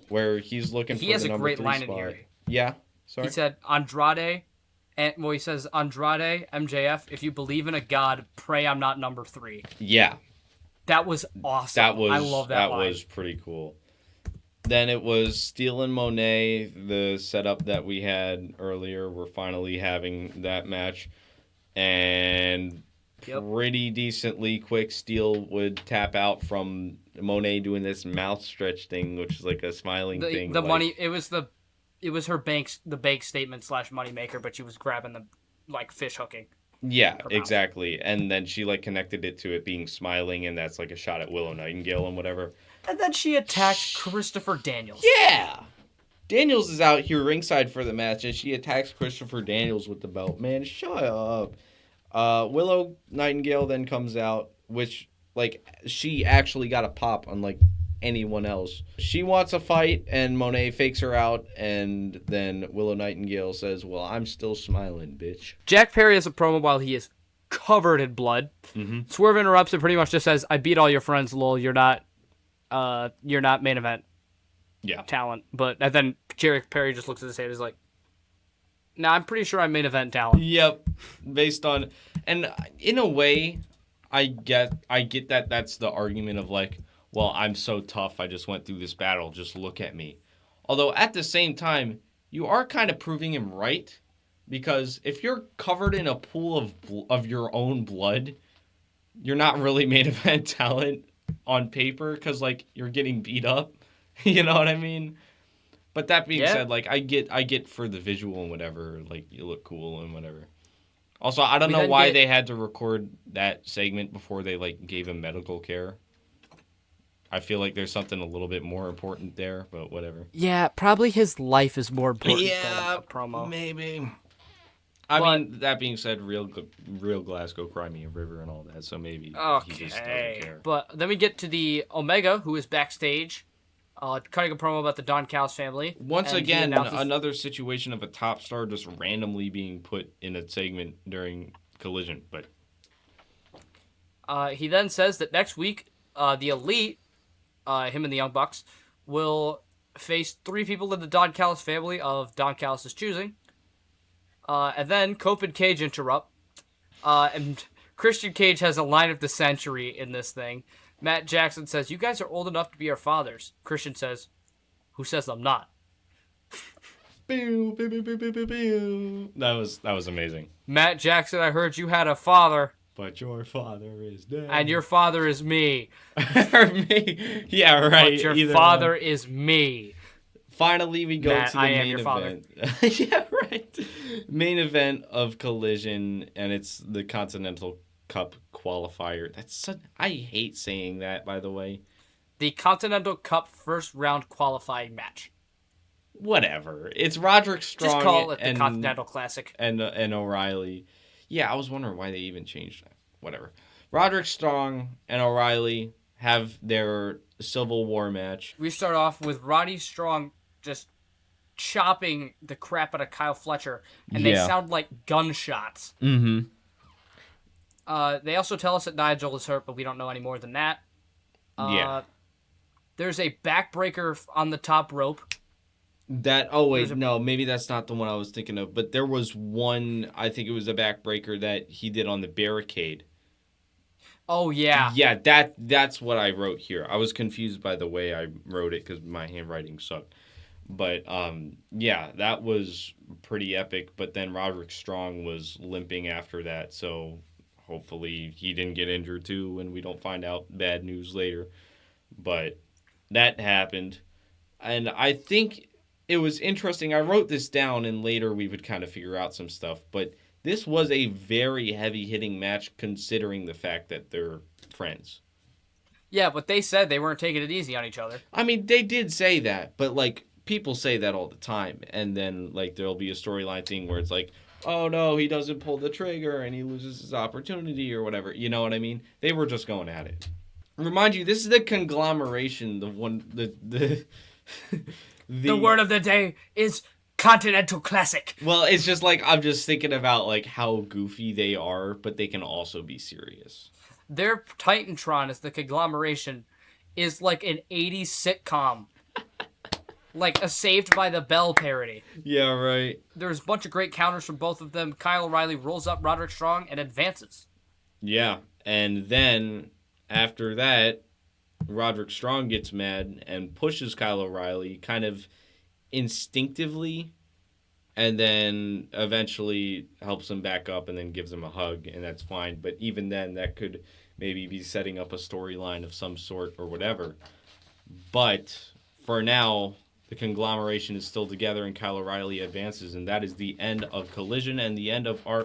where he's looking for the number 3 spot. He has a great line in here. Yeah? Sorry? He said, he says, Andrade, MJF, if you believe in a god, pray I'm not number 3. Yeah. That was awesome. I love that line. That was pretty cool. Then it was Steele and Monet, the setup that we had earlier. We're finally having that match. And pretty decently quick, Steele would tap out from Monet doing this mouth stretch thing, which is like a smiling thing. The money, it was her the bank statement / moneymaker, but she was grabbing the like fish hooking. Yeah, exactly. And then she like connected it to it being smiling, and that's like a shot at Willow Nightingale and whatever. And then she attacked Christopher Daniels. Yeah. Daniels is out here ringside for the match, and she attacks Christopher Daniels with the belt. Man, shut up. Willow Nightingale then comes out, which, like, she actually got a pop, unlike anyone else. She wants a fight, and Monet fakes her out, and then Willow Nightingale says, well, I'm still smiling, bitch. Jack Perry has a promo while he is covered in blood. Mm-hmm. Swerve interrupts and pretty much just says, I beat all your friends, lol, you're not main event talent. But and then Jack Perry just looks at his head and is like, nah, I'm pretty sure I'm main event talent. Yep. Based on, and in a way, I get that that's the argument of like, well, I'm so tough, I just went through this battle, just look at me. Although at the same time, you are kind of proving him right, because if you're covered in a pool of your own blood, you're not really main event talent on paper, because like you're getting beat up. You know what I mean? But that being said, like I get for the visual and whatever, like you look cool and whatever. Also, I don't know why they had to record that segment before they like gave him medical care. I feel like there's something a little bit more important there, but whatever. Yeah, probably his life is more important than a promo. Maybe. I mean, that being said, real Glasgow, Cry Me a River and all that, so maybe he just doesn't care. But then we get to the Omega, who is backstage, cutting a promo about the Don Callis family. Once again, another situation of a top star just randomly being put in a segment during Collision, but He then says that next week, the Elite, him and the Young Bucks, will face 3 people in the Don Callis family of Don Callis' choosing. And then Cope and Cage interrupt. And Christian Cage has a line of the century in this thing. Matt Jackson says, "You guys are old enough to be our fathers." Christian says, "Who says I'm not?" That was amazing. Matt Jackson, "I heard you had a father. But your father is dead." And your father is me. Or me. Yeah, right. But your father is me. Finally, we go Matt, to the I am main your event. Yeah, right. Main event of Collision, and it's the Continental Cup qualifier. I hate saying that, by the way. The Continental Cup first round qualifying match. Whatever. It's Roderick Strong. Just call it the Continental Classic. And O'Reilly. Yeah, I was wondering why they even changed that. Whatever. Roderick Strong and O'Reilly have their Civil War match. We start off with Roddy Strong just chopping the crap out of Kyle Fletcher, and they sound like gunshots. Mm-hmm. They also tell us that Nigel is hurt, but we don't know any more than that. There's a backbreaker on the top rope. No, maybe that's not the one I was thinking of. But there was one, I think it was a backbreaker that he did on the barricade. Oh, yeah. Yeah, that's what I wrote here. I was confused by the way I wrote it because my handwriting sucked. But, yeah, that was pretty epic. But then Roderick Strong was limping after that, so hopefully he didn't get injured too and we don't find out bad news later. But that happened. And I think it was interesting. I wrote this down, and later we would kind of figure out some stuff. But this was a very heavy-hitting match considering the fact that they're friends. Yeah, but they said they weren't taking it easy on each other. I mean, they did say that, but, like, people say that all the time. And then, like, there'll be a storyline thing where it's like, oh, no, he doesn't pull the trigger and he loses his opportunity or whatever. You know what I mean? They were just going at it. Remind you, this is the conglomeration, the word of the day is Continental Classic. Well, it's just like, I'm just thinking about, like, how goofy they are, but they can also be serious. Their Titantron is the conglomeration is like an 80s sitcom. Like a Saved by the Bell parody. Yeah, right. There's a bunch of great counters from both of them. Kyle O'Reilly rolls up Roderick Strong and advances. Yeah, and then after that, Roderick Strong gets mad and pushes Kyle O'Reilly kind of instinctively, and then eventually helps him back up and then gives him a hug, and that's fine. But even then, that could maybe be setting up a storyline of some sort or whatever. But for now, the conglomeration is still together and Kyle O'Reilly advances, and that is the end of Collision and the end of our...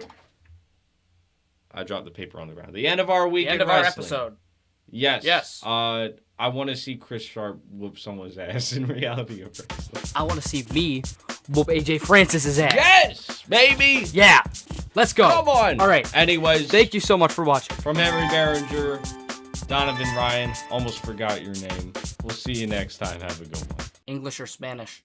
I dropped the paper on the ground. The end of our week in wrestling. The end of our episode. Yes. Yes. I want to see Chris Sharp whoop someone's ass in reality of wrestling. I want to see me whoop AJ Francis's ass. Yes, baby. Yeah. Let's go. Come on. All right. Anyways. Thank you so much for watching. From Henry Behringer, Donovan Ryan. Almost forgot your name. We'll see you next time. Have a good one. English or Spanish?